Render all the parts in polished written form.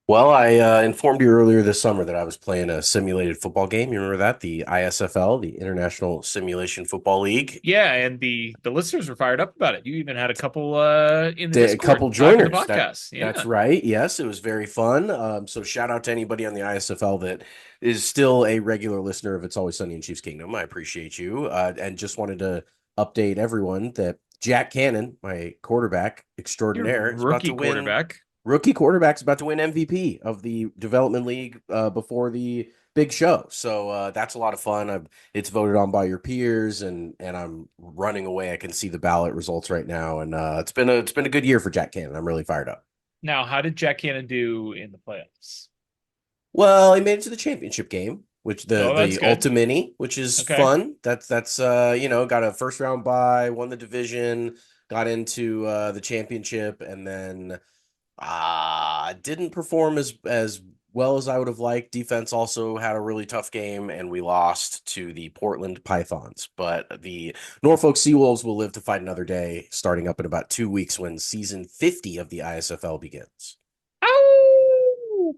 Well, I informed you earlier this summer that I was playing a simulated football game. You remember that? The ISFL, the International Simulation Football League. Yeah, and the listeners were fired up about it. You even had a couple in the A couple Discord talking the joiners. podcast. That's Yeah. right. Yes, it was very fun. So shout out to anybody on the ISFL that is still a regular listener of It's Always Sunny in Chiefs Kingdom. I appreciate you. And just wanted to update everyone that Jack Cannon, my quarterback Your extraordinaire, is about rookie to win. quarterback. Rookie quarterback's about to win MVP of the development league before the big show. So that's a lot of fun. It's voted on by your peers, and I'm running away. I can see the ballot results right now, and it's been a good year for Jack Cannon. I'm really fired up. Now, how did Jack Cannon do in the playoffs? Well, he made it to the championship game, which the Oh, that's the good. Ultimini, which is Okay. fun. That's got a first round bye, won the division, got into the championship, and then didn't perform as well as I would have liked. Defense also had a really tough game, and we lost to the Portland Pythons. But the Norfolk Seawolves will live to fight another day, starting up in about 2 weeks when season 50 of the ISFL begins. Ow!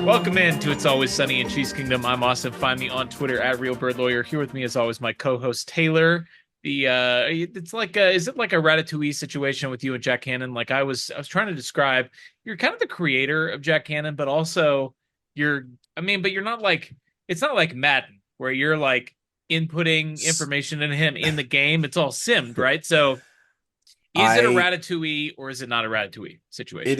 Welcome in to It's Always Sunny in Cheese Kingdom. I'm Austin. Find me on Twitter at RealBirdLawyer. Here with me, as always, my co-host Taylor. It's like is it like a Ratatouille situation with you and Jack Hannon? Like I was trying to describe. You're kind of the creator of Jack Hannon, but also you're. I mean, but you're not like it's not like Madden where you're like inputting information in him in the game. It's all simmed, right? So is it a I Ratatouille or is it not a Ratatouille It situation?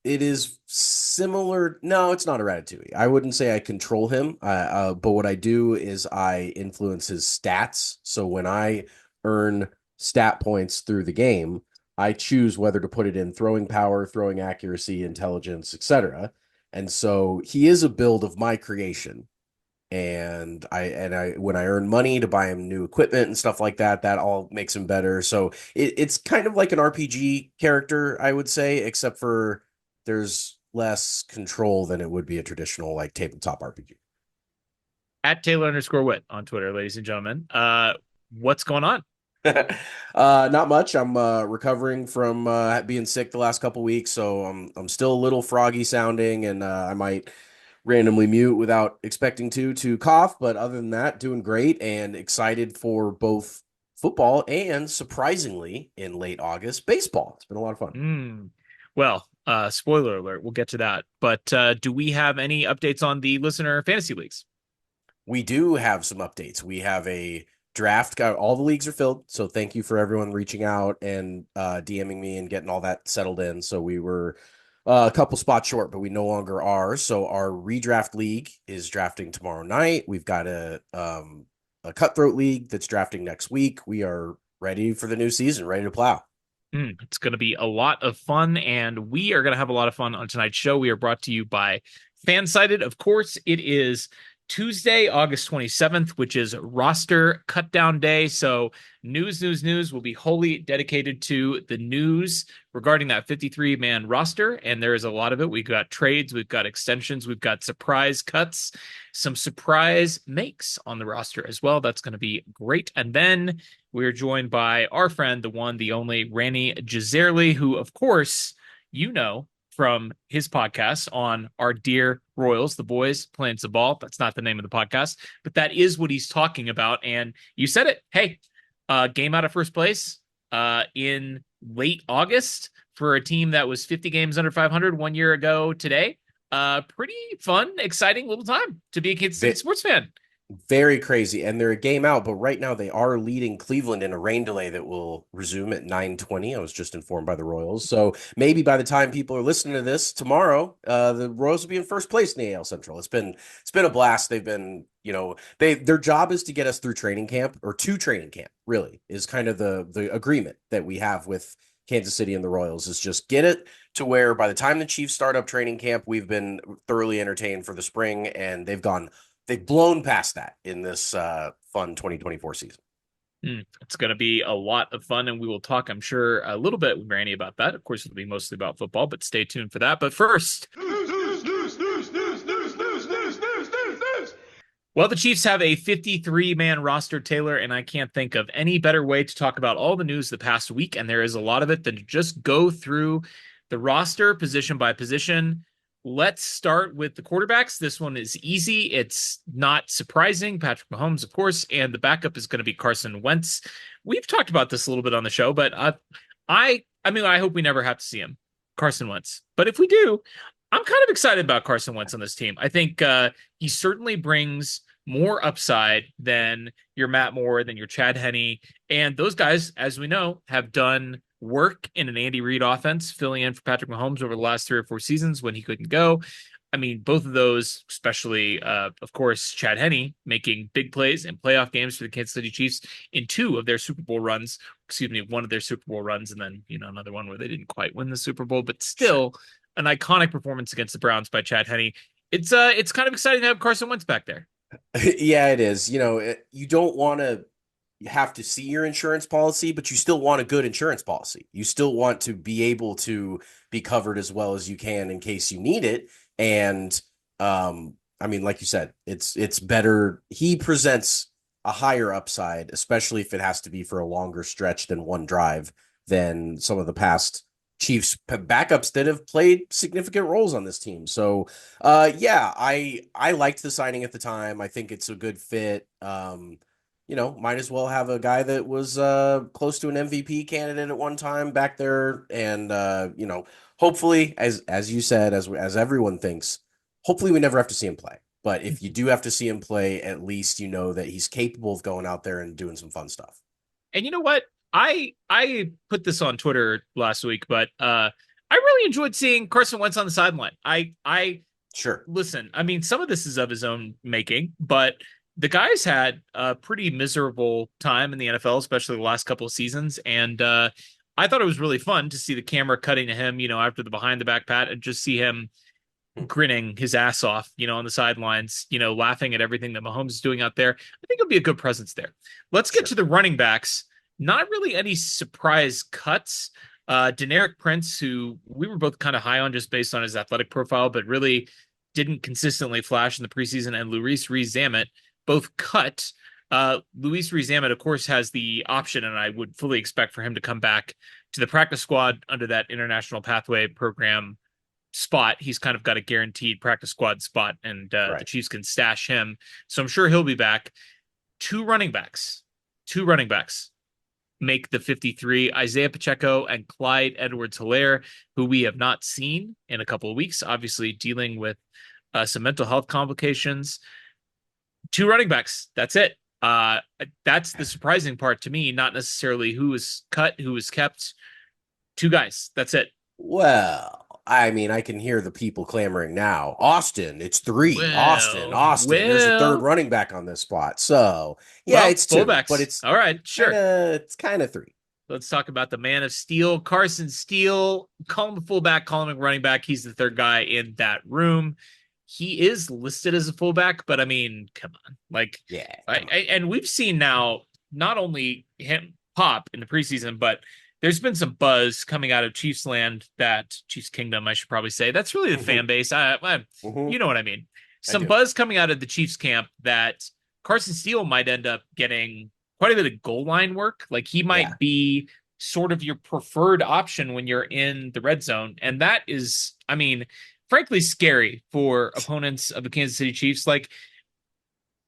is similar. No, it's not a Ratatouille. I wouldn't say I control him. But what I do is I influence his stats. So when I earn stat points through the game, I choose whether to put it in throwing power, throwing accuracy, intelligence, etc. And so he is a build of my creation, and I when I earn money to buy him new equipment and stuff like that, that all makes him better. So it's kind of like an RPG character, I would say, except for there's less control than it would be a traditional like tabletop RPG. At Taylor_Wit on Twitter, ladies and gentlemen. What's going on? Not much. I'm recovering from being sick the last couple weeks, so I'm still a little froggy sounding, and I might randomly mute without expecting to cough. But other than that, doing great and excited for both football and surprisingly in late August baseball. It's been a lot of fun. Mm. Well, spoiler alert, we'll get to that. But do we have any updates on the listener fantasy leagues? We do have some updates. We have a draft. Got all the leagues are filled, so thank you for everyone reaching out and DMing me and getting all that settled in. So we were a couple spots short, but we no longer are. So our redraft league is drafting tomorrow night. We've got a cutthroat league that's drafting next week. We are ready for the new season, ready to plow. It's going to be a lot of fun, and we are going to have a lot of fun on tonight's show. We are brought to you by Fansided. Of course, it is Tuesday, August 27th, which is roster cut down day. So, news will be wholly dedicated to the news regarding that 53-man roster. And there is a lot of it. We've got trades, we've got extensions, we've got surprise cuts, some surprise makes on the roster as well. That's going to be great. And then we're joined by our friend, the one, the only Rany Jazayerli, who, of course, you know from his podcast on our dear Royals, the boys playing some ball. That's not the name of the podcast, but that is what he's talking about. And you said it. Hey, game out of first place in late August for a team that was 50 games under 500 1 year ago today. Pretty fun, exciting little time to be a Kansas City sports fan. Very crazy. And they're a game out, but right now they are leading Cleveland in a rain delay that will resume at 9:20. I was just informed by the Royals. So maybe by the time people are listening to this tomorrow, the Royals will be in first place in the AL Central. It's been a blast. They've been, their job is to get us through training camp or to training camp, really, is kind of the agreement that we have with Kansas City and the Royals is just get it to where by the time the Chiefs start up training camp, we've been thoroughly entertained for the spring, and they've blown past that in this fun 2024 season. It's going to be a lot of fun, and we will talk, I'm sure, a little bit with Rany about that. Of course, it'll be mostly about football, but stay tuned for that. But first, well, the Chiefs have a 53-man roster, Taylor, and I can't think of any better way to talk about all the news the past week, and there is a lot of it, than to just go through the roster position by position. Let's start with the quarterbacks. This one is easy. It's not surprising. Patrick Mahomes, of course, and the backup is going to be Carson Wentz. We've talked about this a little bit on the show, but I hope we never have to see him, Carson Wentz. But if we do, I'm kind of excited about Carson Wentz on this team. I think he certainly brings more upside than your Matt Moore, than your Chad Henne. And those guys, as we know, have done work in an Andy Reid offense, filling in for Patrick Mahomes over the last 3 or 4 seasons when he couldn't go. I mean, both of those, especially, of course, Chad Henne making big plays in playoff games for the Kansas City Chiefs in 2 of their Super Bowl runs, one of their Super Bowl runs, and then, another one where they didn't quite win the Super Bowl, but still an iconic performance against the Browns by Chad Henne. It's kind of exciting to have Carson Wentz back there. Yeah, it is. You don't want to have to see your insurance policy, but you still want a good insurance policy. You still want to be able to be covered as well as you can in case you need it. And I mean, like you said, it's better. He presents a higher upside, especially if it has to be for a longer stretch than one drive than some of the past Chiefs backups that have played significant roles on this team. So, yeah, I liked the signing at the time. I think it's a good fit. Might as well have a guy that was close to an MVP candidate at one time back there, and hopefully, as you said, as everyone thinks, hopefully we never have to see him play. But if you do have to see him play, at least you know that he's capable of going out there and doing some fun stuff. And you know what? I put this on Twitter last week, but I really enjoyed seeing Carson Wentz on the sideline. I Sure. Listen, I mean, some of this is of his own making, but the guy's had a pretty miserable time in the NFL, especially the last couple of seasons. And I thought it was really fun to see the camera cutting to him, after the behind the back pat, and just see him grinning his ass off, on the sidelines, laughing at everything that Mahomes is doing out there. I think it'll be a good presence there. Let's get to the running backs. Not really any surprise cuts. Deneric Prince, who we were both kind of high on just based on his athletic profile, but really didn't consistently flash in the preseason, and Luis Rees-Zammit, both cut. Luis Rees-Zammit, of course, has the option, and I would fully expect for him to come back to the practice squad under that International Pathway Program spot. He's kind of got a guaranteed practice squad spot, and the Chiefs can stash him. So I'm sure he'll be back. Two running backs make the 53, Isaiah Pacheco and Clyde Edwards-Helaire, who we have not seen in a couple of weeks, obviously dealing with some mental health complications. Two running backs. That's it. That's the surprising part to me, not necessarily who was cut, who was kept. Two guys. That's it. Well, I mean, I can hear the people clamoring now. Austin, it's 3. Austin. There's a third running back on this spot. So, yeah, it's 2, fullbacks. But it's all right. Sure. It's kind of 3. Let's talk about the man of steel, Carson Steele. Call him a fullback, call him a running back. He's the third guy in that room. He is listed as a fullback, but I mean, come on. Yeah. And we've seen now not only him pop in the preseason, but there's been some buzz coming out of Chiefs land, that Chiefs Kingdom, I should probably say. That's really the fan base. You know what I mean? Some buzz coming out of the Chiefs camp that Carson Steele might end up getting quite a bit of goal line work. Like, he might be sort of your preferred option when you're in the red zone. And that is, I mean, frankly, scary for opponents of the Kansas City Chiefs. Like,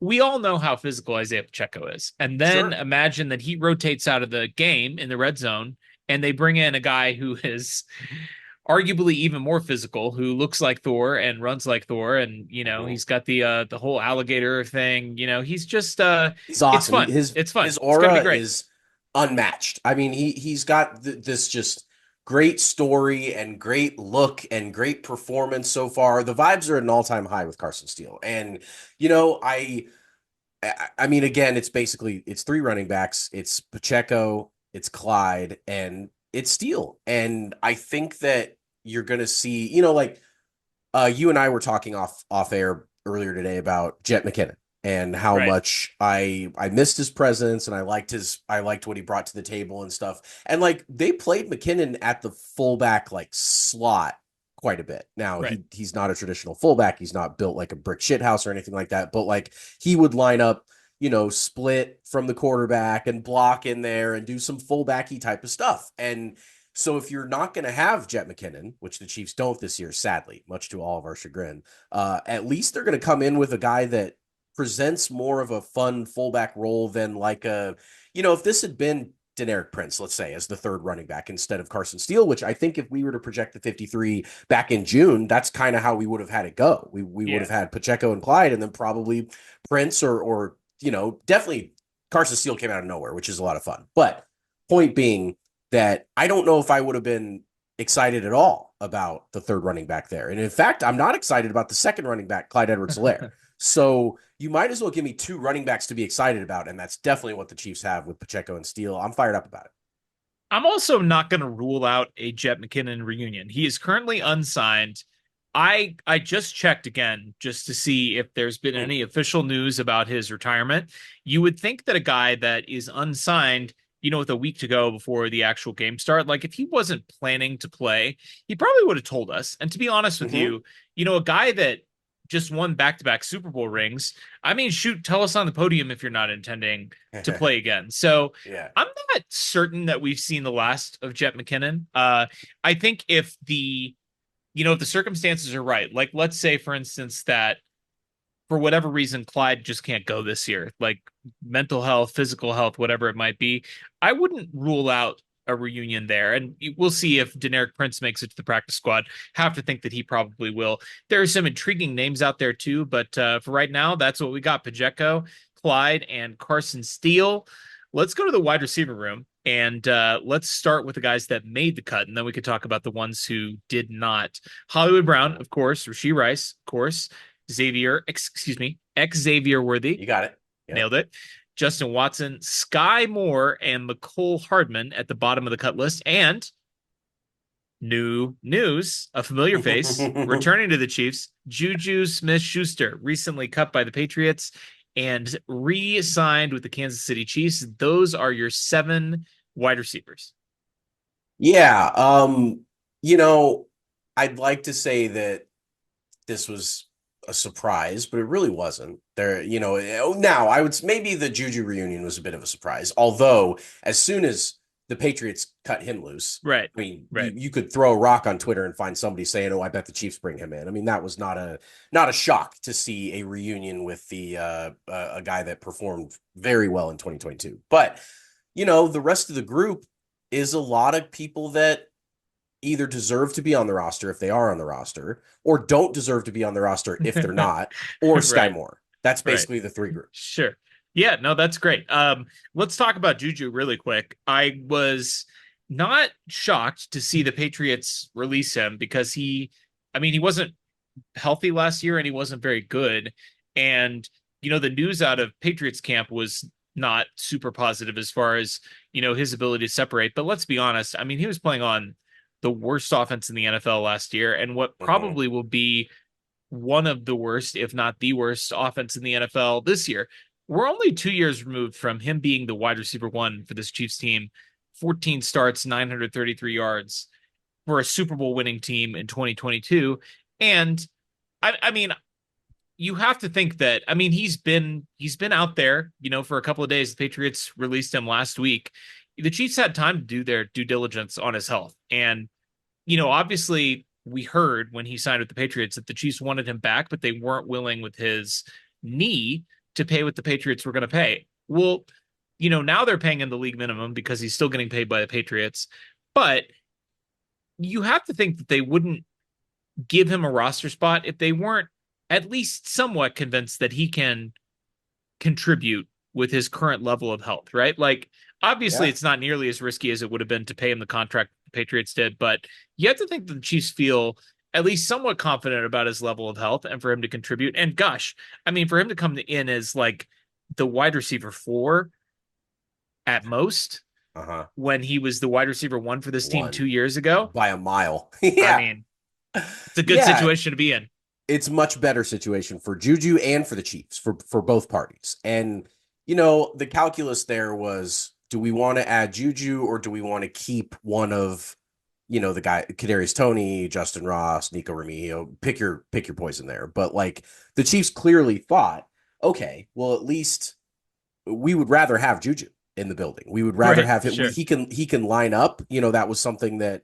we all know how physical Isaiah Pacheco is. And then imagine that he rotates out of the game in the red zone, and they bring in a guy who is arguably even more physical, who looks like Thor and runs like Thor. And, he's got the whole alligator thing. He's just, he's awesome. It's fun. It's fun. His aura is unmatched. I mean, he's got this just great story and great look and great performance so far. The vibes are at an all-time high with Carson Steele. And, I mean, again, it's 3 running backs. It's Pacheco, it's Clyde, and it's Steele. And I think that you're going to see, like you and I were talking off air earlier today about Jet McKinnon and how Right. much I missed his presence and I liked what he brought to the table and stuff. And like they played McKinnon at the fullback like slot quite a bit. Now Right. he's not a traditional fullback. He's not built like a brick shit house or anything like that. But like he would line up, split from the quarterback and block in there and do some fullbacky type of stuff. And so if you're not going to have Jet McKinnon, which the Chiefs don't this year, sadly, much to all of our chagrin, at least they're going to come in with a guy that presents more of a fun fullback role than like if this had been Deneric Prince, let's say, as the third running back instead of Carson Steele, which I think if we were to project the 53 back in June, that's kind of how we would have had it go. We would Yeah. have had Pacheco and Clyde, and then probably Prince or definitely Carson Steele came out of nowhere, which is a lot of fun. But point being that I don't know if I would have been excited at all about the third running back there. And in fact, I'm not excited about the second running back, Clyde Edwards-Helaire. So you might as well give me two running backs to be excited about. And that's definitely what the Chiefs have with Pacheco and Steele. I'm fired up about it. I'm also not going to rule out a Jet McKinnon reunion. He is currently unsigned. I just checked again just to see if there's been Hmm. any official news about his retirement. You would think that a guy that is unsigned, with a week to go before the actual game start, like if he wasn't planning to play, he probably would have told us. And to be honest with Mm-hmm. you, a guy that just won back-to-back Super Bowl rings, I mean, shoot, tell us on the podium if you're not intending to play again. So Yeah. I'm not certain that we've seen the last of Jet McKinnon. I think if the circumstances are right, like let's say, for instance, that for whatever reason, Clyde just can't go this year, like mental health, physical health, whatever it might be, I wouldn't rule out a reunion there. And we'll see if Deneric Prince makes it to the practice squad. Have to think that he probably will. There are some intriguing names out there too, but for right now, that's what we got: Pacheco, Clyde, and Carson Steele. Let's go to the wide receiver room. And let's start with the guys that made the cut, and then we could talk about the ones who did not. Hollywood Brown, of course. Rashee Rice, of course. Xavier Worthy, You got it. Yep. nailed it. Justin Watson, Sky Moore, and McCole Hardman at the bottom of the cut list. And new news, a familiar face returning to the Chiefs, Juju Smith-Schuster, recently cut by the Patriots and re-signed with the Kansas City Chiefs. Those are your 7 wide receivers. Yeah. You know, I'd like to say that this was a surprise, but it really wasn't. Now I would maybe the Juju reunion was a bit of a surprise. Although, as soon as the Patriots cut him loose, Right, I mean, right. you could throw a rock on Twitter and find somebody saying, "Oh, I bet the Chiefs bring him in." I mean, that was not a shock to see a reunion with a guy that performed very well in 2022. But the rest of the group is a lot of people that either deserve to be on the roster if they are on the roster, or don't deserve to be on the roster if they're not, or Sky Right, Moore. That's right. basically the three groups. Sure. Yeah, no, that's great. Let's talk about Juju really quick. I was not shocked to see the Patriots release him because he wasn't healthy last year and he wasn't very good. And, the news out of Patriots camp was not super positive as far as, his ability to separate. But let's be honest. I mean, he was playing on the worst offense in the NFL last year and what Mm-hmm. probably will be one of the worst, if not the worst, offense in the NFL this year. We're only 2 years removed from him being the wide receiver one for this Chiefs team. 14 starts, 933 yards for a Super Bowl winning team in 2022. And I mean, you have to think that he's been out there, for a couple of days. The Patriots released him last week. The Chiefs had time to do their due diligence on his health. And obviously we heard when he signed with the Patriots that the Chiefs wanted him back, but they weren't willing with his knee to pay what the Patriots were going to pay. Well, now they're paying him the league minimum because he's still getting paid by the Patriots. But you have to think that they wouldn't give him a roster spot if they weren't at least somewhat convinced that he can contribute with his current level of health, right? Like, obviously, Yeah. it's not nearly as risky as it would have been to pay him the contract the Patriots did, but you have to think that the Chiefs feel at least somewhat confident about his level of health and for him to contribute. And gosh, I mean, for him to come in as like the wide receiver 4 at most, Uh-huh. when he was the wide receiver one for this team One 2 years ago. by a mile. I Yeah. mean, it's a good Yeah, situation to be in. it's much better situation for Juju and for the Chiefs for both parties. And the calculus there was, do we want to add Juju or do we want to keep one of the guy Kadarius Toney, Justin Ross, Nico Remigio, pick your poison there. But like the Chiefs clearly thought, okay, well at least we would rather have Juju in the building. We would rather Right. have him. Sure. He can line up. That was something that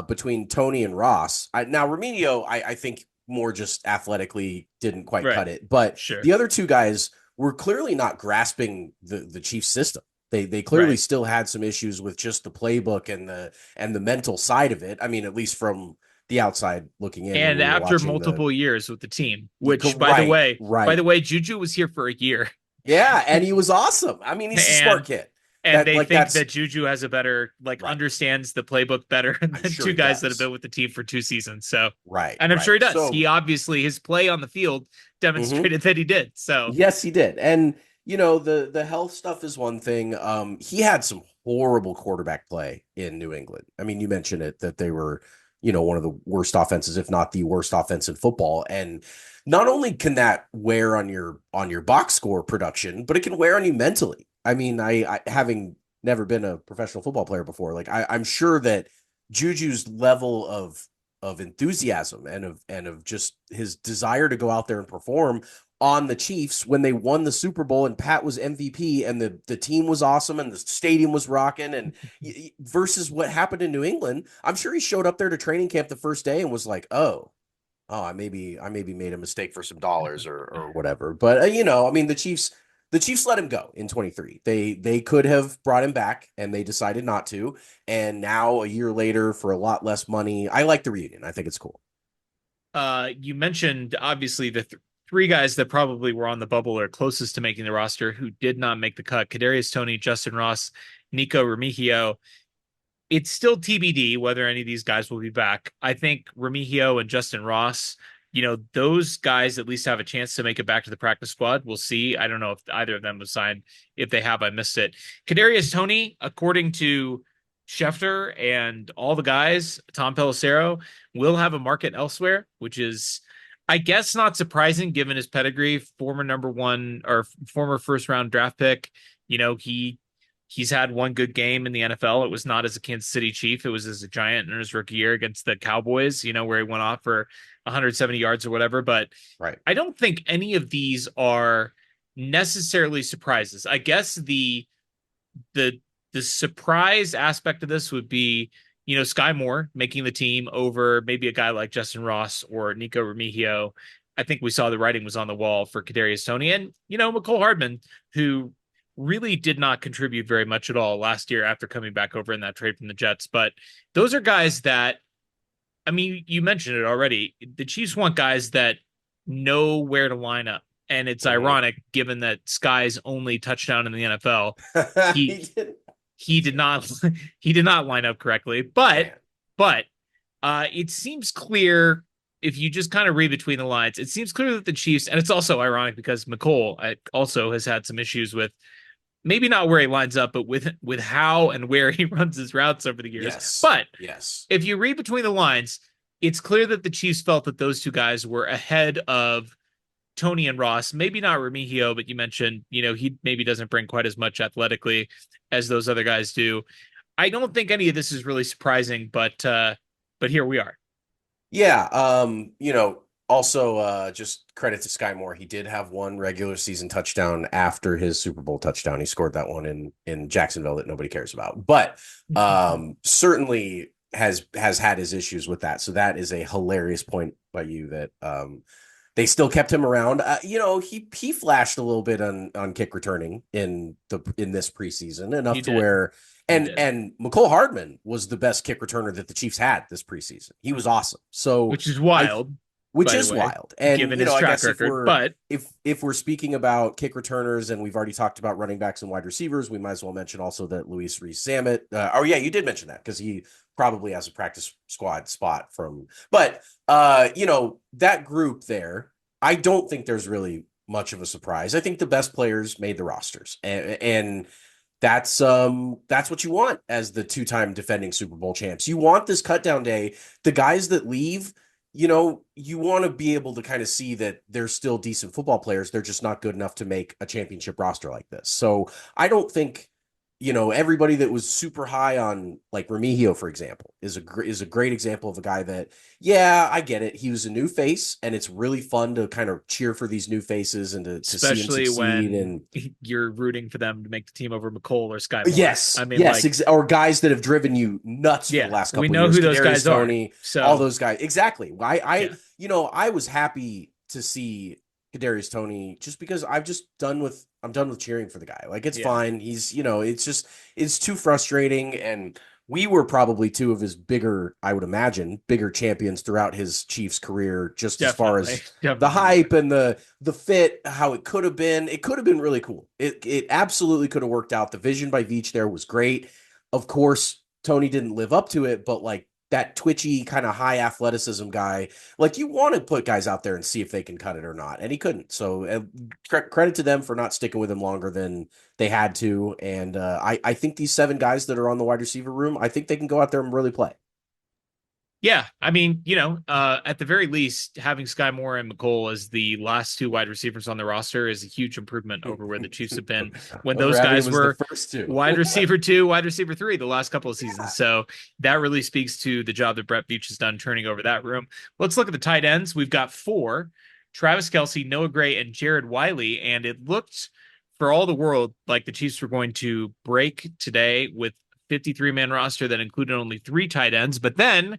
between Tony and Ross. Now Remigio, I think more just athletically didn't quite Right. cut it, but Sure. the other two guys were clearly not grasping the Chiefs system. They clearly Right. still had some issues with just the playbook and the mental side of it. I mean, at least from the outside looking in when And we were after watching the multiple years with the team, which right, by right. the way, Juju was here for a year. Yeah, and he was awesome. I mean, he's a smart and kid. and That they like think that's that Juju has a better, like, right. understands the playbook better I'm than sure two he guys that have does. been with the team for 2 seasons. So, Right, and I'm sure right. he does. He So, obviously, his play on the field mhm. demonstrated that he did. So, Yes, he did. And the health stuff is one thing. He had some horrible quarterback play in New England. I mean, you mentioned it that they were, one of the worst offenses, if not the worst offense in football. And not only can that wear on your box score production, but it can wear on you mentally. I mean, I having never been a professional football player before, like I'm sure that Juju's level of enthusiasm and of just his desire to go out there and perform on the Chiefs when they won the Super Bowl and Pat was MVP and the team was awesome and the stadium was rocking and versus what happened in New England. I'm sure he showed up there to training camp the first day and was like, "Oh, I maybe made a mistake for some dollars or whatever." But I mean the Chiefs let him go in 23. They could have brought him back and they decided not to. And now a year later for a lot less money, I like the reunion. I think it's cool. you mentioned obviously the three guys that probably were on the bubble or closest to making the roster who did not make the cut: Kadarius Toney, Justin Ross, Nico Remigio. It's still TBD whether any of these guys will be back. I think Remigio and Justin Ross, those guys at least have a chance to make it back to the practice squad. We'll see. I don't know if either of them was signed. If they have, I missed it. Kadarius Toney, according to Schefter and all the guys, Tom Pelissero, will have a market elsewhere, which is, I guess, not surprising given his pedigree. Former number one or former first round draft pick. He's had one good game in the NFL. It was not as a Kansas City Chief. It was as a Giant in his rookie year against the Cowboys, where he went off for 170 yards or whatever. But Right. I don't think any of these are necessarily surprises. I guess the the surprise aspect of this would be, Sky Moore making the team over maybe a guy like Justin Ross or Nico Remigio. I think we saw the writing was on the wall for Kadarius Toney and, McCole Hardman, who really did not contribute very much at all last year after coming back over in that trade from the Jets. But those are guys that, I mean, you mentioned it already. The Chiefs want guys that know where to line up. And it's Mhm. ironic given that Sky's only touchdown in the NFL, He he did. he did not he did not line up correctly. But Man. but it seems clear if you just kind of read between the lines, it seems clear that the Chiefs, and it's also ironic because McCole also has had some issues with maybe not where he lines up, but with how and where he runs his routes over the years. Yes. But Yes. if you read between the lines, it's clear that the Chiefs felt that those two guys were ahead of Tony and Ross. Maybe not Remigio, but you mentioned, he maybe doesn't bring quite as much athletically as those other guys do. I don't think any of this is really surprising, but here we are. Yeah, also just credit to Sky Moore. He did have one regular season touchdown after his Super Bowl touchdown. He scored that one in Jacksonville that nobody cares about. But certainly has had his issues with that. So that is a hilarious point by you that they still kept him around. He flashed a little bit on kick returning in this preseason, enough He to did. where He and did. and McCole Hardman was the best kick returner that the Chiefs had this preseason. He was awesome. So Which is I wild, which by the is way, wild. And given his I track guess if record. we're But if we're speaking about kick returners and we've already talked about running backs and wide receivers, we might as well mention also that Luis Rees-Zammit. Oh yeah, you did mention that because he probably has a practice squad spot from. But that group there, I don't think there's really much of a surprise. I think the best players made the rosters, and that's what you want as the two-time defending Super Bowl champs. You want this cut down day. The guys that leave, you want to be able to kind of see that they're still decent football players. They're just not good enough to make a championship roster like this. So I don't think, everybody that was super high on like Remigio, for example, is a great example of a guy that, yeah, I get it. He was a new face, and it's really fun to kind of cheer for these new faces and to see him Especially succeed. when And you're rooting for them to make the team over McCole or Sky Moore. I yes, mean, yes, like, or guys that have driven you nuts for the yeah, last we couple of know years. who those Kadarius guys are. Toney, all So, those guys. Exactly. I, yeah, I was happy to see Kadarius Toney just because I'm done with cheering for the guy. Like it's yeah, fine. He's, it's too frustrating. And we were probably two of his bigger, I would imagine, bigger champions throughout his Chiefs career, just as far definitely, as the definitely hype would. and the fit, how it could have been. It could have been really cool. It absolutely could have worked out. The vision by Veach there was great. Of course, Tony didn't live up to it, but like that twitchy kind of high athleticism guy, like you want to put guys out there and see if they can cut it or not, and he couldn't. So credit to them for not sticking with him longer than they had to. And I think these seven guys that are on the wide receiver room, I think they can go out there and really play. Yeah, I mean, at the very least, having Sky Moore and McCole as the last two wide receivers on the roster is a huge improvement over where the Chiefs have been when Over those having him guys as the were first two. wide receiver two, wide receiver three the last couple of seasons. Yeah. So that really speaks to the job that Brett Veach has done turning over that room. Let's look at the tight ends. We've got four: Travis Kelce, Noah Gray, and Jared Wiley. And it looked for all the world like the Chiefs were going to break today with 53-man roster that included only three tight ends. But then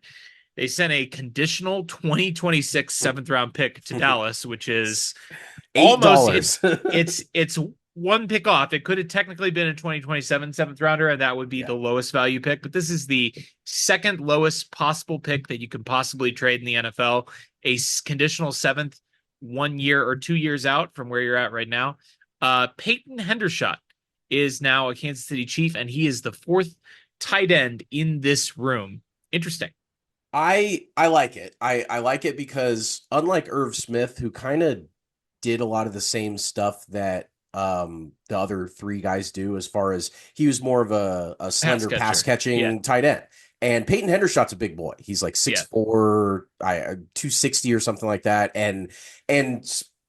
they sent a conditional 2026 seventh round pick to Dallas, which is Eight almost dollars. it's one pick off. It could have technically been a 2027 seventh rounder, and that would be Yeah. the lowest value pick. But this is the second lowest possible pick that you can possibly trade in the NFL. A conditional seventh, 1 year or 2 years out from where you're at right now. Peyton Hendershot is now a Kansas City Chief, and he is the fourth tight end in this room. Interesting. I like it. I like it because unlike Irv Smith, who kind of did a lot of the same stuff that the other three guys do, as far as he was more of a Pass slender pass catcher. Yeah. catching tight end. And Peyton Hendershot's a big boy. He's like Yeah. 6'4", 260 or something like that. And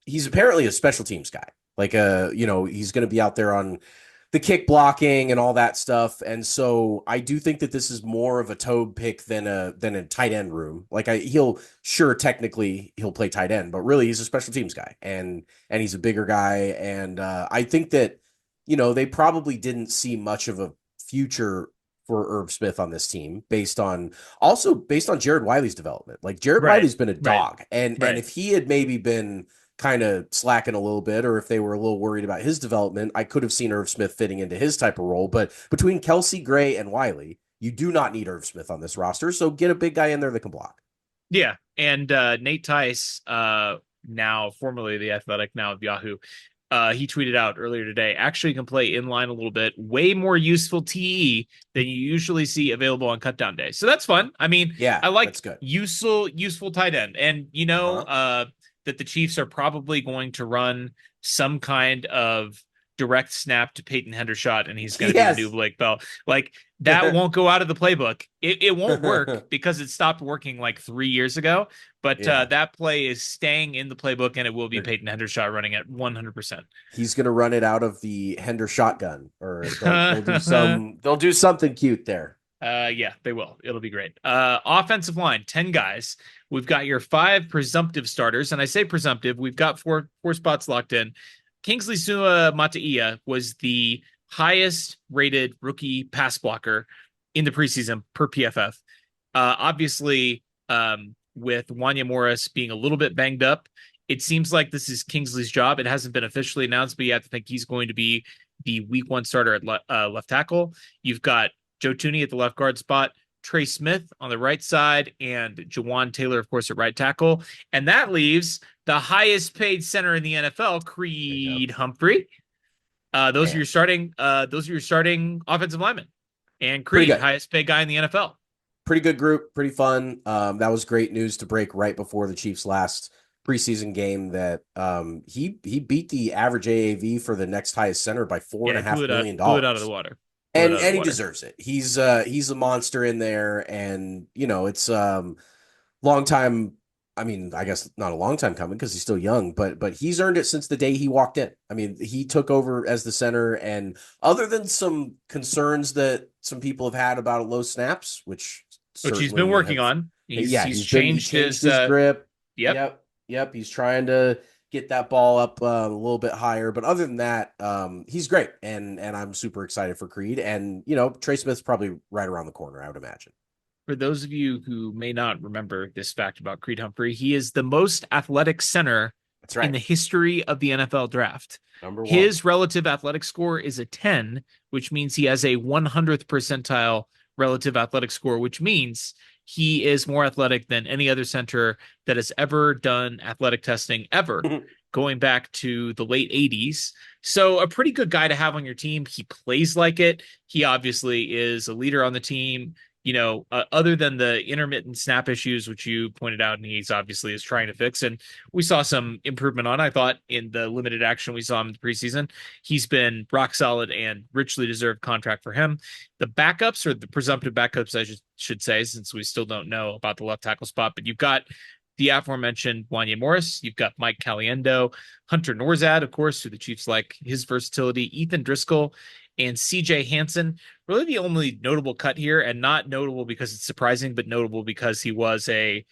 he's apparently a special teams guy. Like he's going to be out there on the kick blocking and all that stuff. And so I do think that this is more of a Toad pick than a tight end room. Like he'll sure technically he'll play tight end, but really he's a special teams guy and he's a bigger guy. And I think that they probably didn't see much of a future for Herb Smith on this team based on Jared Wiley's development. Like Jared Right. Wiley's been a Right. dog, and Right. if he had maybe been kind of slacking a little bit, or if they were a little worried about his development, I could have seen Irv Smith fitting into his type of role. But between Kelsey, Gray, and Wiley, you do not need Irv Smith on this roster. So get a big guy in there that can block. Yeah. And Nate Tice, now formerly the Athletic, now of Yahoo, he tweeted out earlier today, actually can play in line a little bit, way more useful TE than you usually see available on cutdown day. So that's fun. I mean, Yeah, I like that's good. useful tight end. And Uh-huh. that the Chiefs are probably going to run some kind of direct snap to Peyton Hendershot, and he's going to be the new Yes. Blake Bell. Like that won't go out of the playbook. It won't work because it stopped working like 3 years ago. But Yeah. that play is staying in the playbook, and it will be They're, Peyton Hendershot running at 100%. he's gonna run it out of the Hender shotgun, or they'll do something cute there. Yeah, they will. It'll be great. Offensive line, 10 guys. We've got your five presumptive starters, and I say presumptive. We've got four spots locked in. Kingsley Sua Mataia was the highest rated rookie pass blocker in the preseason per PFF. Obviously, with Wanya Morris being a little bit banged up, it seems like this is Kingsley's job. It hasn't been officially announced, but you have to think he's going to be the week one starter at left tackle. You've got Joe Tooney at the left guard spot, Trey Smith on the right side, and Jawan Taylor, of course, at right tackle. And that leaves the highest paid center in the NFL, There you go. Creed Humphrey. Those are Man, your starting. Those are your starting offensive linemen. And pretty Creed, good. highest paid guy in the NFL. Pretty good group, pretty fun. That was great news to break right before the Chiefs' last preseason game that he beat the average AAV for the next highest center by four and Yeah, a he blew half it out, million blew it out of the dollars. water, blew it And out of the he water. deserves it. He's a monster in there, and it's long time. I mean, I guess not a long time coming because he's still young, but he's earned it since the day he walked in. I mean, he took over as the center, and other than some concerns that some people have had about low snaps, which Which he's been certainly working have, on. He's yeah, he's he changed changed his his grip. yep. Yep, he's trying to get that ball up a little bit higher, but other than that, he's great, and I'm super excited for Creed, and Trey Smith's probably right around the corner, I would imagine. For those of you who may not remember this fact about Creed Humphrey, he is the most athletic center That's in right, the history of the NFL draft. number one. His relative athletic score is a 10, which means he has a 100th percentile relative athletic score, which means he is more athletic than any other center that has ever done athletic testing ever, going back to the late 80s. So, a pretty good guy to have on your team. He plays like it. He obviously is a leader on the team. Other than the intermittent snap issues, which you pointed out, and he's obviously is trying to fix, and we saw some improvement on, I thought, in the limited action we saw him in the preseason. He's been rock solid and richly deserved contract for him. The backups, or the presumptive backups, I should say, since we still don't know about the left tackle spot, but you've got the aforementioned Wanya Morris, you've got Mike Caliendo, Hunter Norzad, of course, who the Chiefs like his versatility, Ethan Driscoll, and CJ Hansen. Really the only notable cut here, and not notable because it's surprising, but notable because he was a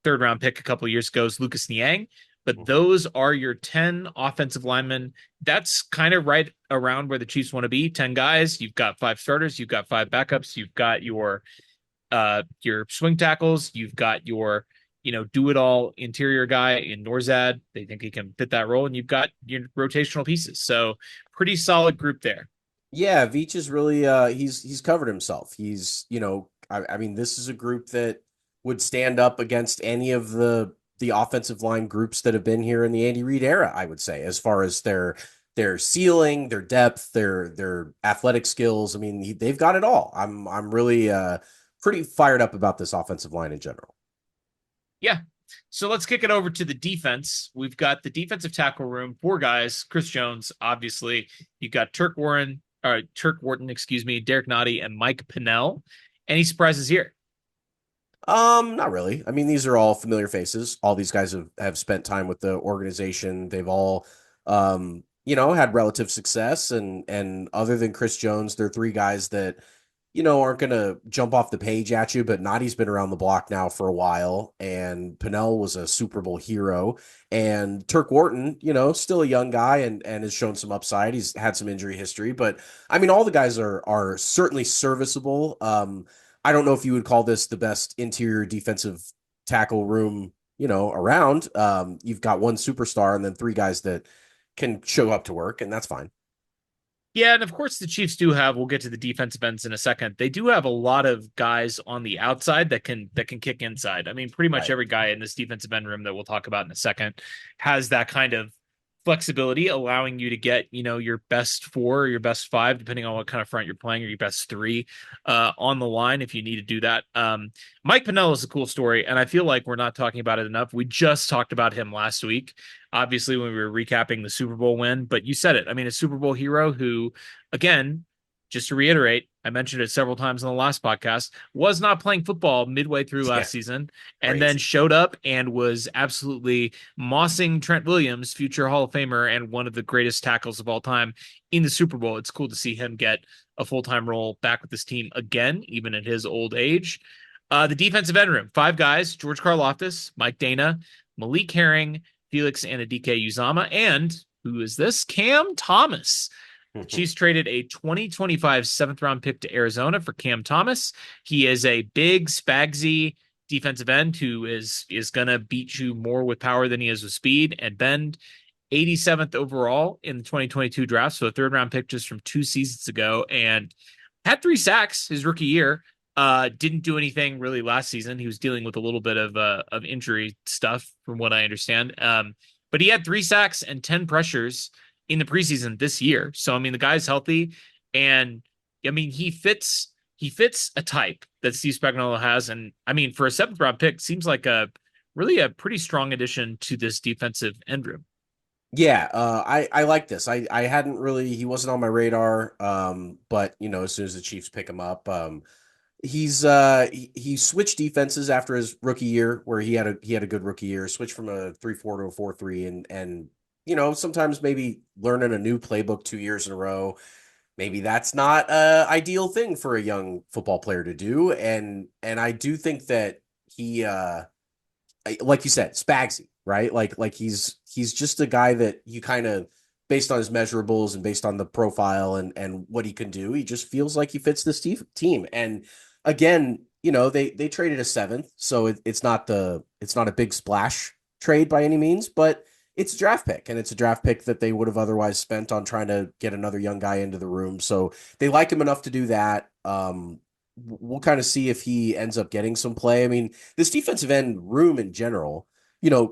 third round pick a couple of years ago, is Lucas Niang. But Mhm. those are your 10 offensive linemen. That's kind of right around where the Chiefs want to be. 10 guys. You've got 5 starters. You've got 5 backups. You've got your swing tackles. You've got your do it all interior guy in Norzad. They think he can fit that role, and you've got your rotational pieces. So pretty solid group there. Yeah, Veach is really he's covered himself. He's, I mean, this is a group that would stand up against any of the offensive line groups that have been here in the Andy Reid era, I would say, as far as their ceiling, their depth, their athletic skills. I mean, they've got it all. I'm really pretty fired up about this offensive line in general. Yeah. So let's kick it over to the defense. We've got the defensive tackle room, 4 guys. Chris Jones, obviously. You've got Turk Wharton, excuse me, Derek Nottie, and Mike Pinnell. Any surprises here? Not really. I mean, these are all familiar faces. All these guys have spent time with the organization. They've all, had relative success. And other than Chris Jones, they're three guys that, aren't going to jump off the page at you. But Nadi's been around the block now for a while, and Pinnell was a Super Bowl hero. And Turk Wharton, still a young guy and has shown some upside. He's had some injury history, but I mean, all the guys are certainly serviceable. I don't know if you would call this the best interior defensive tackle room, around. You've got one superstar and then three guys that can show up to work, and that's fine. Yeah, and of course the Chiefs do have, we'll get to the defensive ends in a second. They do have a lot of guys on the outside that can kick inside. I mean, pretty much Right. every guy in this defensive end room that we'll talk about in a second has that kind of flexibility, allowing you to get, your best 4 or your best 5, depending on what kind of front you're playing, or your best 3 on the line if you need to do that. Mike Pinnell is a cool story, and I feel like we're not talking about it enough. We just talked about him last week, obviously, when we were recapping the Super Bowl win, but you said it. I mean, a Super Bowl hero who, again, just to reiterate, I mentioned it several times on the last podcast, was not playing football midway through Yeah, last season, and then crazy. showed up and was absolutely mossing Trent Williams, future Hall of Famer and one of the greatest tackles of all time, in the Super Bowl. It's cool to see him get a full-time role back with this team again, even at his old age. The defensive end room, 5 guys: George Karlaftis, Mike Dana, Malik Herring, Felix Anadike Uzama, and who is this? Cam Thomas. The Chiefs traded a 2025 seventh round pick to Arizona for Cam Thomas. He is a big, spagsy defensive end who is going to beat you more with power than he is with speed and bend. 87th overall in the 2022 draft, so a third round pick just from 2 seasons ago, and had 3 sacks his rookie year. Didn't do anything really last season. He was dealing with a little bit of injury stuff, from what I understand. But he had 3 sacks and 10 pressures in the preseason this year. So I mean, the guy's healthy, and I mean he fits a type that Steve Spagnuolo has, and I mean, for a seventh round pick, seems like a really a pretty strong addition to this defensive end room. Yeah, I like this. I hadn't really he wasn't on my radar. But as soon as the Chiefs pick him up, he switched defenses after his rookie year where he had a good rookie year, switched from a 3-4 to a 4-3, and sometimes maybe learning a new playbook 2 years in a row, maybe that's not a ideal thing for a young football player to do. And I do think that he like you said, Spagsy, right? Like he's just a guy that you kind of based on his measurables and based on the profile and what he can do, he just feels like he fits this team. And again, they traded a seventh, so it's not a big splash trade by any means, but it's a draft pick, and it's a draft pick that they would have otherwise spent on trying to get another young guy into the room. So they like him enough to do that. We'll kind of see if he ends up getting some play. I mean, this defensive end room in general,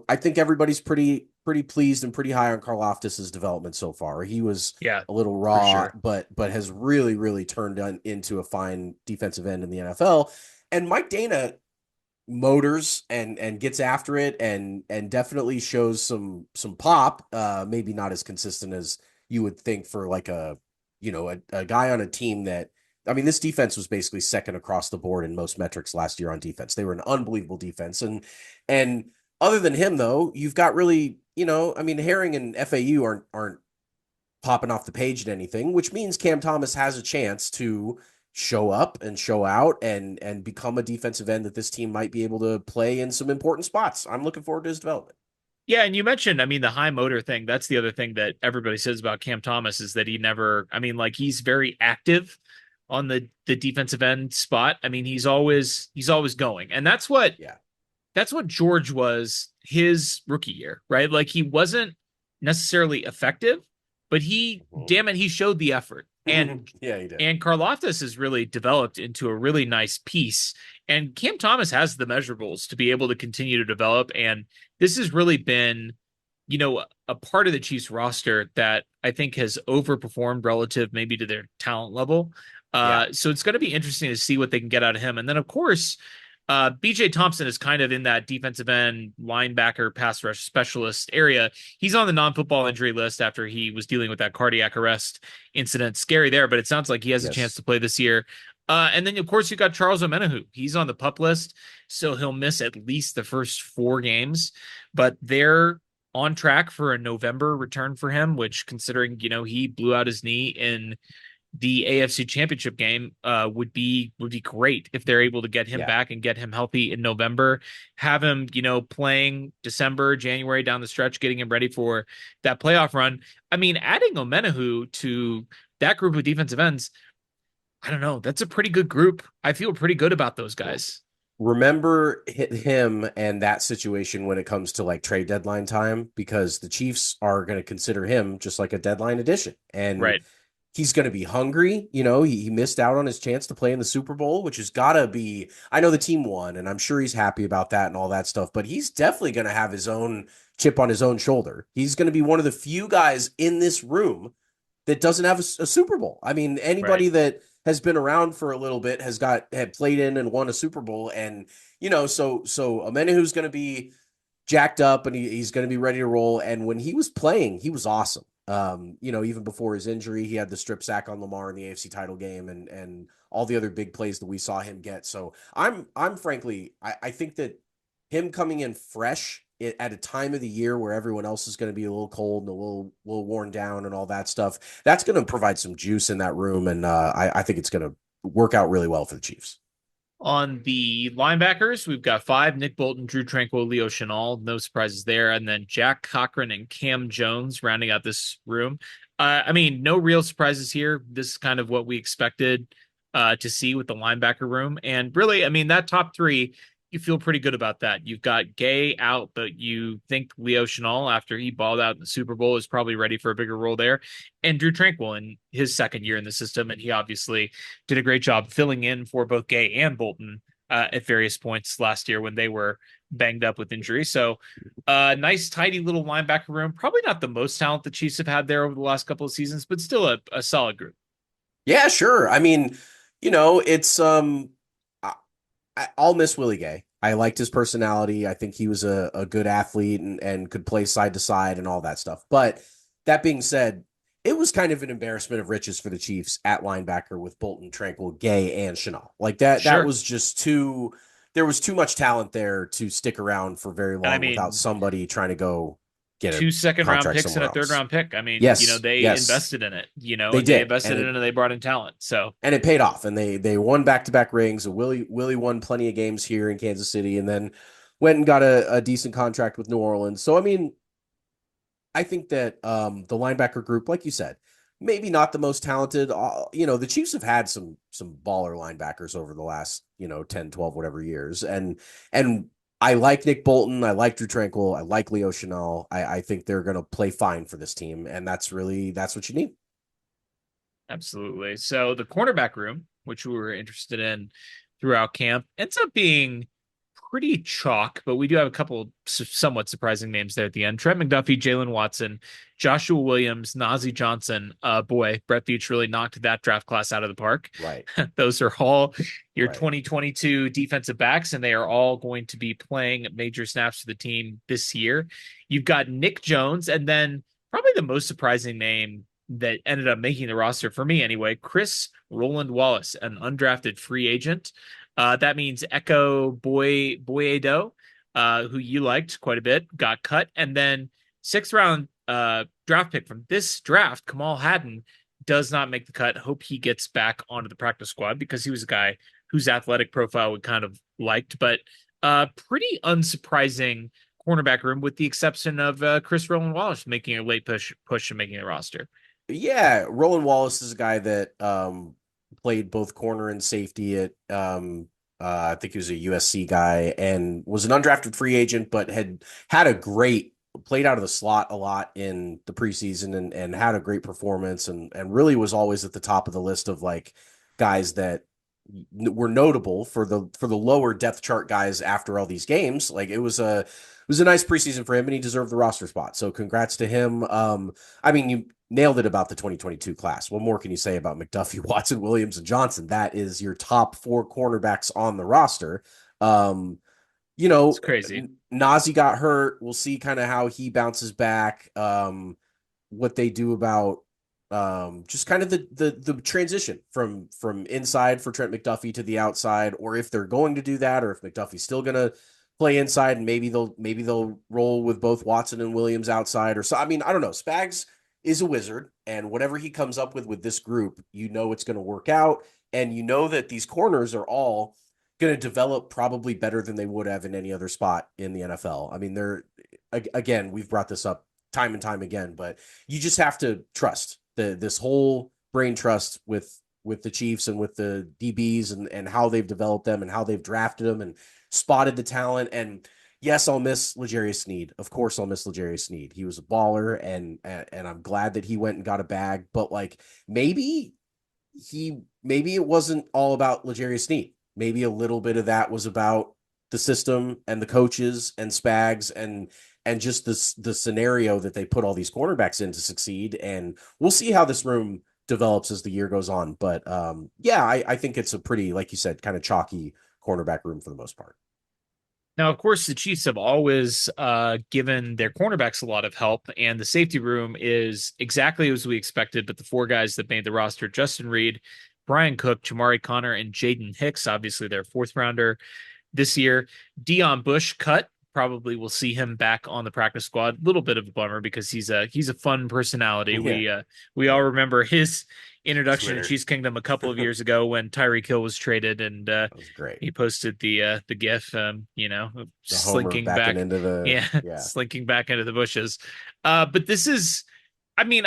I think everybody's pretty pleased and pretty high on Karlaftis's development so far. He was Yeah, a little for raw, sure. but has really turned into a fine defensive end in the NFL. And Mike Dana motors and gets after it and definitely shows some pop. Maybe not as consistent as you would think for like a guy on a team that, I mean, this defense was basically second across the board in most metrics last year on defense. They were an unbelievable defense. And other than him though, you've got really, I mean, Herring and FAU aren't popping off the page at anything, which means Cam Thomas has a chance to show up and show out and become a defensive end that this team might be able to play in some important spots. I'm looking forward to his development. Yeah, and you mentioned, I mean, the high motor thing. That's the other thing that everybody says about Cam Thomas is that he never, I mean, like he's very active on the defensive end spot. I mean, he's always going. And Yeah. that's what George was his rookie year, right? Like he wasn't necessarily effective, but damn it, he showed the effort. Yeah, he did. And Karlaftis has really developed into a really nice piece. And Cam Thomas has the measurables to be able to continue to develop. And this has really been, a part of the Chiefs roster that I think has overperformed relative maybe to their talent level. Yeah. So it's going to be interesting to see what they can get out of him. And then, of course, BJ Thompson is kind of in that defensive end linebacker pass rush specialist area. He's on the non-football injury list after he was dealing with that cardiac arrest incident. Scary there, but it sounds like he has a chance Yes. to play this year. And then of course you got Charles Omenihu. He's on the pup list, so he'll miss at least the first 4 games. But they're on track for a November return for him, which considering he blew out his knee in the AFC Championship game would be great if they're able to get him Yeah. back and get him healthy in November, have him playing December, January down the stretch, getting him ready for that playoff run. I mean, adding Omenihu to that group of defensive ends, I don't know, that's a pretty good group. I feel pretty good about those guys. Remember him and that situation when it comes to like trade deadline time, because the Chiefs are going to consider him just like a deadline addition. And Right. he's going to be hungry. He missed out on his chance to play in the Super Bowl, which has got to be, I know the team won, and I'm sure he's happy about that and all that stuff, but he's definitely going to have his own chip on his own shoulder. He's going to be one of the few guys in this room that doesn't have a Super Bowl. I mean, Right. anybody that has been around for a little bit had played in and won a Super Bowl, and so Amenahu's going to be jacked up and he's going to be ready to roll. And when he was playing, he was awesome. Even before his injury, he had the strip sack on Lamar in the AFC title game and all the other big plays that we saw him get. So I'm frankly, I think that him coming in fresh at a time of the year where everyone else is going to be a little cold and a little worn down and all that stuff, that's going to provide some juice in that room. And I think it's going to work out really well for the Chiefs. On the linebackers, we've got 5: Nick Bolton, Drew Tranquil, Leo Chenal. No surprises there. And then Jack Cochran and Cam Jones rounding out this room. I mean, no real surprises here. This is kind of what we expected to see with the linebacker room. And really, I mean, that top three, you feel pretty good about that. You've got Gay out, but you think Leo Chenal, after he balled out in the Super Bowl, is probably ready for a bigger role there. And Drew Tranquil in his second year in the system. And he obviously did a great job filling in for both Gay and Bolton at various points last year when they were banged up with injury. So, nice, tidy little linebacker room. Probably not the most talent the Chiefs have had there over the last couple of seasons, but still a solid group. Yeah, sure. I mean, it's I, I'll miss Willie Gay. I liked his personality. I think he was a good athlete and could play side to side and all that stuff. But that being said, it was kind of an embarrassment of riches for the Chiefs at linebacker with Bolton, Tranquil, Gay, and Chanel. Like that Sure. was just too there was too much talent there to stick around for very And I long without mean, somebody trying to go get a two second round contract picks and somewhere a third else. round pick. I mean, Yes, they yes, invested in it, they and they did. invested in it and they brought in talent. So And it paid off, and they won back-to-back rings. Willie won plenty of games here in Kansas City, and then went and got a decent contract with New Orleans. So I mean, I think that the linebacker group, like you said, maybe not the most talented. The Chiefs have had some baller linebackers over the last 10, 12, whatever years, and I like Nick Bolton, I like Drew Tranquil, I like Leo Chanel. I think they're going to play fine for this team, and that's what you need. absolutely. So the cornerback room, which we were interested in throughout camp, ends up being pretty chalk, but we do have a couple somewhat surprising names there at the end. Trent McDuffie, Jalen Watson, Joshua Williams, Nazi Johnson. Boy, Brett Veach really knocked that draft class out of the park. Right, Those are all your right. 2022 defensive backs, and they are all going to be playing major snaps for the team this year. You've got Nick Jones, and then probably the most surprising name that ended up making the roster for me anyway, Chris Roland Wallace, an undrafted free agent. That means Echo Boyedo, who you liked quite a bit, got cut. And then sixth round draft pick from this draft, Kamal Hadden, does not make the cut. Hope he gets back onto the practice squad because he was a guy whose athletic profile we kind of liked, but pretty unsurprising cornerback room with the exception of Chris Roland Wallace making a late push and making the roster. Yeah, Roland Wallace is a guy that played both corner and safety at I think he was a USC guy and was an undrafted free agent, but had a great played out of the slot a lot in the preseason and had a great performance and really was always at the top of the list of like guys that were notable for the lower depth chart guys after all these games. Like it was a nice preseason for him and he deserved the roster spot. So congrats to him. I mean, you nailed it about the 2022 class. What more can you say about McDuffie, Watson, Williams, and Johnson? That is your top four cornerbacks on the roster. Um, you It's know, crazy. Nazi got hurt. We'll see kind of how he bounces back. What they do about just kind of the transition from inside for Trent McDuffie to the outside, or if they're going to do that, or if McDuffie's still gonna play inside, and maybe they'll roll with both Watson and Williams outside, or so. I mean, I don't know. Spags is a wizard, and whatever he comes up with this group, it's going to work out, and that these corners are all going to develop probably better than they would have in any other spot in the NFL. I mean, again, we've brought this up time and time again, but you just have to trust this whole brain trust with the Chiefs and with the DBs and how they've developed them and how they've drafted them and spotted the talent. And yes, I'll miss L'Jarius Sneed. Of course, I'll miss L'Jarius Sneed. He was a baller, and I'm glad that he went and got a bag. But like maybe it wasn't all about L'Jarius Sneed. Maybe a little bit of that was about the system and the coaches and Spags and just the scenario that they put all these cornerbacks in to succeed. And we'll see how this room develops as the year goes on. But yeah, I think it's a pretty, like you said, kind of chalky cornerback room for the most part. Now, of course, the Chiefs have always given their cornerbacks a lot of help, and the safety room is exactly as we expected. But the four guys that made the roster: Justin Reed, Brian Cook, Jamari Connor, and Jaden Hicks, obviously their fourth rounder this year. Dion Bush cut. Probably will see him back on the practice squad. A little bit of a bummer because he's a fun personality. Yeah, We all yeah. remember his introduction to Twitter. Chiefs Kingdom a couple of years ago when Tyreek Hill was traded, and That was great. he posted the GIF, The Homer slinking backing back, into the yeah, yeah. slinking back into the bushes. But this is, I mean,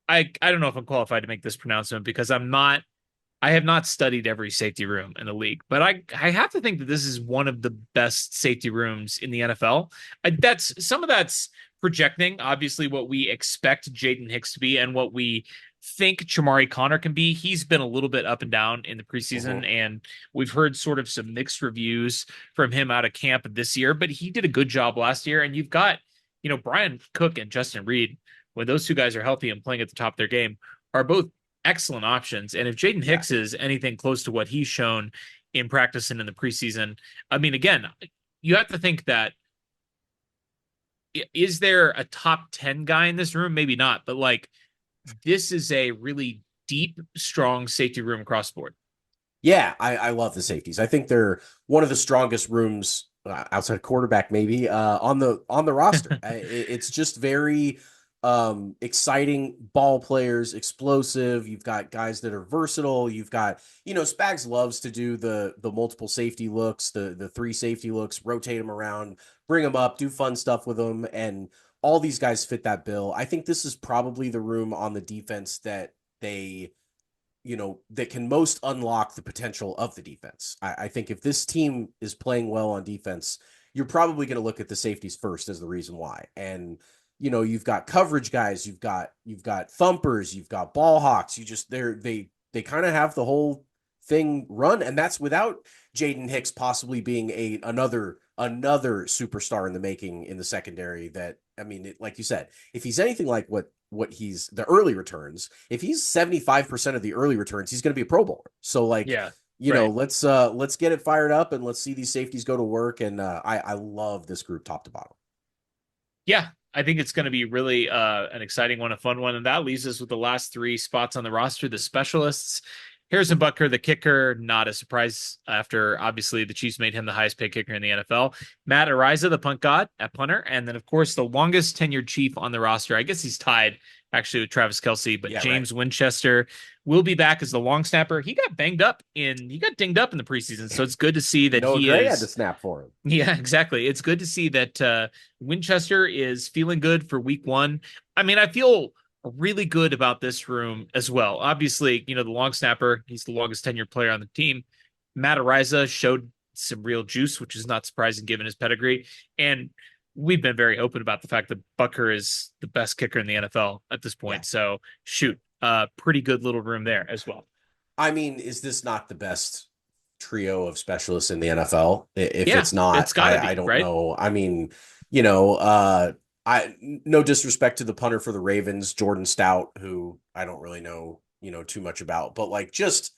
I don't know if I'm qualified to make this pronouncement because I have not studied every safety room in the league, but I have to think that this is one of the best safety rooms in the NFL. That's some of that's projecting, obviously, what we expect Jaden Hicks to be and what we think Chamari Connor can be. He's been a little bit up and down in the preseason, Mhm. and we've heard sort of some mixed reviews from him out of camp this year, but he did a good job last year. And you've got, Brian Cook and Justin Reed, when those two guys are healthy and playing at the top of their game, are both excellent options. And if Jaden Yeah. Hicks is anything close to what he's shown in practice and in the preseason. I mean, again, you have to think that is there a top 10 guy in this room? Maybe not, but like this is a really deep, strong safety room across the board. Yeah, I love the safeties. I think they're one of the strongest rooms outside of quarterback, maybe on the roster. It's just very exciting ball players, explosive. You've got guys that are versatile. You've got Spags loves to do the multiple safety looks, the three safety looks, rotate them around, bring them up, do fun stuff with them, and all these guys fit that bill. I think this is probably the room on the defense that they that can most unlock the potential of the defense. I think if this team is playing well on defense, you're probably going to look at the safeties first as the reason why. And you've got coverage guys, you've got thumpers, you've got ball hawks. They kind of have the whole thing run, and that's without Jaden Hicks possibly being another superstar in the making in the secondary. That I mean, like you said, if he's anything like what he's the early returns, if he's 75% of the early returns, he's going to be a Pro Bowler. So like, Yeah, right. let's get it fired up and let's see these safeties go to work. And I love this group top to bottom. Yeah, I think it's going to be really an exciting one, a fun one. And that leaves us with the last three spots on the roster, the specialists. Harrison Butker, the kicker, not a surprise after obviously the Chiefs made him the highest paid kicker in the NFL. Matt Ariza, the punt god at punter. And then, of course, the longest tenured Chief on the roster. I guess he's tied actually with Travis Kelce, but Yeah, right. James Winchester will be back as the long snapper. He got dinged up in the preseason. So it's good to see that Noah he Gray had to is. snap for him. Yeah, exactly. It's good to see that Winchester is feeling good for week one. I mean, I feel really good about this room as well. Obviously, the long snapper, he's the longest tenured player on the team. Matt Ariza showed some real juice, which is not surprising given his pedigree. And we've been very open about the fact that Bucker is the best kicker in the NFL at this Yeah. point. So shoot, pretty good little room there as well. I mean, is this not the best trio of specialists in the NFL? If Yeah, it's not, it's got to I be, don't right? know. I mean, you know, uh, I no disrespect to the punter for the Ravens, Jordan Stout, who I don't really know, too much about, but like just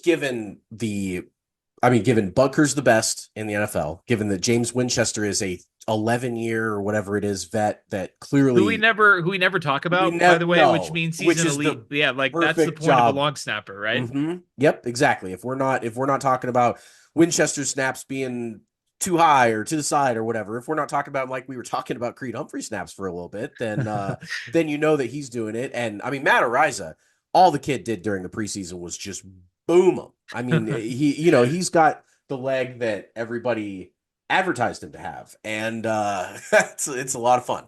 given given Butker's the best in the NFL, given that James Winchester is a 11-year or whatever it is vet that clearly Who we never talk we about, by never the way, which know, means he's which an is elite. the Yeah, like that's the perfect point of a job. long snapper, right? Yep, exactly. If we're not talking about Winchester snaps being too high or to the side or whatever, if we're not talking about like we were talking about Creed Humphrey snaps for a little bit, then you know that he's doing it. And I mean Matt Ariza, all the kid did during the preseason was just boom him. I mean, he's got the leg that everybody advertised him to have. And it's a lot of fun.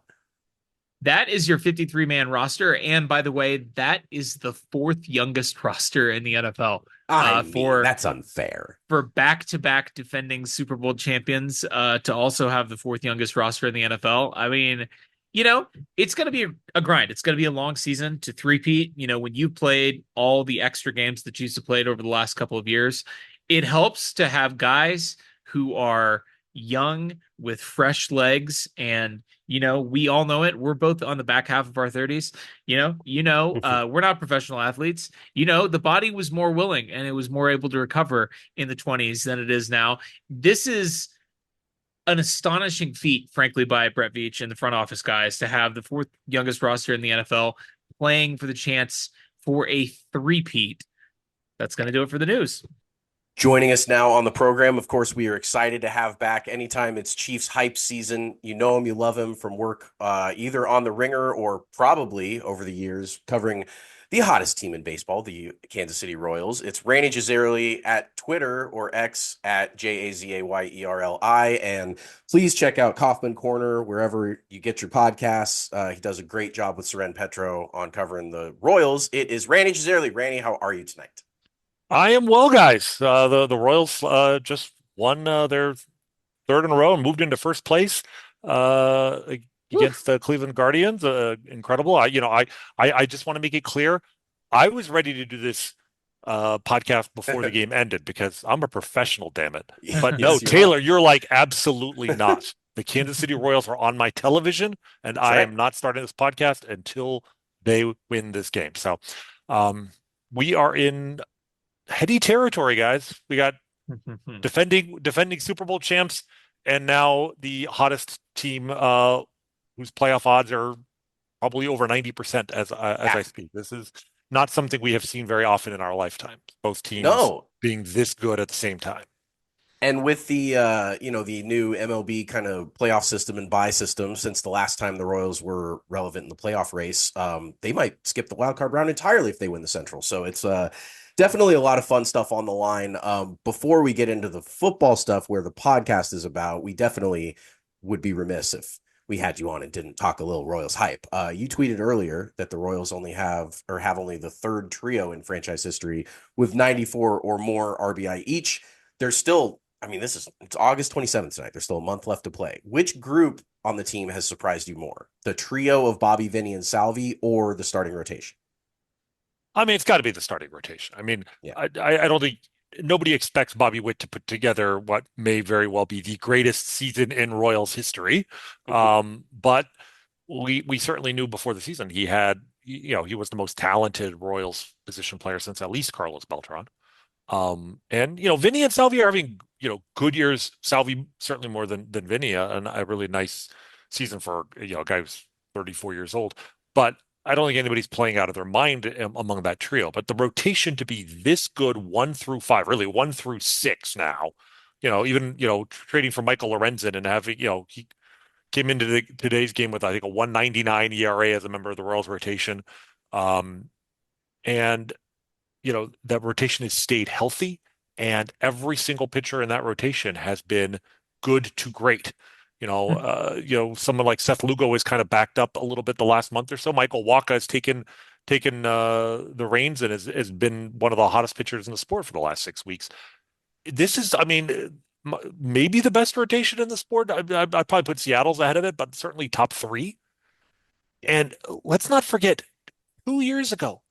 That is your 53-man roster. And by the way, that is the fourth youngest roster in the NFL. I Uh, mean, for that's unfair. for back-to-back defending Super Bowl champions, to also have the fourth youngest roster in the NFL. I mean, it's going to be a grind. It's going to be a long season to three-peat. When you played all the extra games the Chiefs have played over the last couple of years, it helps to have guys who are young with fresh legs. And we all know it. We're both on the back half of our 30s. We're not professional athletes. The body was more willing and it was more able to recover in the 20s than it is now. This is an astonishing feat, frankly, by Brett Veach and the front office guys to have the fourth youngest roster in the NFL playing for the chance for a three-peat. That's going to do it for the news. Joining us now on the program, of course, we are excited to have back anytime it's Chiefs hype season. You know him, you love him from work either on the Ringer or probably over the years covering the hottest team in baseball, the Kansas City Royals. It's Rany Jazayerli at Twitter or X at Jazayerli. And please check out Kaufman Corner wherever you get your podcasts. He does a great job with Seren Petro on covering the Royals. It is Rany Jazayerli. Rany, how are you tonight? I am well, guys. The Royals just won their third in a row and moved into first place uh, Woo. against the Cleveland Guardians. Incredible. I just want to make it clear. I was ready to do this podcast before the game ended because I'm a professional, damn it. But no, Yes, you Taylor, are. you're like absolutely not. The Kansas City Royals are on my television, and That's I right. am not starting this podcast until they win this game. So, um, we are in heady territory, guys. We got defending Super Bowl champs, and now the hottest team, whose playoff odds are probably over 90% as Yeah. I speak. This is not something we have seen very often in our lifetime. Both teams No. being this good at the same time. And with the the new MLB kind of playoff system and bye system, since the last time the Royals were relevant in the playoff race, they might skip the wild card round entirely if they win the Central. So it's definitely a lot of fun stuff on the line. Before we get into the football stuff, where the podcast is about, we definitely would be remiss if we had you on and didn't talk a little Royals hype. You tweeted earlier that the Royals only have only the third trio in franchise history with 94 or more RBI each. There's still, I mean, it's August 27th tonight. There's still a month left to play. Which group on the team has surprised you more? The trio of Bobby, Vinny, and Salvi, or the starting rotation? I mean, it's got to be the starting rotation. I mean, Yeah. I don't think nobody expects Bobby Witt to put together what may very well be the greatest season in Royals history. But we certainly knew before the season he was the most talented Royals position player since at least Carlos Beltran. And Vinny and Salvi are having good years. Salvi certainly more than Vinny, and a really nice season for a guy who's 34 years old. But I don't think anybody's playing out of their mind among that trio. But the rotation to be this good, 1 through 5, really 1 through 6 now. Even trading for Michael Lorenzen and having he came into today's game with I think a 1.99 ERA as a member of the Royals rotation. Um, and that rotation has stayed healthy, and every single pitcher in that rotation has been good to great. Someone like Seth Lugo is kind of backed up a little bit the last month or so. Michael Wacha has taken the reins and has been one of the hottest pitchers in the sport for the last 6 weeks. This is, I mean, maybe the best rotation in the sport. I probably put Seattle's ahead of it, but certainly top three. Yeah. And let's not forget, 2 years ago,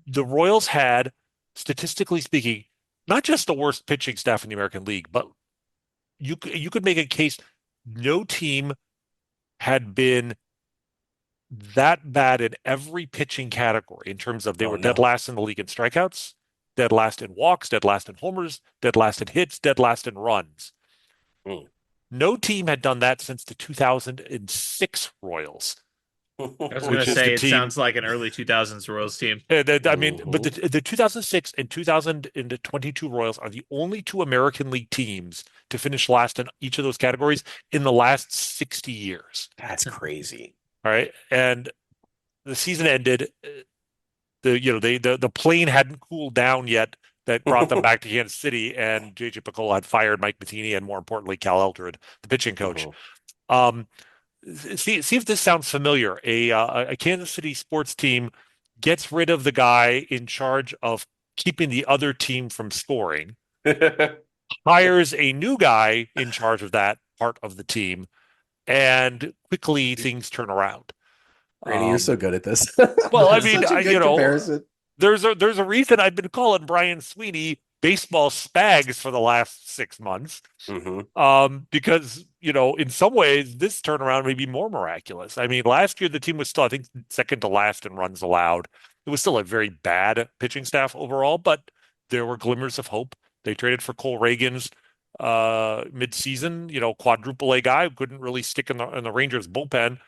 the Royals had, statistically speaking, not just the worst pitching staff in the American League, but you could make a case no team had been that bad in every pitching category in terms of they Oh, were dead no. last in the league in strikeouts, dead last in walks, dead last in homers, dead last in hits, dead last in runs. Mm. No team had done that since the 2006 Royals, I was gonna which is the say it team. sounds like an early 2000s Royals team. I mean, but Mhm. the 2006 and 2022 Royals are the only two American League teams to finish last in each of those categories in the last 60 years. That's crazy. All right. And the season ended. The plane hadn't cooled down yet that brought them back to Kansas City, and JJ Picola had fired Mike Matheny and more importantly, Cal Eldred, the pitching coach. Mhm. Um, see if this sounds familiar. A Kansas City sports team gets rid of the guy in charge of keeping the other team from scoring, hires a new guy in charge of that part of the team, and quickly things turn around. Rany, you're so Um, good at this. well, I That's mean, such a good comparison. there's a reason I've been calling Brian Sweeney baseball spags for the last 6 months. Hmm. Because, in some ways, this turnaround may be more miraculous. I mean, last year the team was still, I think, second to last in runs allowed. It was still a very bad pitching staff overall, but there were glimmers of hope. They traded for Cole Reagans mid-season, quadruple A guy who couldn't really stick in the Rangers bullpen.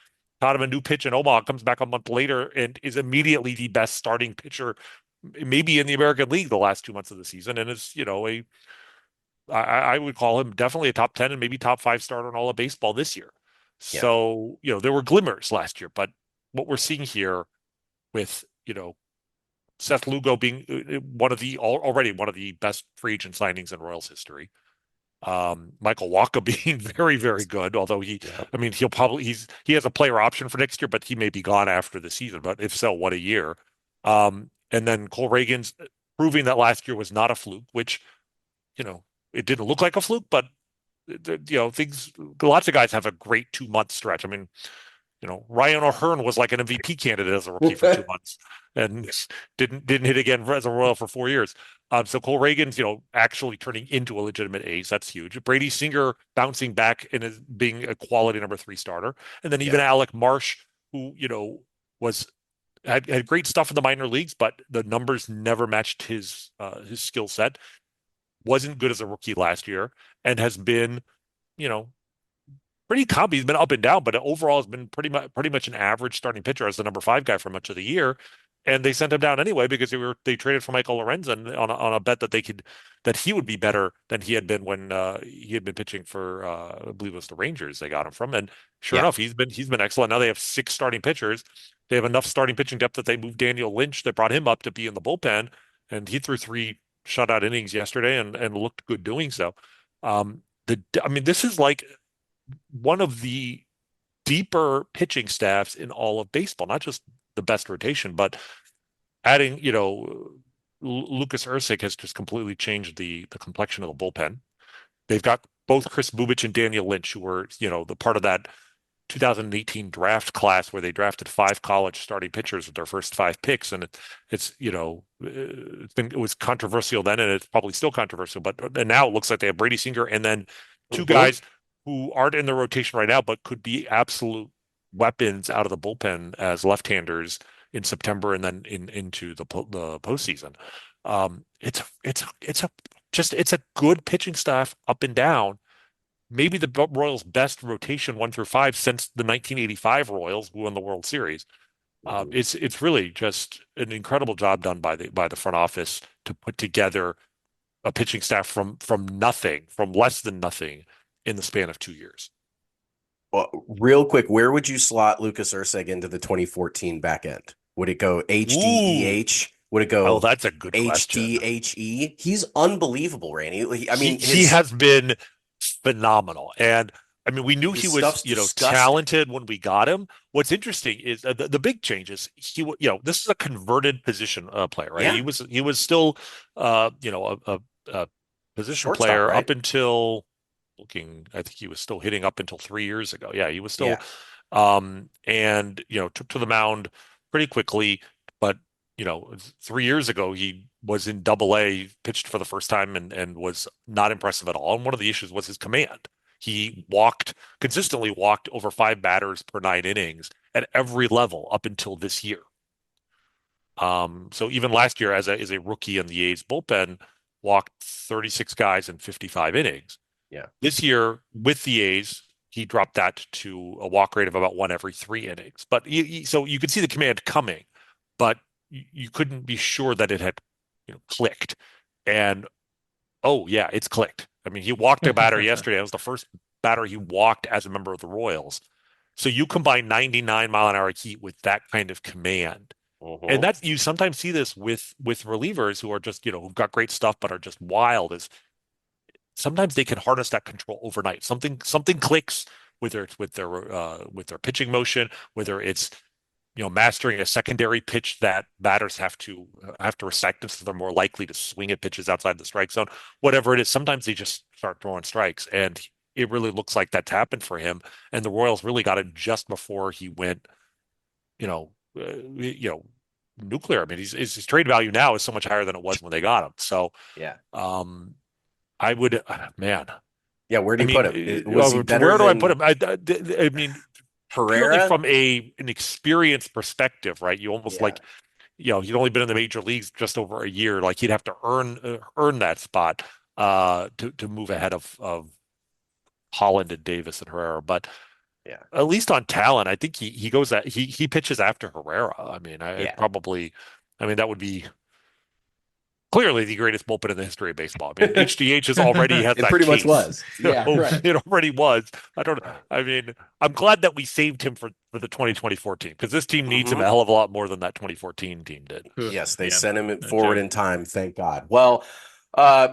Taught him a new pitch in Omaha, comes back a month later and is immediately the best starting pitcher, maybe in the American League the last 2 months of the season, and is, I would call him definitely a top 10 and maybe top 5 starter in all of baseball this year. Yeah. So, there were glimmers last year, but what we're seeing here with, Seth Lugo being already one of the best free agent signings in Royals history. Michael Wacha being very, very good, although Yeah. I mean, he has a player option for next year, but he may be gone after the season. But if so, what a year. And then Cole Reagans proving that last year was not a fluke, which, it didn't look like a fluke, but lots of guys have a great 2 month stretch. I mean, Ryan O'Hearn was like an MVP candidate as a rookie for 2 months and didn't hit again as a Royal for 4 years. So Cole Reagan's, actually turning into a legitimate ace. That's huge. Brady Singer bouncing back and is being a quality number 3 starter. And then even Yeah. Alec Marsh, who, was had great stuff in the minor leagues, but the numbers never matched his skill set. wasn't good as a rookie last year, and has been, you know, pretty comp. He's been up and down, but overall has been pretty much an average starting pitcher as the number five guy for much of the year. And they sent him down anyway because they traded for Michael Lorenzen on a bet that he would be better than he had been when he had been pitching for I believe it was the Rangers they got him from. And sure Yeah. enough, he's been excellent. Now they have six starting pitchers. They have enough starting pitching depth that they moved Daniel Lynch. They brought him up to be in the bullpen, and he threw three shutout innings yesterday and looked good doing so. I mean, this is like one of the deeper pitching staffs in all of baseball, not just the best rotation, but adding, Lucas Erceg has just completely changed the complexion of the bullpen. They've got both Chris Bubich and Daniel Lynch, who were, the part of that 2018 draft class where they drafted five college starting pitchers with their first five picks. And it was controversial then, and it's probably still controversial, but and now it looks like they have Brady Singer and then two Hmm. guys who aren't in the rotation right now, but could be absolute weapons out of the bullpen as left-handers in September and then into the postseason. It's a good pitching staff up and down. Maybe the Royals' best rotation 1 through 5 since the 1985 Royals, who won the World Series. Hmm. It's really just an incredible job done by the front office to put together a pitching staff from nothing, from less than nothing in the span of 2 years. Well, real quick, where would you slot Lucas Erceg into the 2014 back end? Would it go Ooh, HDEH? Would it oh, go that's a good question. HDHE? He's unbelievable, Rany. I He mean, he has been phenomenal, and I mean we knew he his was stuff's disgusting. talented when we got him. What's interesting is the big change is this is a converted position player, right? Yeah, He was still a position shortstop, player up right? until looking. I think he was still hitting up until 3 years ago. Yeah, he was still Yeah, and took to the mound pretty quickly, but 3 years ago he was in Double A, pitched for the first time and was not impressive at all. And one of the issues was his command. He consistently walked over five batters per 9 innings at every level up until this year. So even last year, as a rookie in the A's bullpen, walked 36 guys in 55 innings. yeah. This year with the A's, he dropped that to a walk rate of about one every 3 innings. But so you could see the command coming, but you couldn't be sure that it had clicked. And oh yeah, it's clicked. I mean, he walked a batter yesterday. It was the first batter he walked as a member of the Royals. So you combine 99-mile-an-hour heat with that kind of command. And Hmm. that's you sometimes see this with relievers who are just, who've got great stuff but are just wild is sometimes they can harness that control overnight. Something clicks, whether it's with their pitching motion, whether it's mastering a secondary pitch that batters have to recite, so they're more likely to swing at pitches outside the strike zone. Whatever it is, sometimes they just start throwing strikes, and it really looks like that's happened for him. And the Royals really got him just before he went, you know, nuclear. I mean, his trade value now is so much higher than it was when they got him. So, Yeah, um, I would, man. yeah. Where do I you put mean, him? Was he better where do I put than him? I mean, purely Herrera? from an experience perspective, right? You almost Yeah. like, he'd only been in the major leagues just over a year. Like he'd have to earn that spot to move ahead of Holland and Davis and Herrera. But Yeah. at least on talent, I think he goes that he pitches after Herrera. I mean, Yeah. I mean, that would be clearly the greatest bullpen in the history of baseball. I mean, HDH is already has It that pretty much case. was. Yeah, right. It already was. I don't. Right. I mean, I'm glad that we saved him for the 2024 team because this team needs him a Hmm. hell of a lot more than that 2014 team did. Yes, they Yeah, sent him no forward joke. in time. Thank God. Well,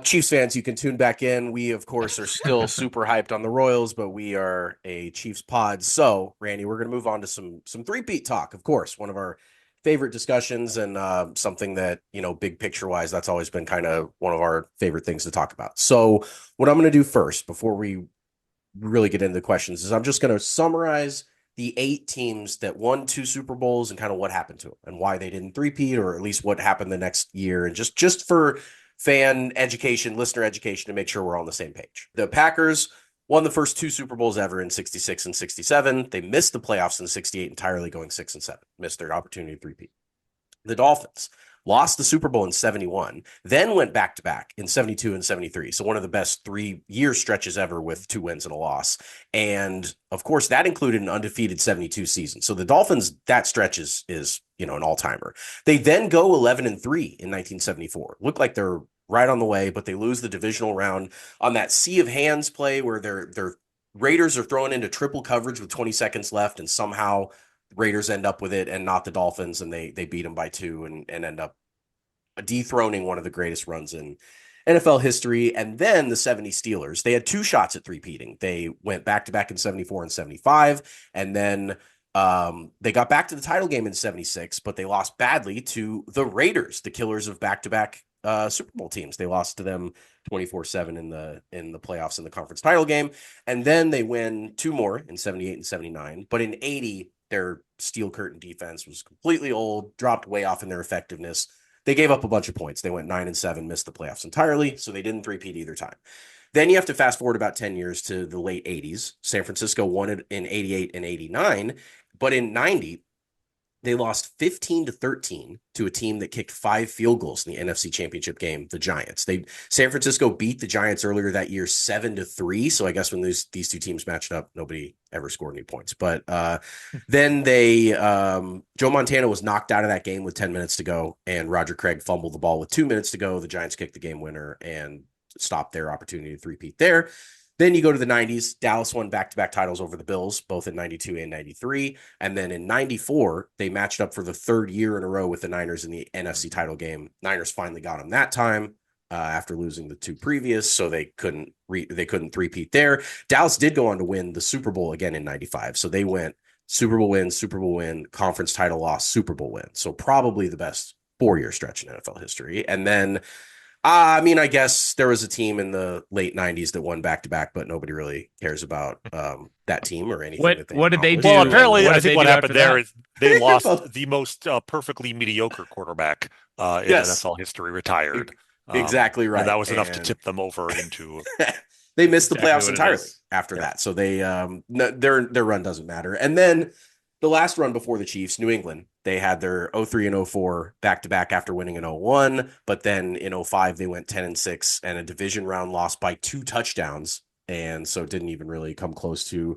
Chiefs fans, you can tune back in. We, of course, are still super hyped on the Royals, but we are a Chiefs pod. So, Randy, we're going to move on to some three-peat talk. Of course, one of our favorite discussions and something that big picture wise, that's always been kind of one of our favorite things to talk about. So, what I'm going to do first, before we really get into the questions, is I'm just going to summarize the 8 teams that won 2 Super Bowls and kind of what happened to them and why they didn't three-peat, or at least what happened the next year, and just for fan education, listener education, to make sure we're all on the same page. The Packers won the first 2 Super Bowls ever in 66 and 67. They missed the playoffs in 68 entirely, going 6 and 7. Missed their opportunity to three-peat. The Dolphins lost the Super Bowl in 71, then went back to back in 72 and 73. So one of the best 3 year stretches ever with 2 wins and a loss. And of course, that included an undefeated 72 season. So the Dolphins, that stretch is an all timer. They then go 11-3 in 1974. Look like they're right on the way, but they lose the divisional round on that sea of hands play where their Raiders are thrown into triple coverage with 20 seconds left, and somehow Raiders end up with it and not the Dolphins, and they beat them by 2 and end up dethroning one of the greatest runs in NFL history. And then the 70 Steelers, they had 2 shots at three-peating. They went back to back in 74 and 75, and then they got back to the title game in 76, but they lost badly to the Raiders, the killers of back-to-back Super Bowl teams. They lost to them 24-7 in the playoffs in the conference title game. And then they win 2 more in 78 and 79. But in 80, their steel curtain defense was completely old, dropped way off in their effectiveness. They gave up a bunch of points. They went 9-7, missed the playoffs entirely, so they didn't three-peat either time. Then you have to fast forward about 10 years to the late 80s. San Francisco won it in 88 and 89, but in 90, they lost 15-13 to a team that kicked 5 field goals in the NFC Championship game, the Giants. San Francisco beat the Giants earlier that year 7-3. So I guess when these 2 teams matched up, nobody ever scored any points. But then Joe Montana was knocked out of that game with 10 minutes to go, and Roger Craig fumbled the ball with 2 minutes to go. The Giants kicked the game winner and stopped their opportunity to three-peat there. Then you go to the 90s. Dallas won back-to-back titles over the Bills, both in 92 and 93. And then in 94, they matched up for the 3rd year in a row with the Niners in the NFC title game. Niners finally got them that time after losing the 2 previous, so they couldn't three-peat there. Dallas did go on to win the Super Bowl again in 95. So they went Super Bowl win, conference title loss, Super Bowl win. So probably the best 4-year stretch in NFL history. And then I guess there was a team in the late 90s that won back to back, but nobody really cares about that team or anything that they What did they accomplished. do? Well, apparently, What I did think they what do after happened there that? is they lost Well, the most perfectly mediocre quarterback in yes, NFL history, retired. exactly And that right. was enough to And tip them over into. they That's missed the exactly playoffs what it entirely is. after Yeah. that. So they their run doesn't matter. And then the last run before the Chiefs, New England, they had their 03 and 04 back to back after winning in 01, but then in 05 they went 10-6 and a division round loss by 2 touchdowns, and so didn't even really come close to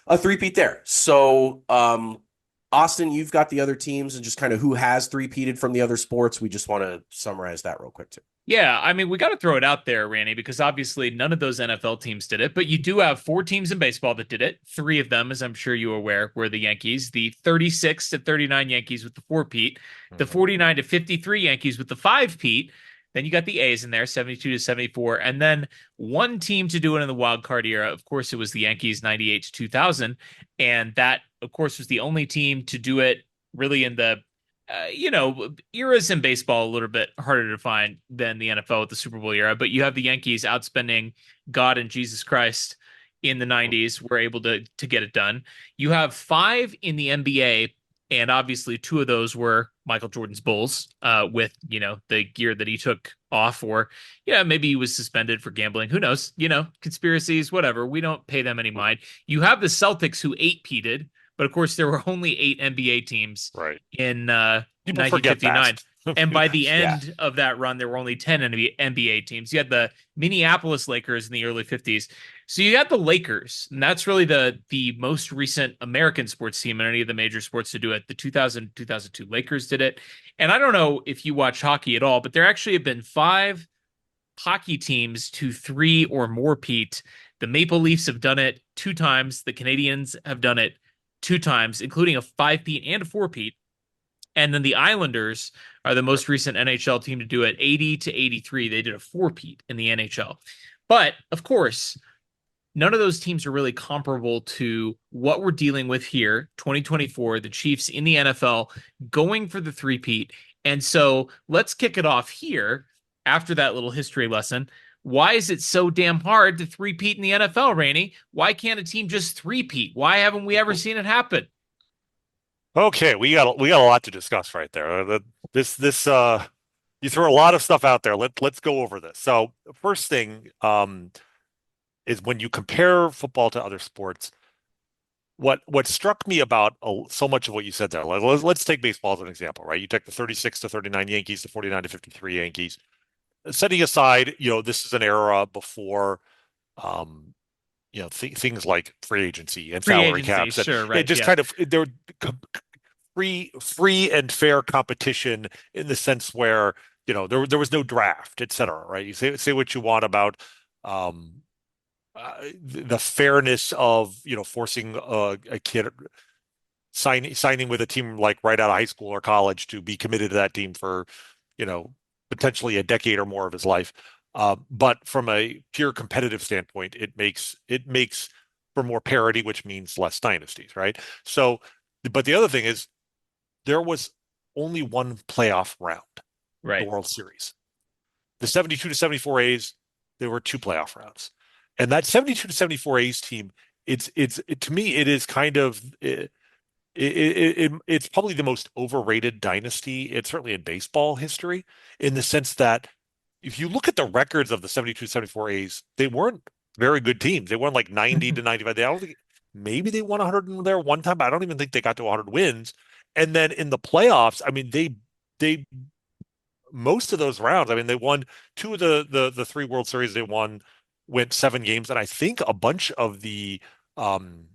a three-peat there. So Austin, you've got the other teams and just kind of who has three-peated from the other sports. We just want to summarize that real quick too. Yeah, I mean, we got to throw it out there, Rany, because obviously none of those NFL teams did it, but you do have 4 teams in baseball that did it. 3 of them, as I'm sure you are aware, were the Yankees, the 36-39 Yankees with the 4-peat, the 49-53 Yankees with the 5-peat. Then you got the A's in there, 72-74, and then one team to do it in the wild card era. Of course, it was the Yankees, 98-2000, and that, of course, was the only team to do it really in the eras in baseball a little bit harder to find than the NFL with the Super Bowl era, but you have the Yankees outspending God and Jesus Christ in the 90s, were able to get it done. You have 5 in the NBA, and obviously 2 of those were Michael Jordan's Bulls, with, the gear that he took off, or, maybe he was suspended for gambling. Who knows? Conspiracies, whatever. We don't pay them any mind. You have the Celtics who 8-peated, but of course, there were only 8 NBA teams Right. in People forget 1959. that. And by the Yeah. end of that run, there were only 10 NBA teams. You had the Minneapolis Lakers in the early 50s. So you got the Lakers, and that's really the most recent American sports team in any of the major sports to do it. The 2000-2002 Lakers did it. And I don't know if you watch hockey at all, but there actually have been 5 hockey teams to 3 or more peat. The Maple Leafs have done it 2 times. The Canadians have done it 2 times, including a 5-peat and a 4-peat. And then the Islanders are the most recent NHL team to do it, 80-83. They did a 4-peat in the NHL. But of course, none of those teams are really comparable to what we're dealing with here, 2024, the Chiefs in the NFL going for the 3-peat. And so let's kick it off here after that little history lesson. Why is it so damn hard to 3-peat in the NFL, Rany? Why can't a team just 3-peat? Why haven't we ever seen it happen? Okay, we got a lot to discuss right there. This you throw a lot of stuff out there. Let's go over this. So first thing is when you compare football to other sports, what struck me about so much of what you said there, like, let's take baseball as an example, right? You take the 36 to 39 Yankees, the 49 to 53 Yankees. Setting aside, this is an era before, um, things like free agency and Free salary agency, caps, and sure, it right, just yeah, kind of there free and fair competition in the sense where there was no draft, et cetera, right? You say what you want about um, the fairness of forcing a kid signing with a team like right out of high school or college to be committed to that team for you know potentially a decade or more of his life. But from a pure competitive standpoint, it makes for more parity, which means less dynasties, right? So, but the other thing is there was only one playoff round, the right. World Series. The 72 to 74 A's, there were two playoff rounds. And that 72 to 74 A's team, to me, it is kind of it's probably the most overrated dynasty. It's certainly in baseball history, in the sense that if you look at the records of the 72 74 A's, they weren't very good teams. They won like 90 to 95. I don't think maybe they won 100 in there one time, but I don't even think they got to 100 wins. And then in the playoffs, I mean, they most of those rounds, I mean, they won two of the three World Series they won, went 7 games, and I think a bunch of the um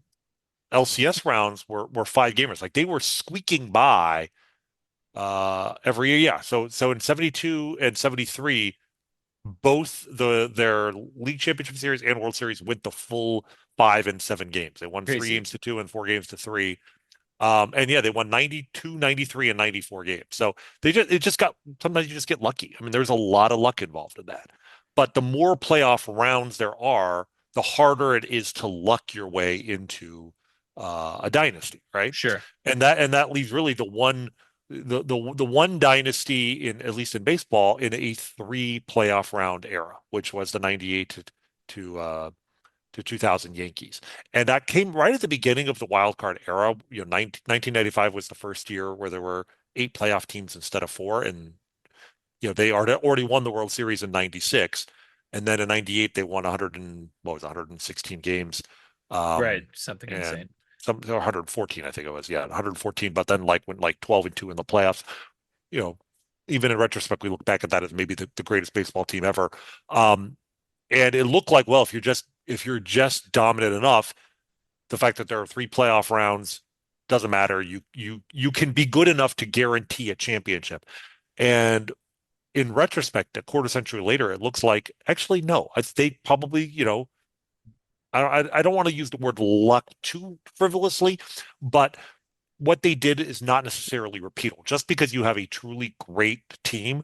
LCS rounds were 5 gamers. Like they were squeaking by every year. Yeah. So in 72 and 73, both their league championship series and World Series went the full 5 and 7 games. They won three Crazy. games to two and 4 games to 3. And yeah, they won 92, 93, and 94 games. So it just got sometimes you just get lucky. I mean, there's a lot of luck involved in that. But the more playoff rounds there are, the harder it is to luck your way into a dynasty, right? Sure. And that leaves really the one dynasty in at least in baseball in a three playoff round era, which was the 98 to uh, to 2000 Yankees. And that came right at the beginning of the wild card era. 1995 was the first year where there were 8 playoff teams instead of 4. And, they already won the World Series in 96. And then in 98, they won 100 and what was it, 116 games. Right. Um, Something and insane. some 114, I think it was. Yeah, 114. But then like went like 12-2 in the playoffs. You know, Even in retrospect, we look back at that as maybe the greatest baseball team ever. Um, and it looked like, well, if you're just dominant enough, the fact that there are 3 playoff rounds doesn't matter. You can be good enough to guarantee a championship. And in retrospect, a quarter century later, it looks like actually no. They probably, I don't want to use the word luck too frivolously, but what they did is not necessarily repeatable. Just because you have a truly great team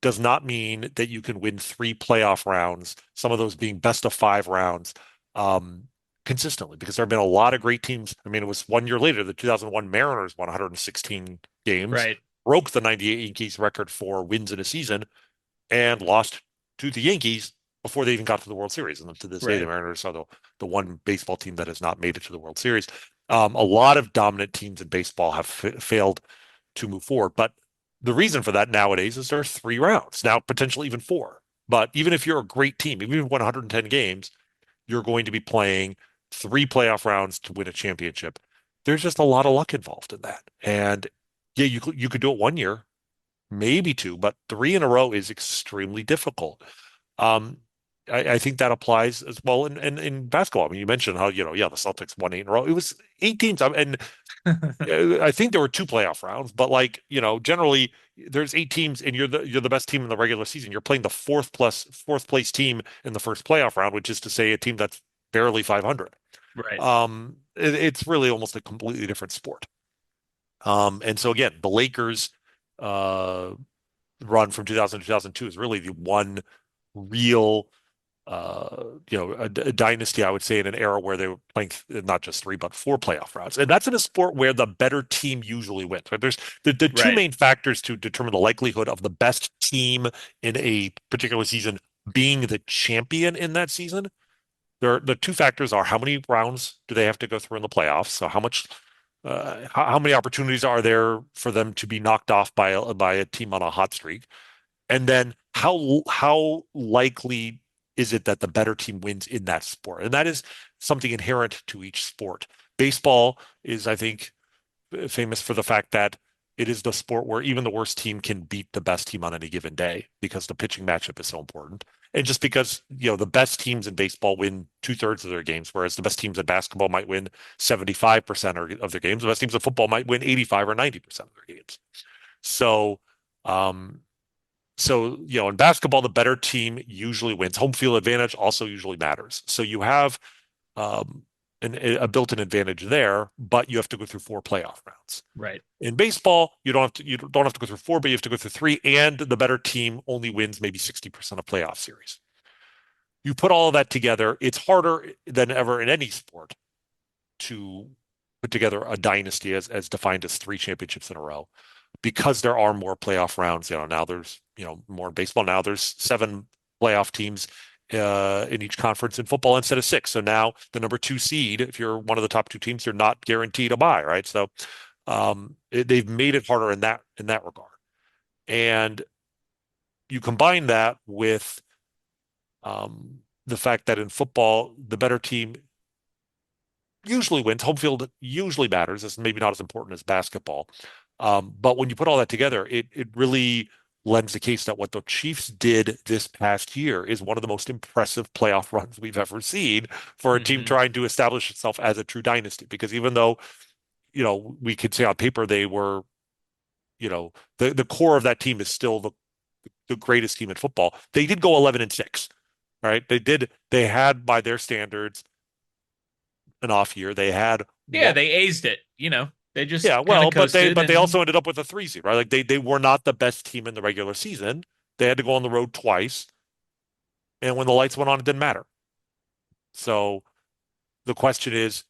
does not mean that you can win 3 playoff rounds, some of those being best of 5 rounds, um, consistently, because there have been a lot of great teams. I mean, it was one year later, the 2001 Mariners won 116 games, Right. broke the 98 Yankees record for wins in a season, and lost to the Yankees before they even got to the World Series. And to this day, the Right. Mariners are the one baseball team that has not made it to the World Series. A lot of dominant teams in baseball have failed to move forward. But the reason for that nowadays is there are 3 rounds, now potentially even 4. But even if you're a great team, even if you won 110 games, you're going to be playing 3 playoff rounds to win a championship. There's just a lot of luck involved in that. And yeah, you could do it one year, maybe 2, but 3 in a row is extremely difficult. Um, I think that applies as well in basketball. I mean, you mentioned how, yeah, the Celtics won 8 in a row. It was 8 teams. And I think there were 2 playoff rounds, but like, generally there's 8 teams and you're the best team in the regular season. You're playing the fourth place team in the first playoff round, which is to say a team that's barely 500. Right. It's really almost a completely different sport. And so again, the Lakers uh, run from 2000 to 2002 is really the one real a dynasty, I would say, in an era where they were playing not just 3, but 4 playoff rounds. And that's in a sport where the better team usually wins. Right? There's the two Right. main factors to determine the likelihood of the best team in a particular season being the champion in that season. The two factors are how many rounds do they have to go through in the playoffs? So how many opportunities are there for them to be knocked off by a team on a hot streak? And then how likely is it that the better team wins in that sport? And that is something inherent to each sport. Baseball is, I think, famous for the fact that it is the sport where even the worst team can beat the best team on any given day because the pitching matchup is so important. And just because, the best teams in baseball win two-thirds of their games, whereas the best teams in basketball might win 75% of their games, the best teams in football might win 85 or 90% of their games. So, um, in basketball, the better team usually wins. Home field advantage also usually matters. So you have um, a built-in advantage there, but you have to go through four playoff rounds. Right. In baseball, you don't have to go through four, but you have to go through three, and the better team only wins maybe 60% of playoff series. You put all of that together, it's harder than ever in any sport to put together a dynasty as defined as three championships in a row because there are more playoff rounds. Now there's, more in baseball. Now there's seven playoff teams in each conference in football instead of six. So now the number two seed, if you're one of the top two teams, you're not guaranteed a bye, right? So they've made it harder in that regard. And you combine that with the fact that in football, the better team usually wins. Home field usually matters. It's maybe not as important as basketball. But when you put all that together, it really lends the case that what the Chiefs did this past year is one of the most impressive playoff runs we've ever seen for a team Hmm. trying to establish itself as a true dynasty. Because even though, we could say on paper they were, the core of that team is still the greatest team in football. They did go 11-6, right? They had by their standards an off year. They had Yeah, what. they aced it. They Yeah, just kind of well, but they coasted but they and also ended up with a three seed, right? Like they were not the best team in the regular season. They had to go on the road twice, and when the lights went on, it didn't matter. So the question is,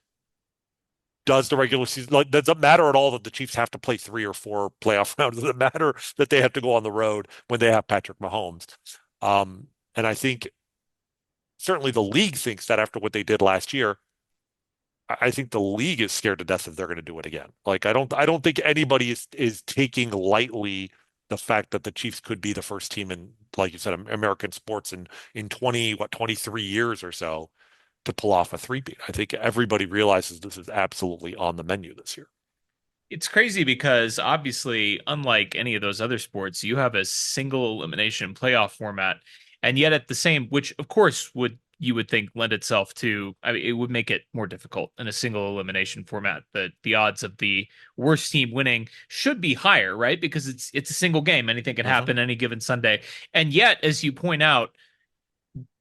does the regular season, like, does it matter at all that the Chiefs have to play three or four playoff rounds? Does it matter that they have to go on the road when they have Patrick Mahomes? And I think certainly the league thinks that after what they did last year, I think the league is scared to death if they're going to do it again. Like I don't think anybody is taking lightly the fact that the Chiefs could be the first team in, like you said, American sports in 23 years or so to pull off a three-peat. I think everybody realizes this is absolutely on the menu this year. it's crazy because obviously, unlike any of those other sports, you have a single elimination playoff format, and yet at the same, which of course would think lend itself to, I mean, it would make it more difficult in a single elimination format. The odds of the worst team winning should be higher, right? Because it's a single game, anything can Hmm. happen any given Sunday, and yet, as you point out,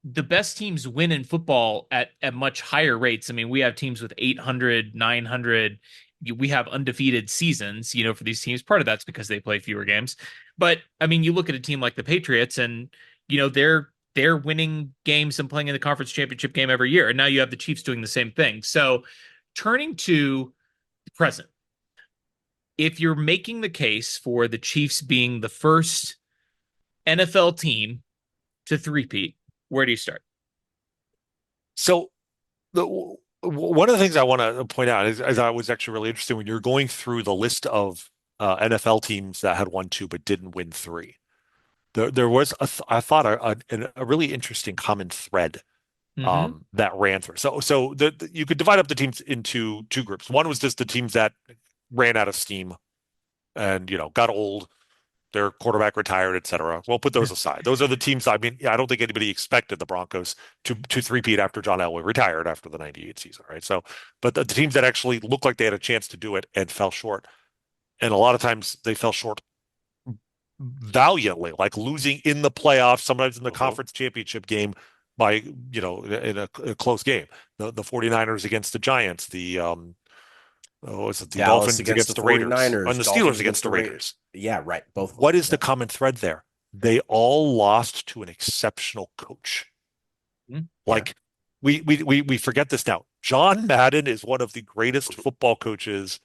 the best teams win in football at much higher rates. I mean, we have teams with 800, 900. We have undefeated seasons, for these teams. Part of that's because they play fewer games. But I mean, you look at a team like the Patriots and, they're winning games and playing in the conference championship game every year. And now you have the Chiefs doing the same thing. So turning to the present, if you're making the case for the Chiefs being the first NFL team to three-peat, where do you start? So the one of the things I want to point out is I was actually really interested when you're going through the list of NFL teams that had won two but didn't win three. There was I thought a really interesting common thread Hmm. that ran through. So you could divide up the teams into two groups. One was just the teams that ran out of steam and got old, their quarterback retired, et cetera. We'll put those aside. Those are the teams. I mean, I don't think anybody expected the Broncos to three-peat after John Elway retired after the '98 season, right? So, but the teams that actually looked like they had a chance to do it and fell short, and a lot of times they fell short valiantly, like losing in the playoffs, sometimes in the Hmm. conference championship game by, in a close game. The 49ers against the Giants, was it the Dallas Dolphins against the against the Raiders, 49ers, and the Steelers Dolphins against against the the Raiders. Raiders. Yeah, right. Both of them. What is the Yep. common thread there? They all lost to an exceptional coach. Yeah. Like we forget this now. John Madden is one of the greatest football coaches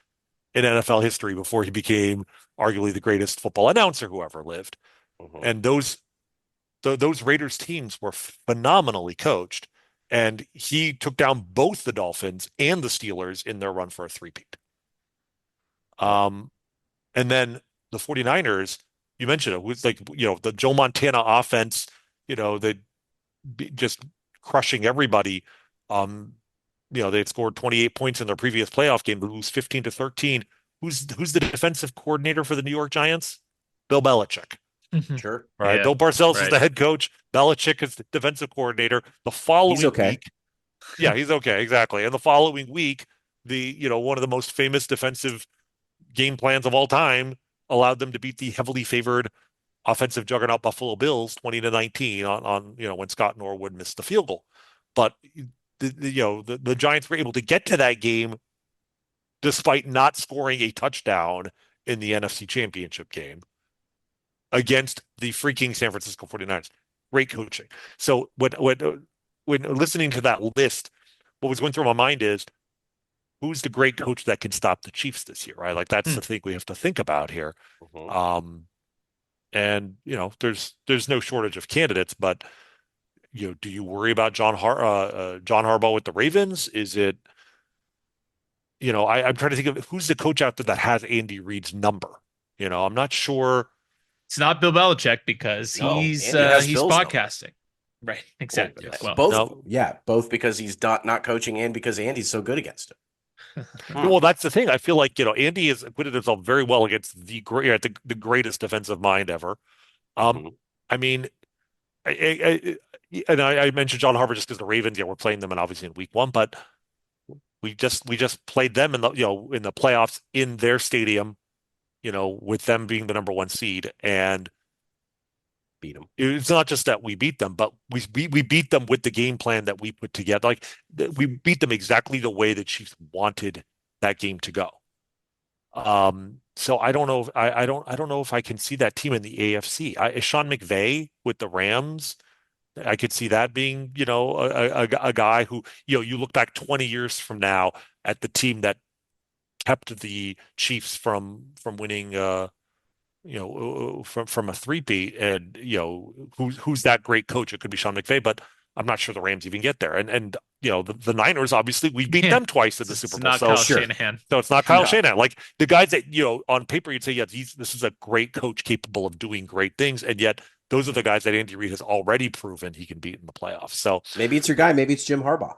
in NFL history before he became arguably the greatest football announcer who ever lived. Hmm. And those Raiders teams were phenomenally coached, and he took down both the Dolphins and the Steelers in their run for a three-peat. Yep. Um, and then the 49ers, you mentioned it was like, the Joe Montana offense, they just crushing everybody. Um, they had scored 28 points in their previous playoff game, to lose 15-13. Who's the defensive coordinator for the New York Giants? Bill Belichick. Sure. All right. Yeah, Bill Parcells is right. the head coach. Belichick is the defensive coordinator. The He's following okay. week, yeah, he's okay, exactly. And the following week, one of the most famous defensive game plans of all time allowed them to beat the heavily favored offensive juggernaut Buffalo Bills 20-19 on when Scott Norwood missed the field goal. But the Giants were able to get to that game despite not scoring a touchdown in the NFC Championship game against the freaking San Francisco 49ers. Great coaching. So when listening to that list, what was going through my mind is who's the great coach that can stop the Chiefs this year, right? Like that's Hmm. the thing we have to think about here. Mhm. And there's no shortage of candidates, but do you worry about John Harbaugh with the Ravens? Is it, I'm trying to think of who's the coach out there that has Andy Reid's number. I'm not sure. It's not Bill Belichick because No, he's Andy has he's Bill's number. podcasting. Right, Well, exactly. yes. Well, Both, No. yeah, both because he's not coaching and because Andy's so good against him. Well, that's the thing. I feel like, Andy has acquitted himself very well against the greatest defensive mind ever. Um, Mhm. I mean, I mentioned John Harbaugh just because the Ravens, we're playing them and obviously in week one, but we just played them in the playoffs in their stadium, with them being the number one seed. And Beat him. it's not just that we beat them, but we beat them with the game plan that we put together. Like we beat them exactly the way the Chiefs wanted that game to go. So I don't know if I don't know if I can see that team in the AFC. Sean McVay with the Rams, I could see that being, a guy who, you look back 20 years from now at the team that kept the Chiefs from winning, from a three-peat, and who's that great coach? It could be Sean McVay, but I'm not sure the Rams even get there. And the Niners, obviously, we beat yeah, them twice in the it's Super Bowl, not so Kyle Sure. Shanahan. it's not Kyle No. Shanahan. Like the guys that on paper you'd say, yeah, this is a great coach capable of doing great things, and yet those are the guys that Andy Reid has already proven he can beat in the playoffs. So Maybe it's your guy. Maybe it's Jim Harbaugh.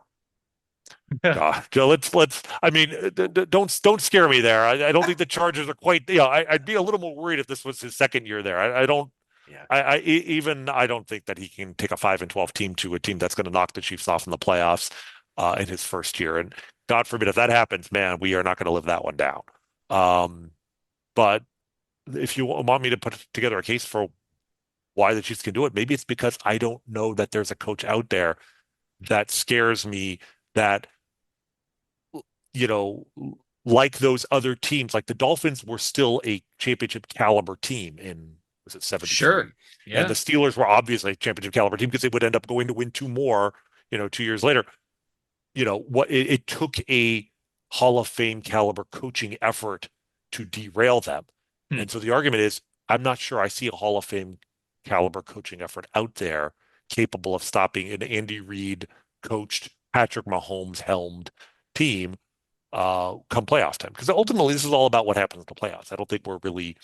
Joe, let's. I mean, don't scare me there. I don't think the Chargers are quite. I'd be a little more worried if this was his second year there. I don't. Yeah. I don't think that he can take a 5-12 team to a team that's going to knock the Chiefs off in the playoffs in his first year. And God forbid if that happens, man, we are not going to live that one down. Um, but if you want me to put together a case for why the Chiefs can do it, maybe it's because I don't know that there's a coach out there that scares me that you know, like those other teams, like the Dolphins were still a championship caliber team in, was it 73? Sure. And Yeah. the Steelers were obviously a championship caliber team because they would end up going to win two more, 2 years later. What it took a Hall of Fame caliber coaching effort to derail them. Hmm. And so the argument is, I'm not sure I see a Hall of Fame caliber coaching effort out there capable of stopping an Andy Reid coached, Patrick Mahomes helmed team come playoff time. Because ultimately, this is all about what happens in the playoffs. I don't think we're really,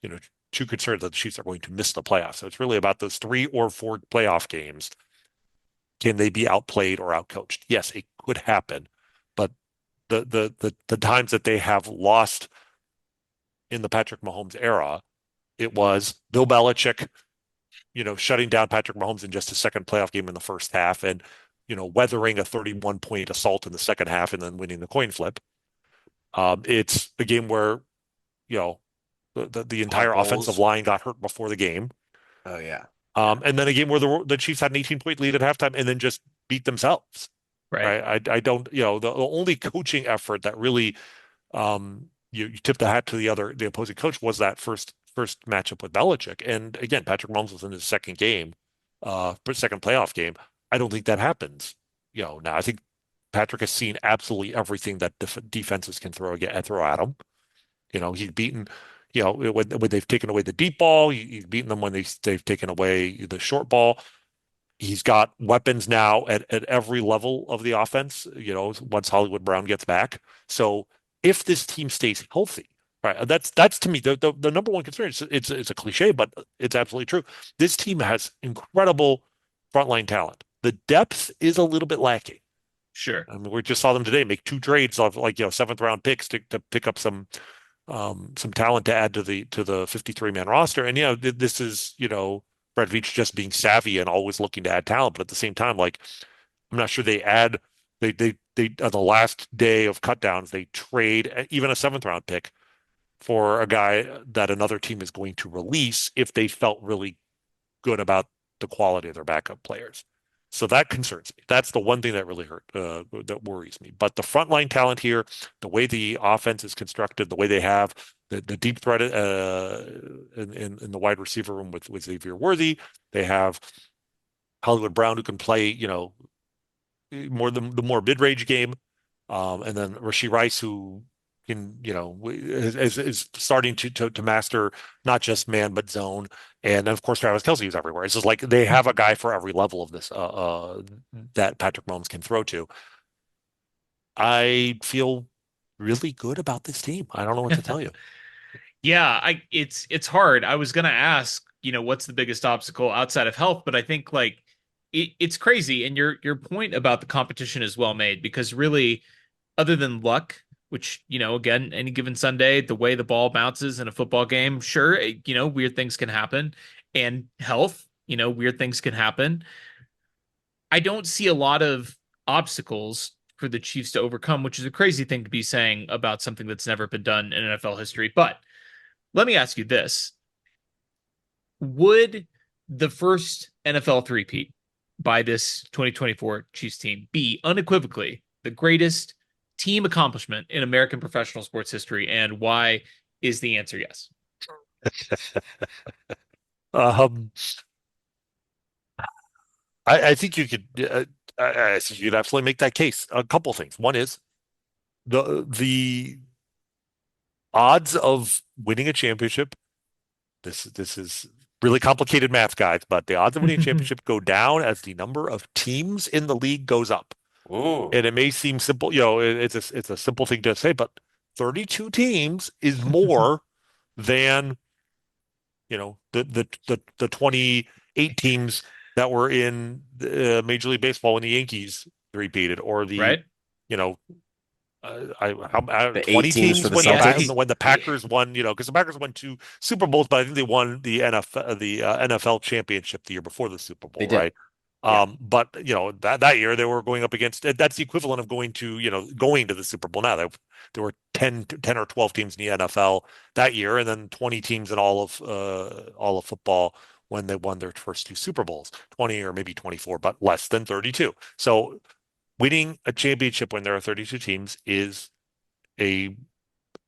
you know, too concerned that the Chiefs are going to miss the playoffs. So it's really about those 3 or 4 playoff games. Can they be outplayed or outcoached? Yes, it could happen, but the times that they have lost in the Patrick Mahomes era, it was Bill Belichick, shutting down Patrick Mahomes in just a second playoff game in the first half and, weathering a 31-point assault in the second half and then winning the coin flip. It's a game where, you know, the entire offensive Potholes. line got hurt before the game. Oh yeah. Yeah. And then a game where the Chiefs had an 18-point lead at halftime and then just beat themselves. Right. Right. I don't, the only coaching effort that really you tip the hat to the opposing coach was that first matchup with Belichick. And again, Patrick Mahomes was in his second game, second playoff game. I don't think that happens. Now I think Patrick has seen absolutely everything that defenses can throw at him. He's beaten, when they've taken away the deep ball, he's beaten them when they've taken away the short ball. He's got weapons now at every level of the offense, once Hollywood Brown gets back. So if this team stays healthy, right, that's to me the number one concern. It's a cliche, but it's absolutely true. This team has incredible frontline talent. The depth is a little bit lacking. Sure. I mean, we just saw them today make two trades of like, seventh round picks to pick up some talent to add to the 53-man roster. And this is, Brett Veach just being savvy and always looking to add talent, but at the same time, like I'm not sure they on the last day of cut downs, they trade even a seventh round pick for a guy that another team is going to release if they felt really good about the quality of their backup players. So that concerns me. That's the one thing that really that worries me. But the frontline talent here, the way the offense is constructed, the way they have the deep threat in the wide receiver room with Xavier Worthy, they have Hollywood Brown who can play, the more mid-range game, and then Rashee Rice who can, is starting to master not just man but zone, and then of course Travis Kelce is everywhere. It's just like they have a guy for every level of this that Patrick Mahomes can throw to. I feel really good about this team. I don't know what to tell you. Yeah, it's hard. I was gonna ask, what's the biggest obstacle outside of health, but I think like it's crazy. And your point about the competition is well made because really, other than luck, which, again, any given Sunday, the way the ball bounces in a football game, sure, weird things can happen. And health, weird things can happen. I don't see a lot of obstacles for the Chiefs to overcome, which is a crazy thing to be saying about something that's never been done in NFL history. But let me ask you this. Would the first NFL three-peat by this 2024 Chiefs team be unequivocally the greatest team accomplishment in American professional sports history? And why is the answer yes? Um, I think you could. I think you could absolutely make that case. A couple things. One is the odds of winning a championship. This is really complicated math, guys, but the odds of winning a championship go down as the number of teams in the league goes up. Ooh. And it may seem simple, it's a simple thing to say, but 32 teams is more than, the 28 teams that were in Major League Baseball when the Yankees repeated, or the, Right? you know, how The eight 20 teams for teams the when Celtics. the Packers won, because the Packers won two Super Bowls, but I think they won the NFL championship the year before the Super They Bowl, did. right? Yeah. But that year they were going up against, that's the equivalent of going to the Super Bowl now. There were 10 or 12 teams in the NFL that year, and then 20 teams in all of football when they won their first two Super Bowls, 20 or maybe 24, but less than 32. So winning a championship when there are 32 teams is a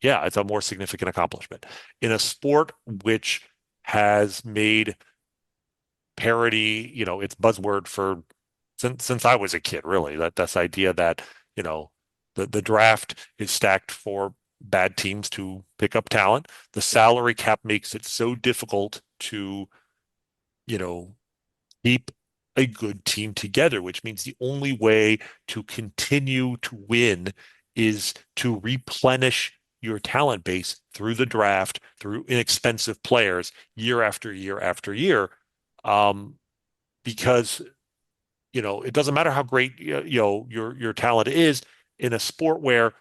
yeah, it's a more significant accomplishment in a sport which has made parity, its buzzword for since I was a kid, really. That's idea that, you know, the draft is stacked for bad teams to pick up talent. The salary cap makes it so difficult to, you know, keep a good team together, which means the only way to continue to win is to replenish your talent base through the draft, through inexpensive players year after year after year. Um, because, it doesn't matter how great, your talent is in a sport where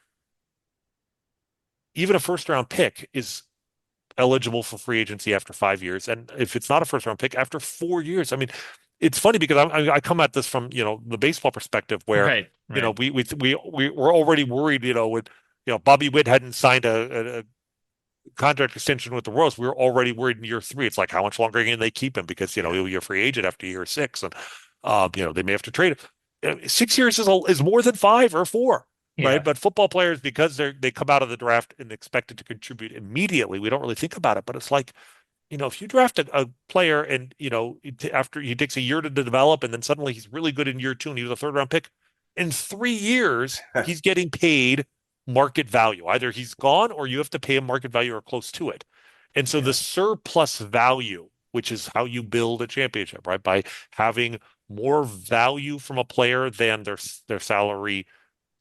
even a first round pick is eligible for free agency after 5 years. And if it's not a first round pick, after 4 years. I mean, it's funny because I come at this from, the baseball perspective where, Right, right. we're already worried, with, Bobby Witt hadn't signed a contract extension with the Royals. We were already worried in year three. It's like, how much longer can they keep him? Because, Yeah. he'll be a free agent after year six. And, they may have to trade him. 6 years is more than 5 or 4. Right. Yeah. But football players, because they come out of the draft and expected to contribute immediately, we don't really think about it. But it's like, if you draft a player and, after he takes a year to develop and then suddenly he's really good in year two and he was a third round pick, in 3 years, he's getting paid market value. Either he's gone or you have to pay him market value or close to it. And so the Yeah. surplus value, which is how you build a championship, right? By having more value from a player than their salary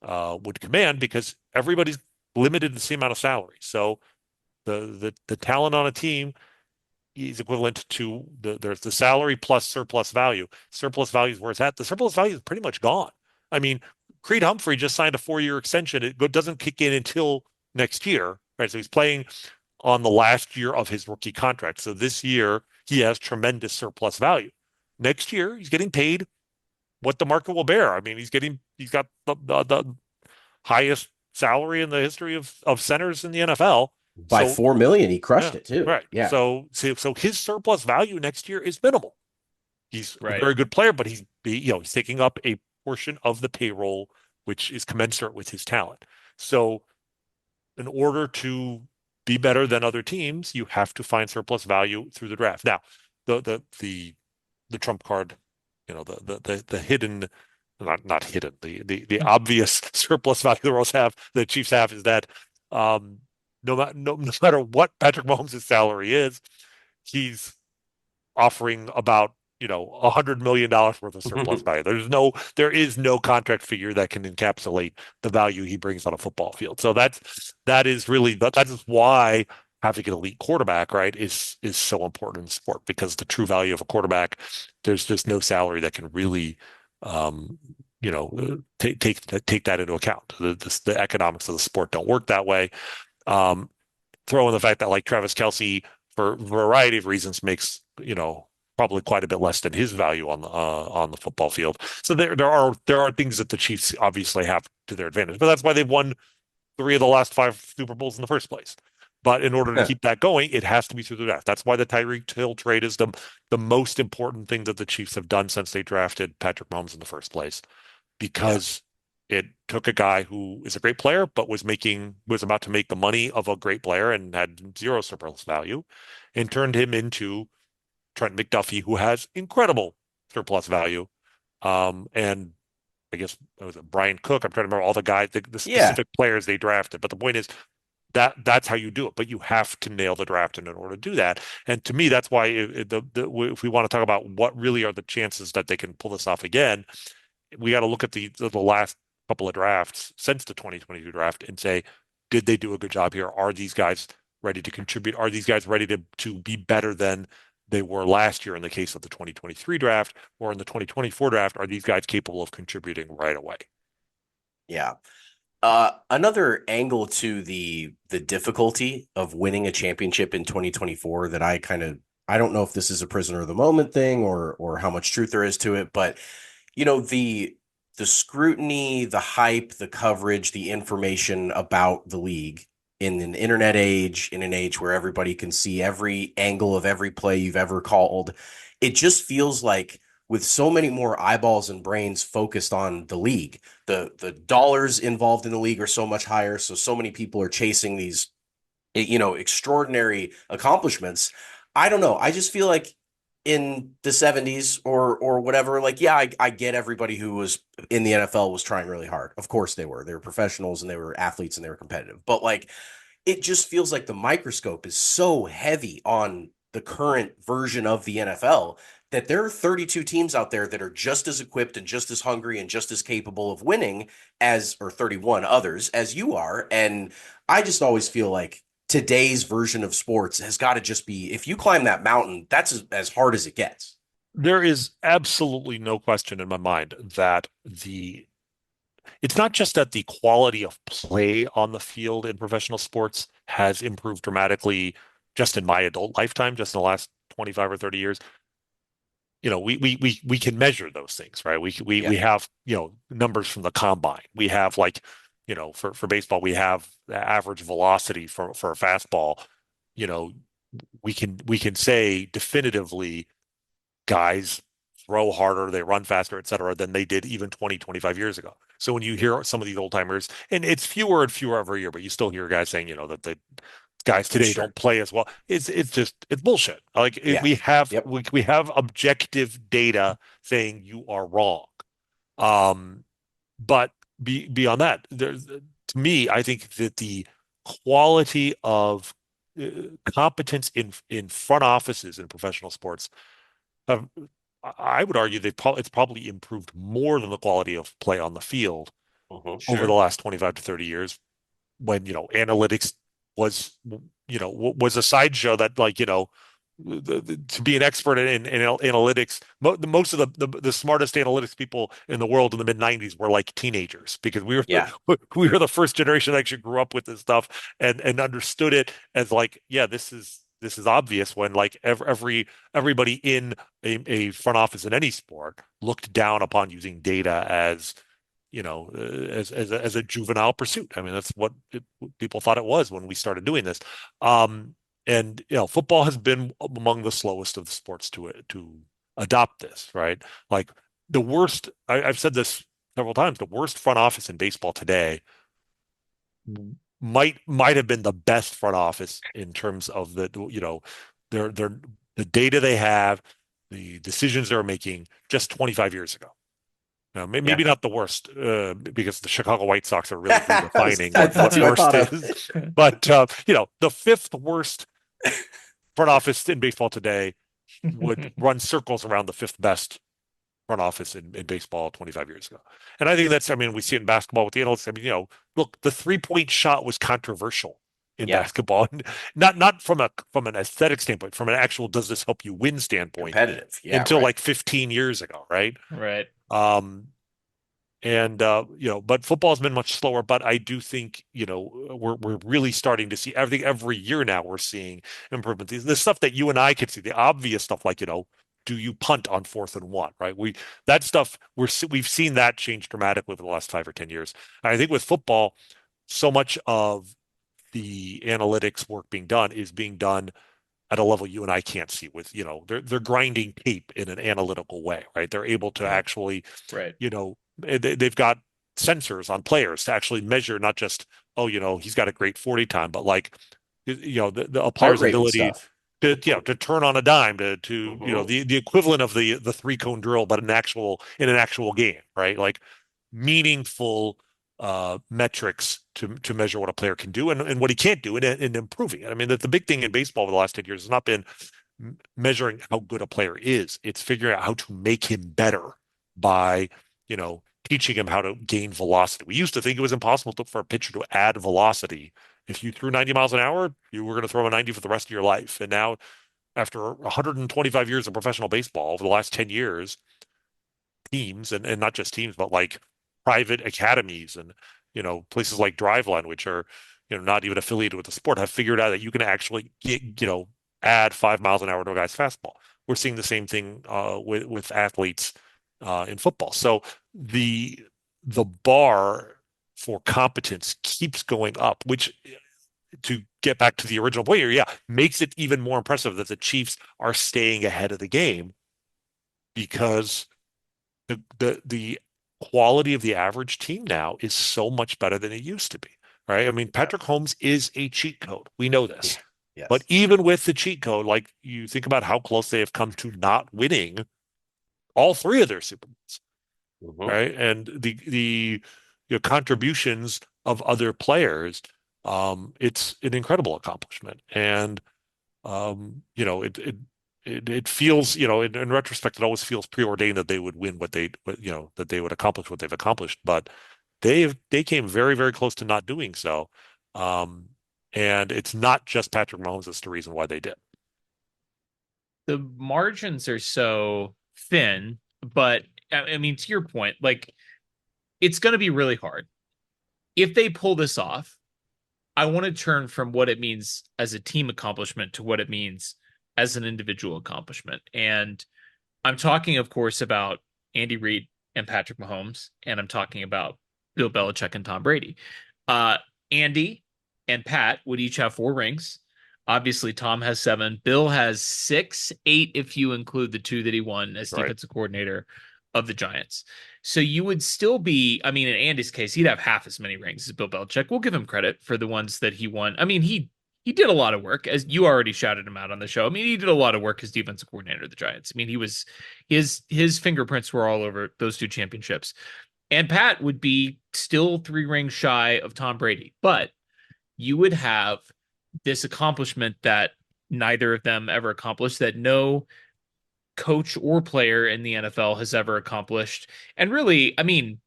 would command, because everybody's limited the same amount of salary. So the talent on a team is equivalent to there's the salary plus surplus value. Surplus value is where it's at. The surplus value is pretty much gone. I mean, Creed Humphrey just signed a 4-year extension. It doesn't kick in until next year, right? So he's playing on the last year of his rookie contract. So this year he has tremendous surplus value. Next year he's getting paid what the market will bear. I mean, he's got the highest salary in the history of centers in the NFL. By So 4 million, he crushed yeah, it too. right. Yeah. So his surplus value next year is minimal. He's a Right. very good player, but he's taking up a portion of the payroll, which is commensurate with his talent. So in order to be better than other teams, you have to find surplus value through the draft. Now, the trump card, the hidden, not hidden, the obvious surplus value the Chiefs have is that um, no matter what Patrick Mahomes' salary is, he's offering about $100 million worth of surplus value. There is no contract figure that can encapsulate the value he brings on a football field. So that is why having an elite quarterback, right, is so important in sport because the true value of a quarterback, there's just no salary that can really um, take that into account. The economics of the sport don't work that way. Um, Throw in the fact that like Travis Kelce, for a variety of reasons, makes probably quite a bit less than his value on the football field. So there are things that the Chiefs obviously have to their advantage, but that's why they've won 3 of the last 5 Super Bowls in the first place. But in order to keep that going, it has to be through the draft. That's why the Tyreek Hill trade is the most important thing that the Chiefs have done since they drafted Patrick Mahomes in the first place, Yeah. because it took a guy who is a great player, but was about to make the money of a great player and had zero surplus value, and turned him into Trent McDuffie, who has incredible surplus value. And I guess it was Brian Cook. I'm trying to remember all the Yeah. specific players they drafted. But the point is that's how you do it. But you have to nail the draft in order to do that. And to me, that's why if we want to talk about what really are the chances that they can pull this off again, we got to look at the last couple of drafts since the 2022 draft and say, did they do a good job here? Are these guys ready to contribute? Are these guys ready to be better than they were last year in the case of the 2023 draft, or in the 2024 draft? Are these guys capable of contributing right away? Yeah. Another angle to the difficulty of winning a championship in 2024 that I don't know if this is a prisoner of the moment thing or how much truth there is to it, but the scrutiny, the hype, the coverage, the information about the league in an internet age, in an age where everybody can see every angle of every play you've ever called, it just feels like with so many more eyeballs and brains focused on the league, the dollars involved in the league are so much higher, so many people are chasing these extraordinary accomplishments. I don't know. I just feel like in the 70s or whatever, like, yeah, I get everybody who was in the NFL was trying really hard. Of course they were. They were professionals and they were athletes and they were competitive. But like it just feels like the microscope is so heavy on the current version of the NFL that there are 32 teams out there that are just as equipped and just as hungry and just as capable of winning as, or 31 others as you are. And I just always feel like today's version of sports has got to just be, if you climb that mountain, that's as hard as it gets. There is absolutely no question in my mind that it's not just that the quality of play on the field in professional sports has improved dramatically just in my adult lifetime, just in the last 25 or 30 years. We can measure those things, right? We Yeah, have, numbers from the combine. We have like, for baseball, we have the average velocity for a fastball. You know, we can say definitively guys throw harder, they run faster, et cetera, than they did even 20, 25 years ago. So when you hear some of these old timers, and it's fewer and fewer every year, but you still hear guys saying, that the guys today sure. don't play as well. It's bullshit. Like Yeah. we have Yep. we have objective data saying you are wrong. Um, but beyond that, to me, I think that the quality of uh, competence in front offices in professional sports have, I would argue it's probably improved more than the quality of play on the field over the Sure. last 25 to 30 years, when, analytics was, was a sideshow that, like, to be an expert in analytics. Most of the smartest analytics people in the world in the mid 90s were like teenagers because Yeah. we were the first generation that actually grew up with this stuff and understood it as like, yeah, this is obvious when like everybody in a front office in any sport looked down upon using data as as a juvenile pursuit. I mean, that's what people thought it was when we started doing this. Um, and football has been among the slowest of the sports to adopt this, right? Like the worst. I've said this several times. The worst front office in baseball today might have been the best front office in terms of their the data they have, the decisions they're making just 25 years ago. Now, Yeah. maybe not the worst, because the Chicago White Sox are really redefining That's what who I worst thought of. is. But the fifth worst front office in baseball today would run circles around the fifth best front office in baseball 25 years ago. And I think I mean, we see it in basketball with the analysts. I mean, look, the 3-point shot was controversial in Yeah. basketball, not from an aesthetic standpoint, from an actual does this help you win standpoint, Competitive. Yeah, until right. like 15 years ago, right? Right. Um, and but football has been much slower. But I do think we're really starting to see everything every year now. We're seeing improvement. The stuff that you and I could see, the obvious stuff, like do you punt on 4th and 1, right? That stuff we've seen that change dramatically over the last 5 or 10 years. And I think with football, so much of the analytics work being done is being done at a level you and I can't see. With they're grinding tape in an analytical way, right? They're able to Yeah. actually Right. they've got sensors on players to actually measure not just, oh, he's got a great 40 time, but like, a Heart player's rate and ability stuff. to turn on a dime to Hmm. the equivalent of the 3-cone drill, but in an actual game, right? Like meaningful metrics to measure what a player can do and what he can't do and improving it. I mean, the big thing in baseball over the last 10 years has not been measuring how good a player is. It's figuring out how to make him better by, teaching him how to gain velocity. We used to think it was impossible for a pitcher to add velocity. If you threw 90 miles an hour, you were going to throw a 90 for the rest of your life. And now, after 125 years of professional baseball, over the last 10 years, teams and not just teams, but like private academies and places like Driveline, which are not even affiliated with the sport, have figured out that you can actually add 5 miles an hour to a guy's fastball. We're seeing the same thing with athletes in football. So the bar for competence keeps going up, which, to get back to the original point here, yeah, makes it even more impressive that the Chiefs are staying ahead of the game because the quality of the average team now is so much better than it used to be, right? I mean, Yeah. Patrick Holmes is a cheat code. We know this. Yeah. But Yes. even with the cheat code, like you think about how close they have come to not winning all three of their Super Bowls, Hmm. right? And the contributions of other players, it's an incredible accomplishment. And it feels, in retrospect, it always feels preordained that they would win that they would accomplish what they've accomplished. But they came very, very close to not doing so. Um, and it's not just Patrick Mahomes that's the reason why they did. The margins are so thin, but I mean, to your point, like it's going to be really hard. If they pull this off, I want to turn from what it means as a team accomplishment to what it means as an individual accomplishment. And I'm talking, of course, about Andy Reid and Patrick Mahomes, and I'm talking about Bill Belichick and Tom Brady. Uh, Andy and Pat would each have 4 rings. Obviously, Tom has 7. Bill has 6, 8 if you include the 2 that he won as Right. defensive coordinator of the Giants. So you would still be, I mean, in Andy's case, he'd have half as many rings as Bill Belichick. We'll give him credit for the ones that he won. I mean, he did a lot of work, as you already shouted him out on the show. I mean, he did a lot of work as defensive coordinator of the Giants. I mean, he was his fingerprints were all over those 2 championships. And Pat would be still 3 rings shy of Tom Brady, but you would have this accomplishment that neither of them ever accomplished, that no coach or player in the NFL has ever accomplished. And really, I mean,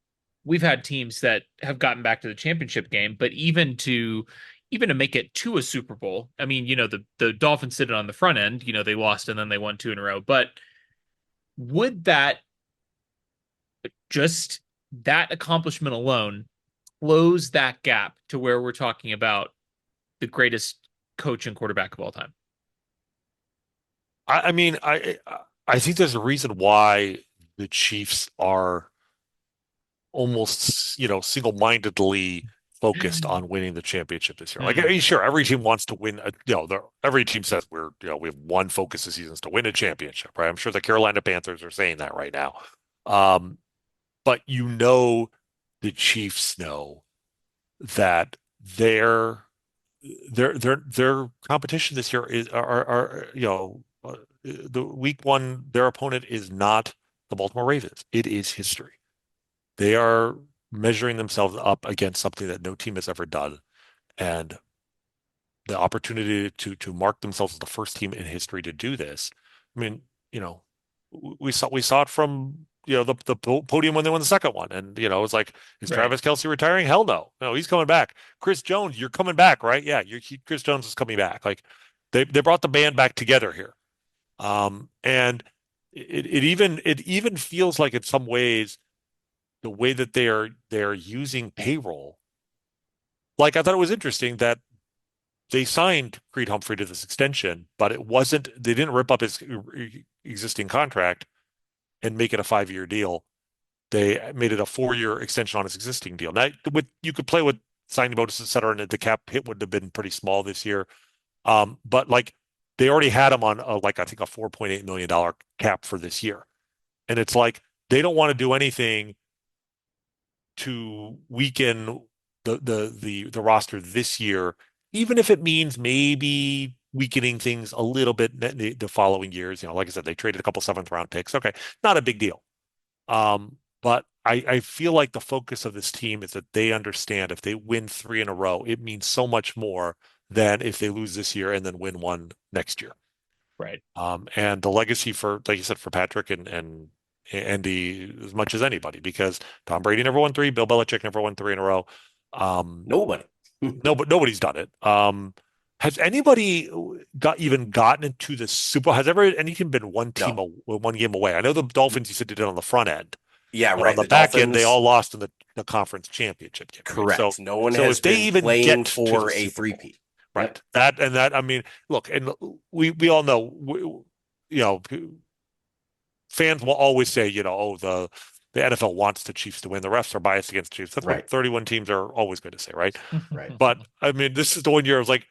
we've had teams that have gotten back to the championship game, but even to make it to a Super Bowl. I mean, the Dolphins did it on the front end. They lost and then they won two in a row. But would that just that accomplishment alone close that gap to where we're talking about the greatest coach and quarterback of all time? I mean, I think there's a reason why the Chiefs are almost, single-mindedly focused on winning the championship this year. Like, I Mm, mean, sure, every team wants to win. Every team says we have one focus this season is to win a championship, right? I'm sure the Carolina Panthers are saying that right now. Um, but the Chiefs know that their competition this year the week one, their opponent is not the Baltimore Ravens. It is history. They are measuring themselves up against something that no team has ever done. And the opportunity to mark themselves as the first team in history to do this. I mean, you know, we saw it from the podium when they won the second one, and it was like, is right. Travis Kelce retiring? Hell no, no, he's coming back. Chris Jones, you're coming back, right? Yeah, Chris Jones is coming back. Like they brought the band back together here, and it even feels like in some ways the way that they're using payroll. Like I thought it was interesting that they signed Creed Humphrey to this extension, but they didn't rip up his existing contract and make it a 5-year deal. They made it a 4-year extension on his existing deal. Now, you could play with signing bonus, et cetera, and the cap hit would have been pretty small this year. But like they already had him on like I think a $4.8 million cap for this year. And it's like they don't want to do anything to weaken the roster this year, even if it means maybe weakening things a little bit the following years. Like I said, they traded a couple seventh round picks. Okay, not a big deal. But I feel like the focus of this team is that they understand if they win three in a row, it means so much more than if they lose this year and then win one next year. Right. And the legacy for, like you said, for Patrick and Andy as much as anybody, because Tom Brady never won three, Bill Belichick never won three in a row. Um, Nobody. no, but nobody's done it. Has anybody gotten into the Super Bowl? Has ever any team been No. one game away? I know the Dolphins, you said, did it on the front end, Yeah, but on right. the The back end, they Dolphins, all lost in the conference championship game, right? So, correct. No one so has if they been even playing get to the for a Super Bowl, three-peat. Yep. right? That, I mean, look, and we all know, you know, fans will always say, oh, the NFL wants the Chiefs to win. The refs are biased against the Chiefs. That's what Right. 31 teams are always going to say, right? Right. But I mean, this is the one year I was like,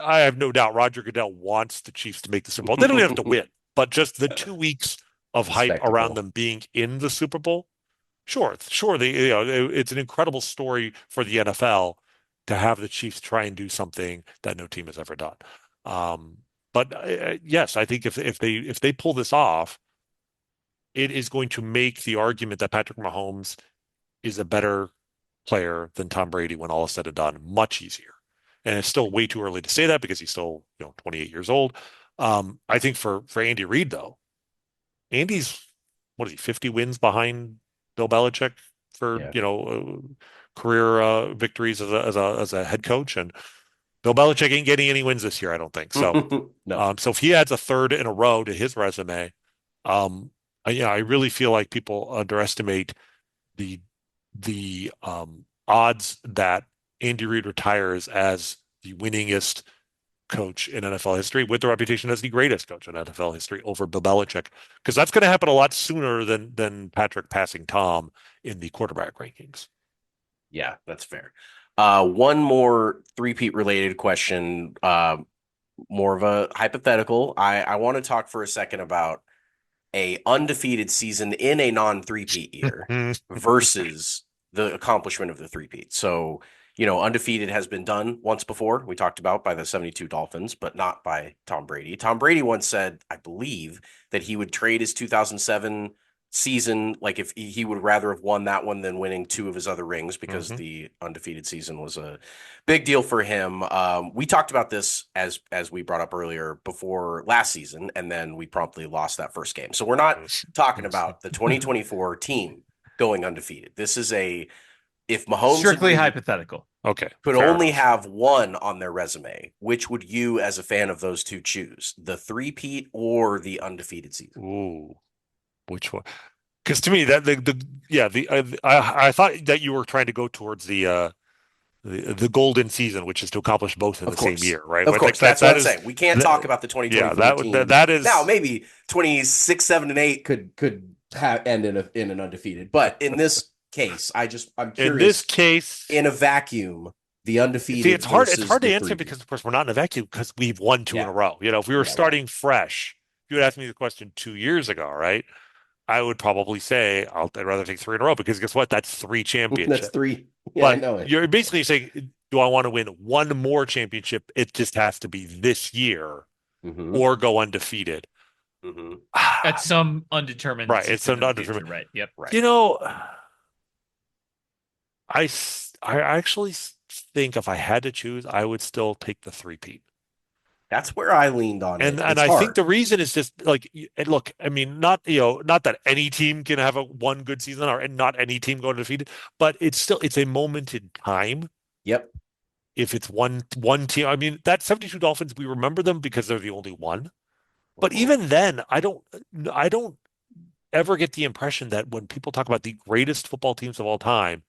I have no doubt Roger Goodell wants the Chiefs to make the Super Bowl. They don't even have to win, but just the 2 weeks of The hype around spectacle. them being in the Super Bowl. Sure, sure. It's an incredible story for the NFL to have the Chiefs try and do something that no team has ever done. Um, but yes, I think if they pull this off, it is going to make the argument that Patrick Mahomes is a better player than Tom Brady when all is said and done much easier. And it's still way too early to say that because he's still, 28 years old. I think for Andy Reid though, Andy's what is he, 50 wins behind Bill Belichick for, Yeah. career victories as a head coach, and Bill Belichick ain't getting any wins this year, I don't think. So, No. so if he adds a third in a row to his resume, I really feel like people underestimate the odds that Andy Reid retires as the winningest coach in NFL history with the reputation as the greatest coach in NFL history over Bill Belichick, because that's going to happen a lot sooner than Patrick passing Tom in the quarterback rankings. Yeah, that's fair. One more three-peat related question, more of a hypothetical. I want to talk for a second about a undefeated season in a non-three-peat year versus the accomplishment of the three-peat. So, undefeated has been done once before. We talked about by the 72 Dolphins, but not by Tom Brady. Tom Brady once said, I believe, that he would trade his 2007 season, like if he would rather have won that one than winning two of his other rings, because Hmm. the undefeated season was a big deal for him. We talked about this as we brought up earlier before last season, and then we promptly lost that first game. So we're not talking about the 2024 team going undefeated. This is if Mahomes and Strictly Reed, hypothetical. Okay, could fair only enough. have one on their resume, which would you, as a fan of those two, choose? The three-peat or the undefeated season? Ooh, which one? Because to me that the yeah the I thought that you were trying to go towards the golden season, which is to accomplish both in Of the same course. year, right? Of But course. that That's what that I'm is saying. We can't talk the about the yeah 2024 that team. that Now, is maybe 26, 7, and 8 could end in an undefeated. But in this case, I'm in this curious, case. in a vacuum, the See, undefeated it's versus hard to the answer three-peat. because of course we're not in a vacuum because we've won two in Yeah. a row. If we were Yeah, right. starting fresh, if you would ask Right. me the question 2 years ago, right? I would probably say I'd rather take three in a row because guess what? That's three That's championships. three. Yeah, I But know it. you're basically saying, do I want to win one more championship? It just has to be this year Mm-hmm. or go undefeated. Mm-hmm. At some undetermined Right. It's season an in the future, undetermined. right? Yep. Right. You know, I actually think if I had to choose, I would still take the three-peat. That's where I leaned on it. And It's I think hard. the reason is just like, and look, I mean, not that any team can have a one good season or and not any team go undefeated, but it's a moment in time. Yep. If it's one team, I mean, that 72 Dolphins, we remember them because they're the only one. But Mm-hmm. even then, I don't ever get the impression that when people talk about the greatest football teams of all time,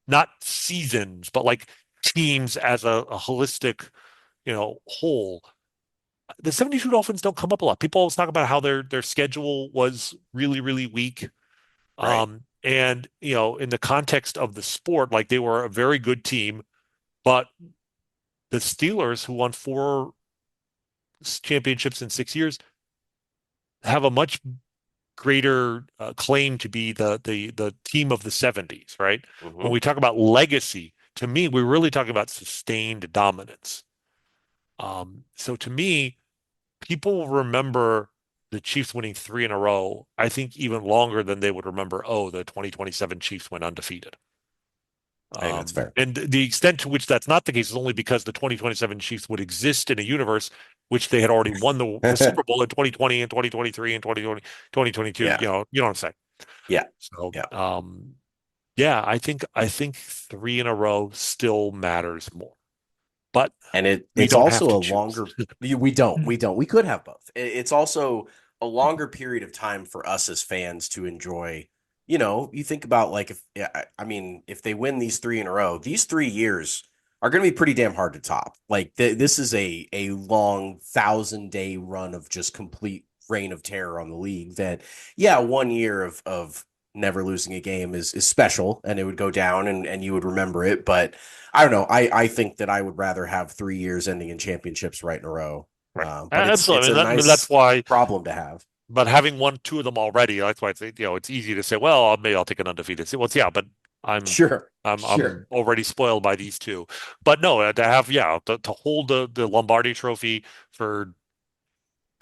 not seasons, but like teams as a holistic, whole, the 72 Dolphins don't come up a lot. People always talk about how their schedule was really, really weak. Right. And in the context of the sport, like they were a very good team, but the Steelers, who won four championships in 6 years, have a much greater claim to be the team of the 70s, right? When Mm-hmm. we talk about legacy, to me, we're really talking about sustained dominance. So to me, people remember the Chiefs winning three in a row, I think even longer than they would remember, oh, the 2027 Chiefs went undefeated. I think that's fair. And the extent to which that's not the case is only because the 2027 Chiefs would exist in a universe which they had already won the Super Bowl in 2020 and 2023 and 2020, 2022. Yeah. You know what I'm saying? Yeah. So, Yeah. yeah, I think three in a row still matters more, but And we it's don't have also to a choose. longer we could have both. It's also a longer period of time for us as fans to enjoy. You think about like if yeah, I mean if they win these three in a row, these 3 years are going to be pretty damn hard to top. Like this is a long 1,000-day run of just complete reign of terror on the league. That yeah, 1 year of never losing a game is special, and it would go down, and you would remember it, but I don't know. I think that I would rather have 3 years ending in championships right in a row. Right. But it's Absolutely. a I mean, that's nice why, problem to have. but having won two of them already, that's why it's easy to say, well, maybe I'll take an undefeated. Well, yeah, but I'm Sure, I'm sure. already spoiled by these two. But no, to have, yeah, to hold the Lombardi trophy for,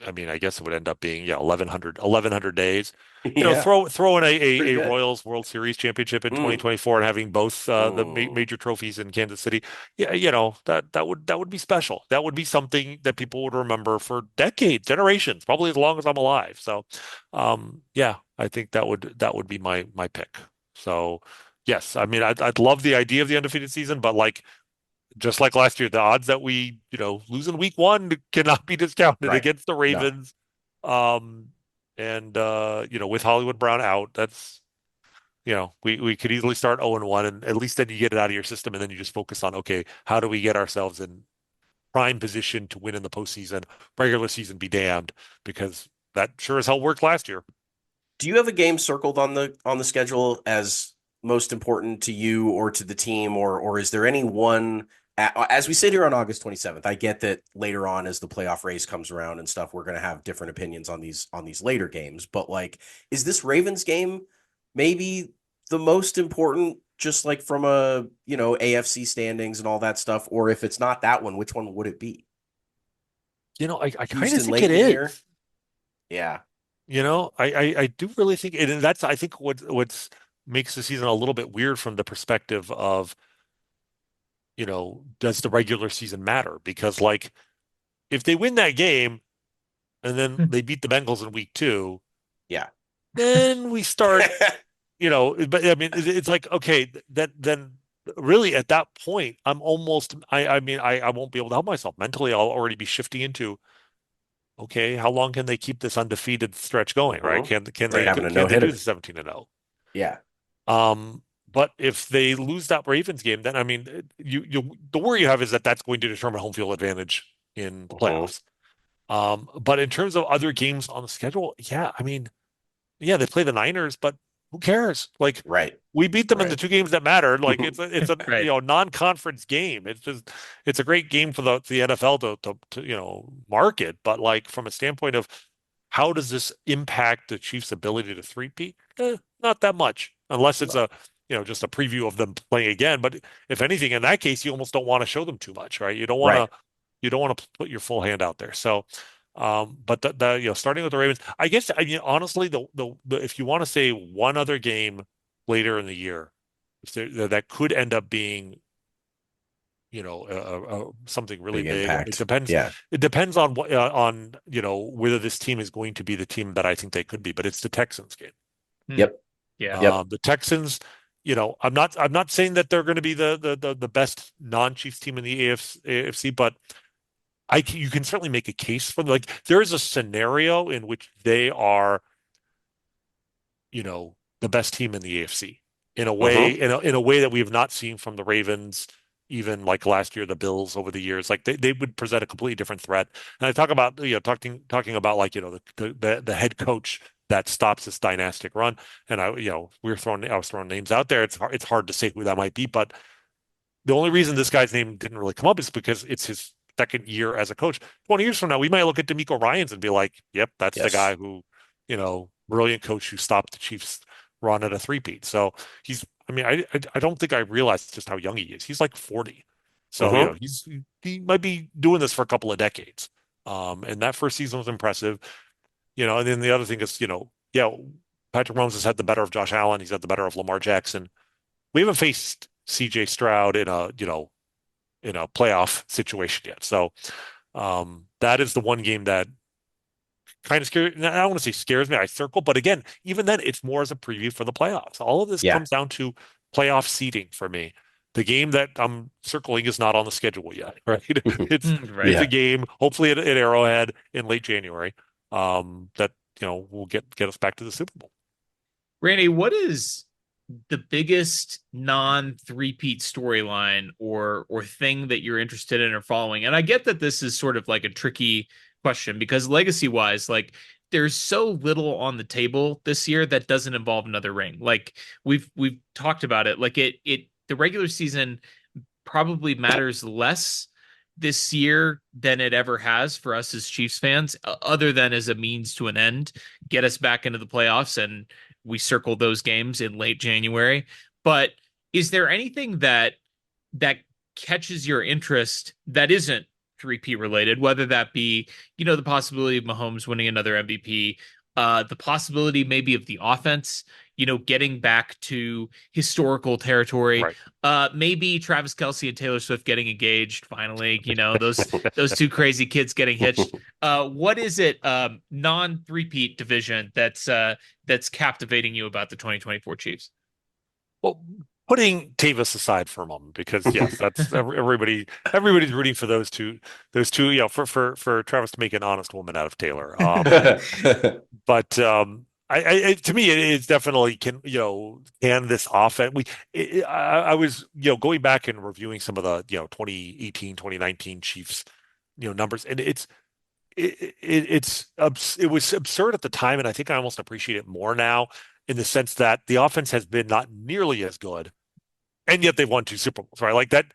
I mean, I guess it would end up being, yeah, 1100 days. Yeah, Throw in pretty a good. Royals World Series championship in Mm, 2024 and having both the mm, major trophies in Kansas City. Yeah, that would be special. That would be something that people would remember for decades, generations, probably as long as I'm alive. So, yeah, I think that would be my pick. So, yes, I mean, I'd love the idea of the undefeated season, but like just like last year, the odds that we, lose in week one cannot be discounted right. against the No, Ravens. Um, and with Hollywood Brown out, that's, we could easily start 0-1, and at least then you get it out of your system, and then you just focus on, okay, how do we get ourselves in prime position to win in the postseason, regular season be damned, because that sure as hell worked last year. do you have a game circled on the schedule as most important to you or to the team, or is there any one as we sit here on August 27th? I get that later on as the playoff race comes around and stuff, we're going to have different opinions on these later games, but like is this Ravens game maybe the most important, just like from a, AFC standings and all that stuff, or if it's not that one, which one would it be? I kind of Houston think late it in the year? is. Yeah. I do really think, and that's I think what's makes the season a little bit weird from the perspective of, does the regular season matter? Because like if they win that game and then they beat the Bengals in week two, Yeah. then we start, but I mean, it's like, okay, then really at that point, I mean, I won't be able to help myself. Mentally, I'll already be shifting into, okay, how long can they keep this undefeated stretch going, right? Hmm. Right, They having a can no they do the hitter. 17 and 0? Yeah. But if they lose that Ravens game, then I mean, the worry you have is that that's going to determine home field advantage in the Hmm. playoffs. But in terms of other games on the schedule, yeah, I mean, yeah, they play the Niners, but who cares? Like, Right. we beat them in the Right. two games that mattered. Like, it's a Right. non-conference game. It's a great game for the NFL to market. But like from a standpoint of how does this impact the Chiefs' ability to three-peat? Not that much, unless it's No. a just a preview of them playing again. But if anything, in that case, you almost don't want to show them too much, right? Right. You don't want to put your full hand out there. So, but starting with the Ravens, I guess honestly, if you want to say one other game later in the year, if that could end up being something really Big big. impact. Yeah. It depends on what on whether this team is going to be the team that I think they could be. But it's the Texans game. Hmm. Yep. Yeah. Yep. The Texans, I'm not saying that they're going to be the best non-Chiefs team in the AFC, but you can certainly make a case for them. Like there is a scenario in which they are, the best team in the AFC in a way, Hmm. in a way that we have not seen from the Ravens, even like last year, the Bills over the years. Like they would present a completely different threat. And I talk about, talking about like, the head coach that stops this dynastic run. And I was throwing names out there. It's hard to say who that might be, but the only reason this guy's name didn't really come up is because it's his second year as a coach. 20 years from now, we might look at D'Amico Ryans and be like, yep, that's the guy Yes. who, brilliant coach who stopped the Chiefs run at a three-peat. So I mean, I don't think I realized just how young he is. He's like 40. So, Hmm. he might be doing this for a couple of decades. And that first season was impressive, and then the other thing is, yeah, Patrick Mahomes has had the better of Josh Allen. He's had the better of Lamar Jackson. We haven't faced CJ Stroud in a playoff situation yet. So that is the one game that kind of scares. I don't want to say scares me. I circle, but again, even then, it's more as a preview for the playoffs. All of this Yeah. comes down to playoff seeding for me. The game that I'm circling is not on the schedule yet, right? It's a Right. Yeah. game, hopefully at Arrowhead in late January, that will get us back to the Super Bowl. Randy, what is the biggest non-threepeat storyline or thing that you're interested in or following? And I get that this is sort of like a tricky question because legacy wise, like there's so little on the table this year that doesn't involve another ring. Like we've talked about it. Like it the regular season probably matters less this year than it ever has for us as Chiefs fans, other than as a means to an end, get us back into the playoffs and we circle those games in late January. But is there anything that catches your interest that isn't three-peat related, whether that be, the possibility of Mahomes winning another MVP, the possibility maybe of the offense, getting back to historical territory, Right. maybe Travis Kelce and Taylor Swift getting engaged finally, those two crazy kids getting hitched. What is it, non-three-peat division that's captivating you about the 2024 Chiefs? Well, putting Tavis aside for a moment, because yes, that's everybody's rooting for those two, for Travis to make an honest woman out of Taylor. But to me, it's definitely can this offense? I was going back and reviewing some of the 2018, 2019 Chiefs numbers, and it was absurd at the time, and I think I almost appreciate it more now in the sense that the offense has been not nearly as good, and yet they've won two Super Bowls, right? Like that,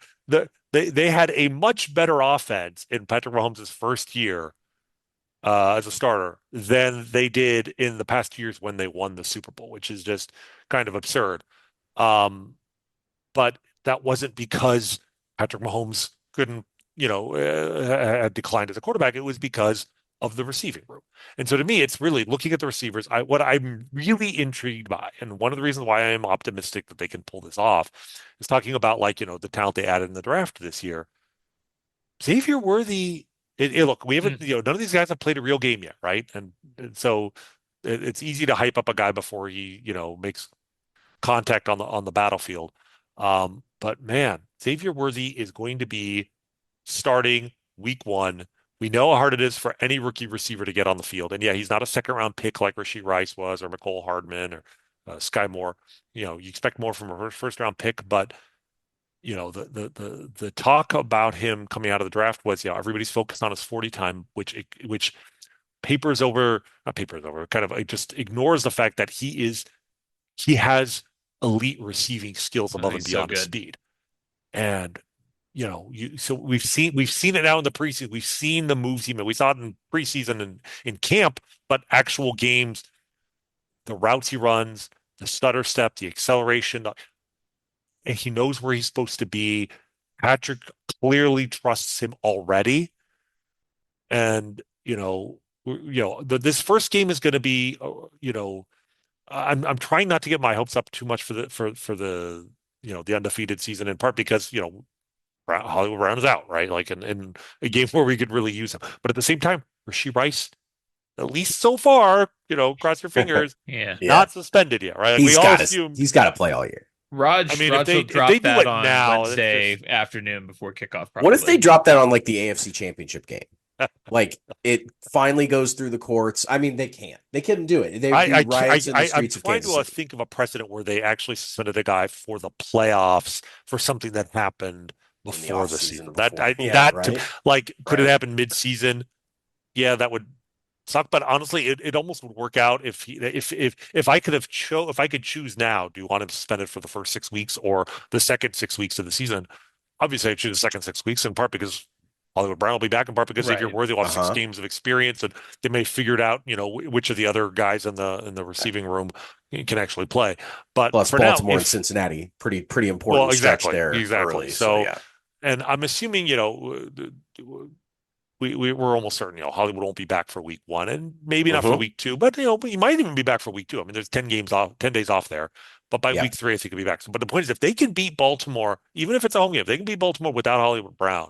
they had a much better offense in Patrick Mahomes' first year as a starter than they did in the past years when they won the Super Bowl, which is just kind of absurd. Um, but that wasn't because Patrick Mahomes couldn't, had declined as a quarterback. It was because of the receiving room. And so to me, it's really looking at the receivers. What I'm really intrigued by, and one of the reasons why I am optimistic that they can pull this off, is talking about like, the talent they added in the draft this year. Xavier Worthy, look, we haven't, Mm. none of these guys have played a real game yet, right? And so it's easy to hype up a guy before he, makes contact on the battlefield. But man, Xavier Worthy is going to be starting week one. We know how hard it is for any rookie receiver to get on the field. And yeah, he's not a second round pick like Rashee Rice was or McCole Hardman or Sky Moore. You expect more from a first round pick, but the talk about him coming out of the draft was, everybody's focused on his 40 time, which papers over, not papers over, kind of just ignores the fact that he has elite receiving skills Oh, above and he's so beyond his good. speed. And so we've seen it now in the preseason. We've seen the moves he made. We saw it in preseason and in camp, but actual games, the routes he runs, the stutter step, the acceleration, and he knows where he's supposed to be. Patrick clearly trusts him already, and this first game is going to be, I'm trying not to get my hopes up too much for the the undefeated season, in part because Hollywood Brown is out, right? Like in a game where we could really use him. But at the same time, Rashee Rice, at least so far, cross your fingers, Yeah. Yeah. not suspended yet, right? Like we all assume. He's got to play all year. I Raj mean, if Raj they will if they drop do that it on now, it's Wednesday just afternoon before kickoff, What if they probably. drop that on like the AFC Championship game? Like it finally goes through the courts. I mean, they can't. They couldn't do it. There'd be riots in the I'm streets of trying Kansas to City think of a precedent where they actually suspended a guy for the playoffs for something that happened in the before off the season. season before. Yeah, That right. like could it Right. happen mid-season? Yeah, that would suck. But honestly, it almost would work out if I could if I could choose now, do you want him suspended for the first 6 weeks or the second 6 weeks of the season? Obviously, I choose the second 6 weeks in part because Hollywood Brown will be back, in part because Xavier Right. Worthy will have six Uh-huh. games of experience, and they may have figured out, which of the other guys in the receiving room can actually play. But Plus for now, Baltimore and if Cincinnati, pretty well, important stretch there exactly. early. So So, yeah. and I'm assuming, we're almost certain, Hollywood won't be back for week one, and maybe not for Mm-hmm. week two, but he might even be back for week two. I mean, there's 10 games off, 10 days off there, but by Yeah. week three, I think he'll be back. But the point is, if they can beat Baltimore, even if it's a home game, if they can beat Baltimore without Hollywood Brown,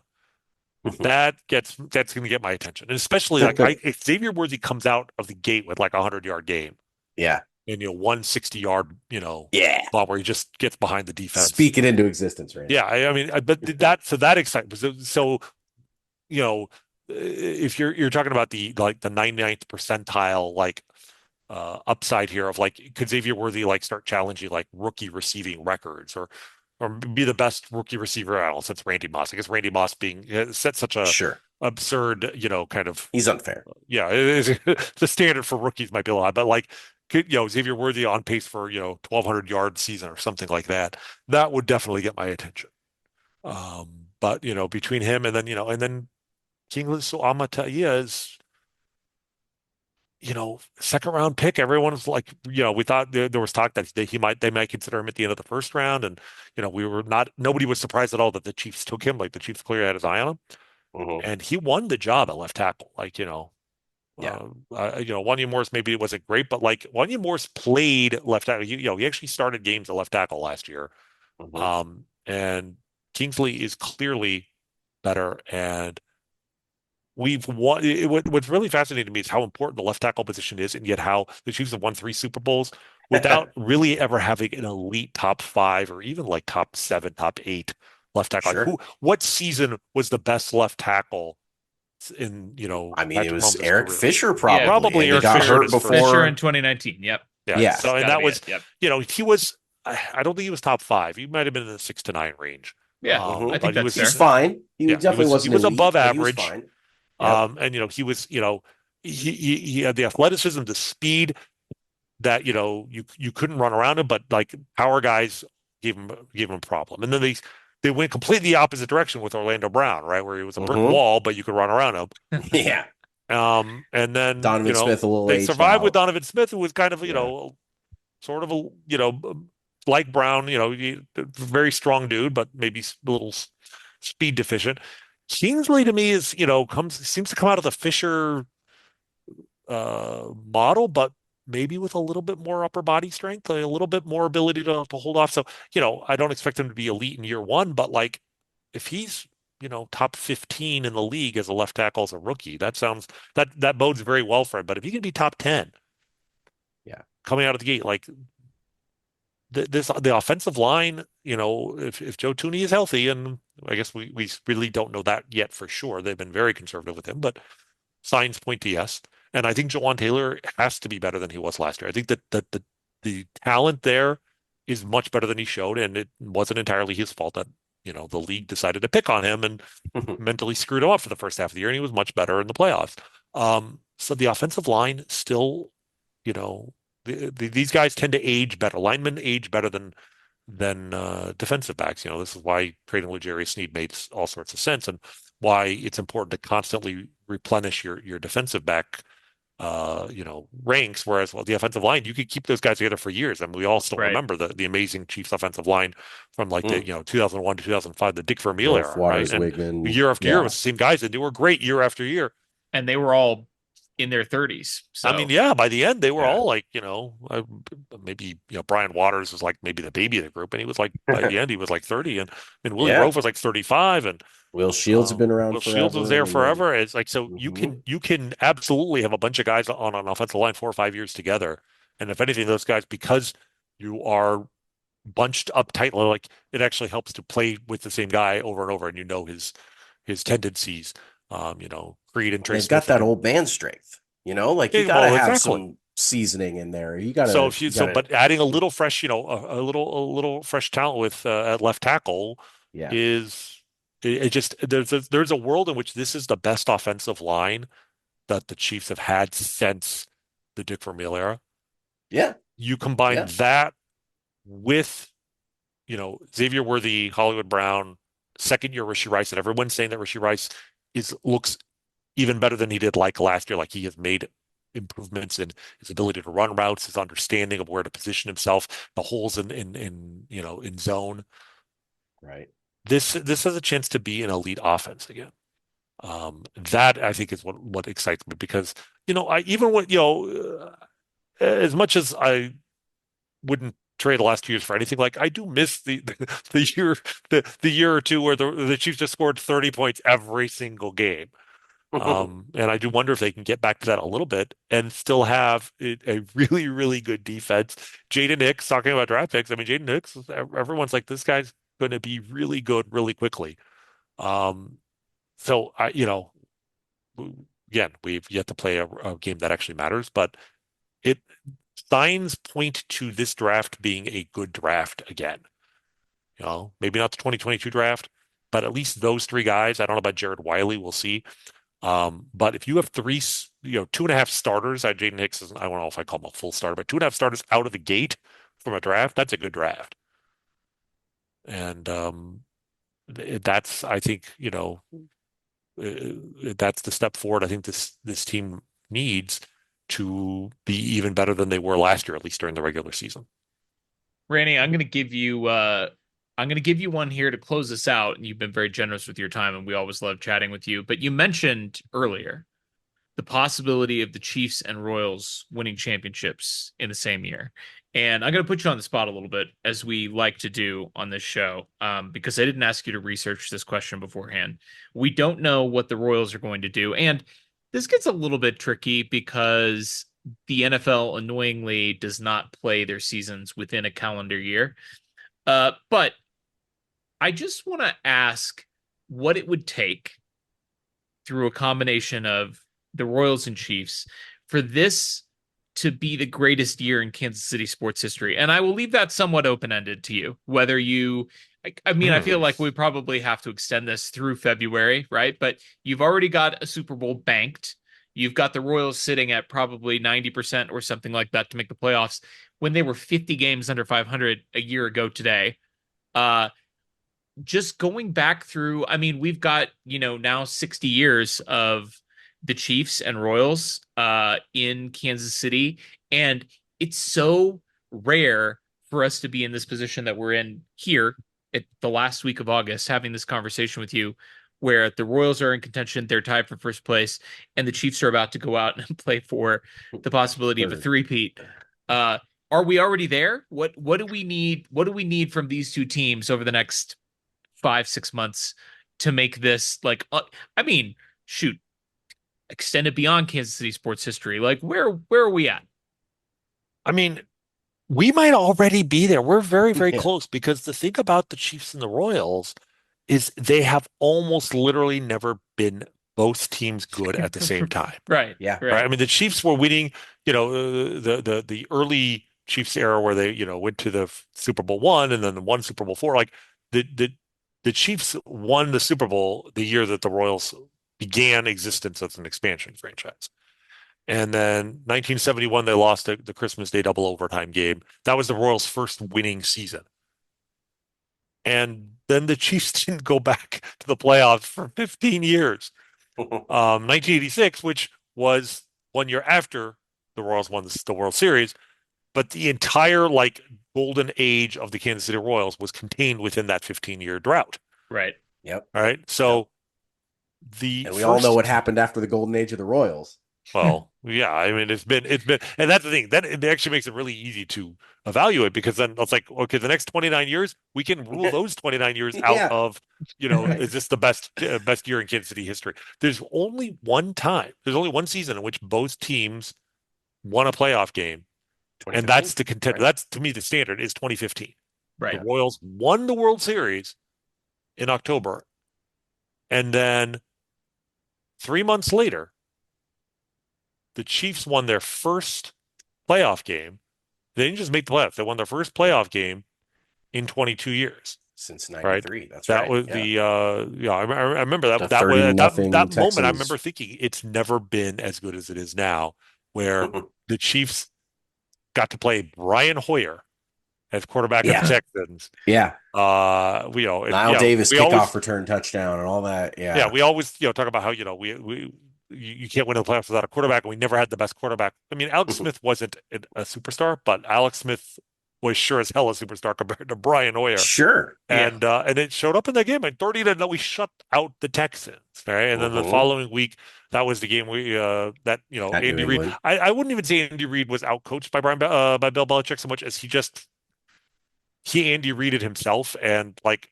that's going to get my attention, and especially like if Xavier Worthy comes out of the gate with like a 100-yard game Yeah. and 160-yard Yeah. bomb where he just gets behind the defense. Speak it into existence, Randy. Yeah, I mean, but that excites me. So you know, if you're talking about the 99th percentile upside here of like could Xavier Worthy like start challenging like rookie receiving records or be the best rookie receiver, I don't know, since Randy Moss. I guess Randy Moss being set such a Sure. absurd, kind of He's unfair. yeah, the standard for rookies might be a lot, but like could, Xavier Worthy on pace for 1,200 yard season or something like that. That would definitely get my attention. But between him and then Kingsley Amatia is, second round pick. Everyone's like, we thought there was talk that they might consider him at the end of the first round, and we were not. Nobody was surprised at all that the Chiefs took him. Like the Chiefs clearly had his eye on him, Mm-hmm. and he won the job at left tackle. Like Yeah. Wanya Morris maybe it wasn't great, but like Wanya Morris played left tackle. He actually started games at left tackle last year. Mm-hmm. And Kingsley is clearly better, and we've won. What's really fascinating to me is how important the left tackle position is, and yet how the Chiefs have won three Super Bowls without really ever having an elite top five or even like top seven, top eight left tackle. Like Sure. what season was the best left tackle in, I mean, it Patrick was Mahomes' Eric career? Fisher Yeah. probably, Probably and he Eric got Fisher in hurt his first. Fisher in before. 2019. Yep. Yeah. Yeah. So, It's and got to that be was, it. Yep. he was, I don't think he was top five. He might have been in the 6 to 9 range. Yeah. Mm-hmm. I think But he that's was, He's fair. fine. He yeah, definitely he wasn't was above elite, but he was average. fine. Yep. And he was, he had the athleticism, the speed that you couldn't run around him, but like power guys gave him a problem. And then they went completely the opposite direction with Orlando Brown, right, where he was a brick Mm-hmm. wall, but you could run around him. Yeah. And then Donovan Smith a little they aged survived with out. Donovan Smith, who was kind of Yeah. sort of a like Brown, very strong dude, but maybe a little speed deficient. Kingsley to me is seems to come out of the Fisher model, but maybe with a little bit more upper body strength, a little bit more ability to hold off. So, I don't expect him to be elite in year one, but like if he's, top 15 in the league as a left tackle as a rookie, that bodes very well for him. But if he can be top 10 Yeah. coming out of the gate, like the offensive line, if Joe Tooney is healthy, and I guess we really don't know that yet for sure. They've been very conservative with him, but signs point to yes. And I think Jawan Taylor has to be better than he was last year. I think that the talent there is much better than he showed, and it wasn't entirely his fault that, the league decided to pick on him and mentally screwed him up for the first half of the year, and he was much better in the playoffs. So the offensive line still, you know, these guys tend to age better. Linemen age better than defensive backs. This is why trading L'Jarius Sneed makes all sorts of sense, and why it's important to constantly replenish your defensive back ranks. Whereas, well, the offensive line, you could keep those guys together for years. And we all still Right. remember the amazing Chiefs offensive line from like the, Mm. 2001 to 2005, the Dick Vermeil Wilf, era, right? Waters, And Wigman. year after year it Yeah. was the same guys, and they were great year after year. And they were all in their 30s. I mean, So, yeah, by the end they were Yeah. all like, maybe, Brian Waters was like maybe the baby of the group, and he was like by the end he was like 30, and Willie Yeah. Rofe was like 35, and Will Shields have been around Will Shields was forever. there And then, forever. It's like, so you hmm can you can absolutely have a bunch of guys on an offensive line 4 or 5 years together, and if anything, those guys, because you are bunched up tightly, like it actually helps to play with the same guy over and over, and his tendencies. Creed and and Trey they've got Smith have that been. old man strength, like you Yeah, got to well, have exactly. some seasoning in there. So if you You got to, but adding a little fresh, a little fresh talent with at left tackle yeah. is it just there's a world in which this is the best offensive line that the Chiefs have had since the Dick Vermeil era. Yeah. You combine Yeah. that with, Xavier Worthy, Hollywood Brown, second year Rishi Rice, and everyone's saying that Rishi Rice looks even better than he did like last year. Like he has made improvements in his ability to run routes, his understanding of where to position himself, the holes in zone. Right. This has a chance to be an elite offense again. That I think is what excites me, because I even when as much as I wouldn't trade the last 2 years for anything, like I do miss the year the year or two where the Chiefs just scored 30 points every single game. And I do wonder if they can get back to that a little bit and still have a really, really good defense. Jaden Hicks, talking about draft picks. I mean, Jaden Hicks, everyone's like, this guy's going to be really good really quickly. Um, so again, we've yet to play a game that actually matters, but it signs point to this draft being a good draft again. Maybe not the 2022 draft, but at least those three guys. I don't know about Jared Wiley. We'll see. But if you have three, 2.5 starters, Jaden Hicks is, I don't know if I call him a full starter, but 2.5 starters out of the gate from a draft, that's a good draft. And that's, I think, that's the step forward I think this team needs to be even better than they were last year, at least during the regular season. Rany, I'm gonna give you one here to close us out. And you've been very generous with your time, and we always love chatting with you. But you mentioned earlier the possibility of the Chiefs and Royals winning championships in the same year. And I'm going to put you on the spot a little bit, as we like to do on this show, because I didn't ask you to research this question beforehand. We don't know what the Royals are going to do. And this gets a little bit tricky because the NFL annoyingly does not play their seasons within a calendar year. But I just want to ask what it would take through a combination of the Royals and Chiefs for this to be the greatest year in Kansas City sports history. And I will leave that somewhat open-ended to you, whether you I mean, I feel like we probably have to extend this through February, right? But you've already got a Super Bowl banked. You've got the Royals sitting at probably 90% or something like that to make the playoffs when they were 50 games under 500 a year ago today. Uh, just going back through, I mean, we've got, now 60 years of the Chiefs and Royals in Kansas City. And it's so rare for us to be in this position that we're in here at the last week of August, having this conversation with you, where the Royals are in contention, they're tied for first place, and the Chiefs are about to go out and play for the possibility of a Third. three-peat. Uh, are we already there? What do we need? What do we need from these two teams over the next 5, 6 months to make this like I mean, shoot, extend it beyond Kansas City sports history. Like where are we at? I mean, We might already be there. We're very, very Yeah. close because the thing about the Chiefs and the Royals is they have almost literally never been both teams good at the same time. Right, Yeah. Right? I right, mean, the Chiefs were winning, the early Chiefs era where they, went to the Super Bowl one and then the one Super Bowl four. Like the Chiefs won the Super Bowl the year that the Royals began existence as an expansion franchise. And then 1971, they lost the Christmas Day double overtime game. That was the Royals' first winning season. And then the Chiefs didn't go back to the playoffs for 15 years. 1986, which was 1 year after the Royals won the World Series, but the entire like golden age of the Kansas City Royals was contained within that 15-year drought. right. Yep. All right. Yep. So the And we all know first what happened after the golden age of the Royals. Well, yeah, I mean, it's been, and that's the thing. That it actually makes it really easy to evaluate because then it's like, okay, the next 29 years, we can rule those 29 years out Yeah. of, Right. is this the best year in Kansas City history? There's only one season in which both teams won a playoff game, and 2015. that's the contender. Right. That's to me the standard is 2015. The Right. Royals won the World Series in October, and then 3 months later, the Chiefs won their first playoff game. They didn't just make the playoffs. They won their first Yeah. playoff game in 22 years, Since right? 93. That's That right. was Yeah. I remember The that 30 was at nothing that moment. I remember Texans. thinking it's never been as good as it is now, where the Chiefs got to play Brian Hoyer as quarterback of the Yeah. Texans. Yeah. And Niall Davis we kickoff always return touchdown and all that. yeah, Yeah. we always, talk about how, you can't win the playoffs without a quarterback, and we never had the best quarterback. I mean, Alex Smith wasn't a superstar, but Alex Smith was sure as hell a superstar compared to Brian Hoyer. Sure. Yeah. And it showed up in that game. And 30 to no, we shut out the Texans. Right. And then the Hmm. following week, that was the game At New Andy Reid. England. I wouldn't even say Andy Reid was outcoached by Bill Belichick so much as he Andy Reided himself and like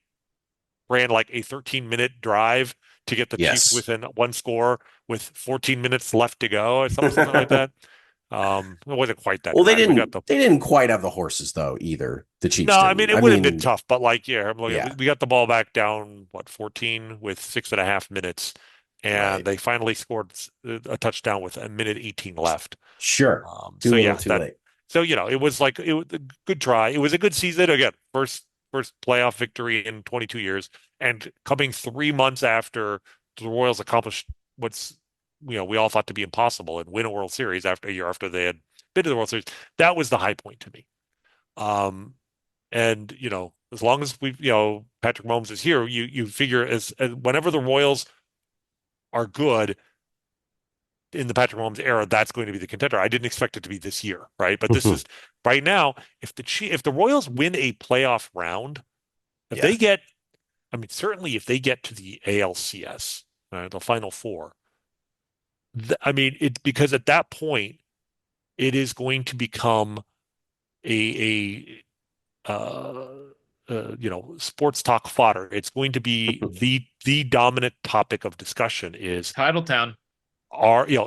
ran like a 13-minute drive to get the Chiefs Yes. within one score with 14 minutes left to go or something like that. It wasn't quite that Well, they dramatic. We didn't got the they didn't quite have the horses though either. The No, Chiefs I mean didn't. it I would have been mean, tough, but like yeah, I'm looking, yeah, we got the ball back down 14 with 6.5 minutes, and right. they finally scored a touchdown with a minute 18 left. Sure. So Too little, yeah, too late. it was like it was a good try. It was a good season again. First playoff victory in 22 years, and coming 3 months after the Royals accomplished what's we all thought to be impossible and win a World Series after a year after they had been to the World Series. That was the high point to me. Um, and as long as Patrick Mahomes is here, you figure as whenever the Royals are good in the Patrick Mahomes era, that's going to be the contender. I didn't expect it to be this year, right? But this is right now. If the Royals win a playoff round, if Yeah. they get, I mean, certainly if they get to the ALCS, the Final Four, I mean, it because at that point it is going to become a sports talk fodder. It's going to be the dominant topic of discussion is Titletown.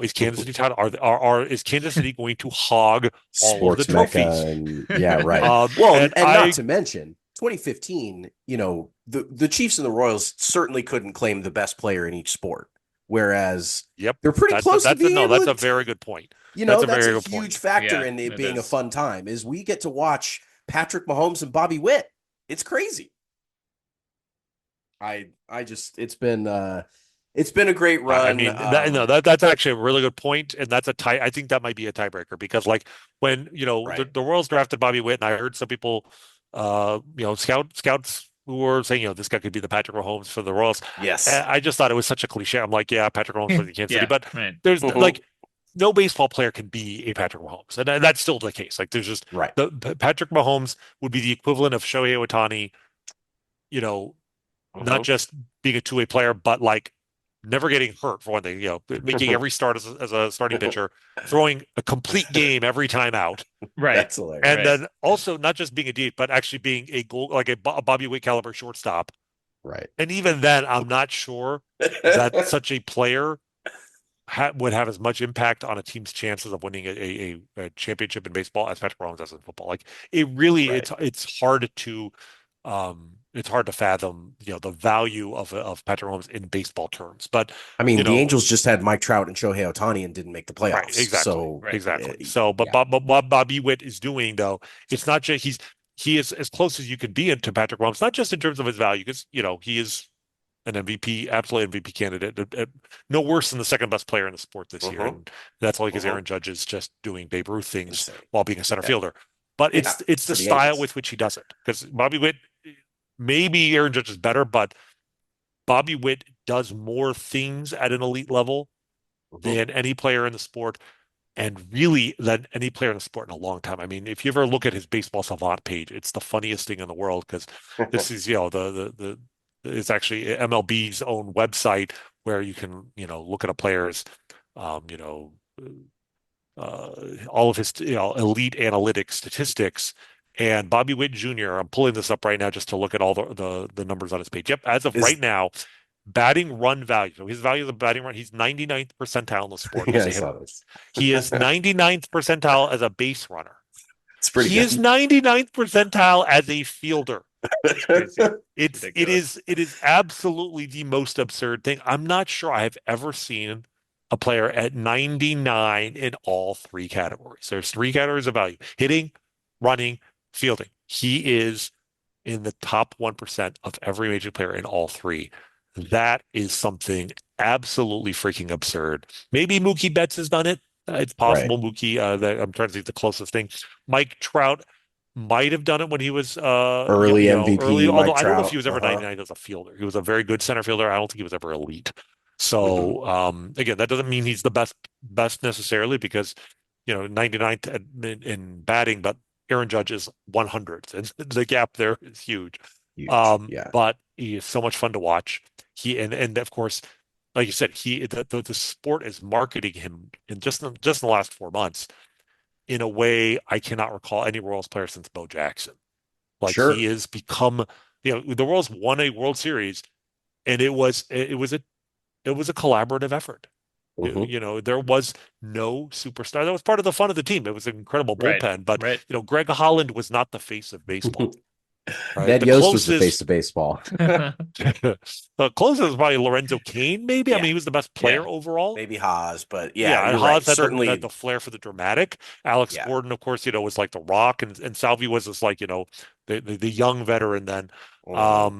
is Kansas City title is Kansas City going to hog all of the Sports trophies? mecca and yeah, right. Well, And and not to mention 2015, the Chiefs and the Royals certainly couldn't claim the best player in each sport, whereas yep, they're pretty close to being that's able a to, very good point. That's a that's a very good huge point. factor Yeah, in it it being a is. fun time is we get to watch Patrick Mahomes and Bobby Witt. It's crazy. I just it's been a great I run. mean that's actually a really good point, and that's a tie. I think that might be a tiebreaker because like when Right. the Royals drafted Bobby Witt, and I heard some people, scouts who were saying this guy could be the Patrick Mahomes for the Royals. And Yes. I just thought it was such a cliche. I'm like, yeah, Patrick Mahomes for the Kansas City, Yeah, but right. there's Mhm. like no baseball player can be a Patrick Mahomes, and that's still the case. Like there's just Right. the Patrick Mahomes would be the equivalent of Shohei Ohtani, you know, not Mhm. just being a two-way player, but like never getting hurt for one thing, making every start as a starting pitcher, throwing a complete game every time out. Right, That's hilarious. And right. then also not just being a deep, but actually being a goal, like a Bobby Witt caliber shortstop. Right. And even then, I'm not sure that such a player would have as much impact on a team's chances of winning a championship in baseball as Patrick Mahomes does in football. Like it really, Right. it's hard to fathom, the value of Patrick Mahomes in baseball terms. But I mean, you the know, Angels just had Mike Trout and Shohei Ohtani and didn't make the right, playoffs. exactly, So, Right. exactly. So, but yeah. what Bobby Witt is doing though, it's not just he is as close as you could be into Patrick Mahomes, not just in terms of his value, because he is an MVP, absolute MVP candidate. No worse than the second best player in the sport this year. Mm-hmm. And that's only because Mm-hmm. Aaron Judge is just doing Babe Ruth things Insane. while being a center Yeah. fielder. But Yeah. it's the For the style Angels. with which he does it. Because Bobby Witt, maybe Aaron Judge is better, but Bobby Witt does more things at an elite level Mm-hmm. than any player in the sport, and really than any player in the sport in a long time. I mean, if you ever look at his baseball savant page, it's the funniest thing in the world because this is, it's actually MLB's own website where you can, look at a player's, um, you know, uh, all of his, elite analytics statistics. And Bobby Witt Jr., I'm pulling this up right now just to look at all the numbers on his page. Yep, as of right Is now, batting run value. So his value of the batting run, he's 99th percentile in the sport yeah, as I a saw hitter. this. He is 99th percentile as a base runner. It's pretty He is good. 99th percentile as a fielder. It's crazy. It's It ridiculous. is it is absolutely the most absurd thing. I'm not sure I have ever seen a player at 99 in all three categories. There's three categories of value: hitting, running, fielding. He is in the top 1% of every major player in all three. That is something absolutely freaking absurd. Maybe Mookie Betts has done it. It's Right. possible Mookie, that I'm trying to think the closest thing. Mike Trout might have done it when he was, Early early, MVP, although Mike I don't know if he Trout. was ever Uh-huh. 99 as a fielder. He was a very good center fielder. I don't think he was ever elite. Hmm. So, again, that doesn't mean he's the best necessarily because, 99th in batting, but Aaron Judge is 100th, and the gap there is huge. Huge. Yeah. But he is so much fun to watch. And of course, like you said, the sport is marketing him in just in the last 4 months in a way I cannot recall any Royals player since Bo Jackson. Like he Sure. has become, the Royals won a World Series, and it was a collaborative effort. Hmm. There was no superstar. That was part of the fun of the team. It was an incredible Right. bullpen, but Right. Greg Holland was not the face of baseball, right? Ned The Yost was the face closest of baseball. the closest was probably Lorenzo Cain, maybe. I Yeah. mean, he was the best Yeah. player overall. Maybe Haas, but yeah, Yeah, and you're Haas right. had the Certainly. flair for the dramatic. Alex Yeah. Gordon, of course, was like the Rock, and Salvi was just like, the young veteran then, Hmm. Oh,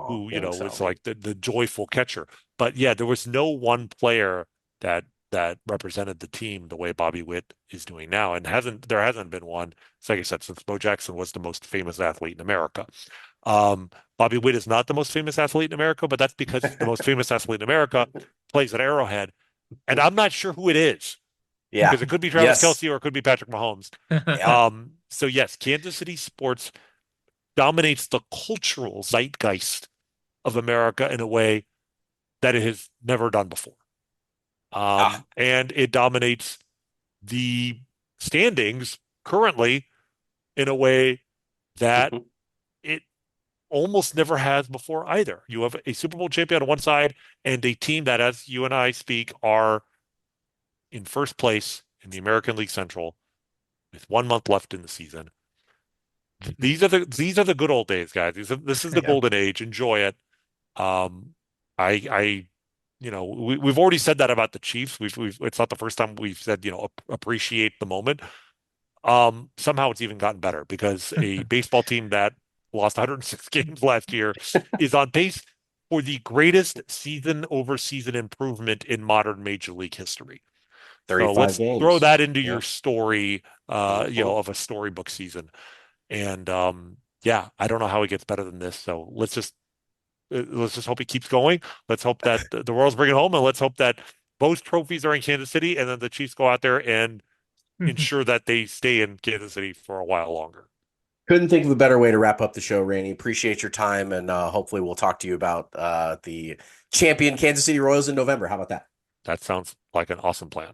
who, young was Salvi. like the joyful catcher. But yeah, there was no one player that represented the team the way Bobby Witt is doing now, and there hasn't been one, like I said, since Bo Jackson was the most famous athlete in America. Um, Bobby Witt is not the most famous athlete in America, but that's because the most famous athlete in America plays at Arrowhead, and I'm not sure who it is Yeah. because it could be Travis Yes. Kelce or it could be Patrick Mahomes. Yeah. So yes, Kansas City sports dominates the cultural zeitgeist of America in a way that it has never done before. Ah. And it dominates the standings currently in a way that Mhm. it almost never has before either. You have a Super Bowl champion on one side and a team that, as you and I speak, are in first place in the American League Central with 1 month left in the season. These are the good old days, guys. This is the Yeah. golden age. Enjoy it. Um, I we've already said that about the Chiefs. It's not the first time we've said, appreciate the moment. Somehow it's even gotten better because a baseball team that lost 106 games last year is on pace for the greatest season over season improvement in modern Major League history. So 35 let's throw games. that into Yeah. your story, Mhm. of a storybook season. And yeah, I don't know how it gets better than this. So let's just hope it keeps going. Let's hope that the Royals bring it home, and let's hope that both trophies are in Kansas City, and then the Chiefs go out there and ensure that they stay in Kansas City for a while longer. Couldn't think of a better way to wrap up the show, Rany. Appreciate your time, and hopefully we'll talk to you about the champion Kansas City Royals in November. How about that? That sounds like an awesome plan.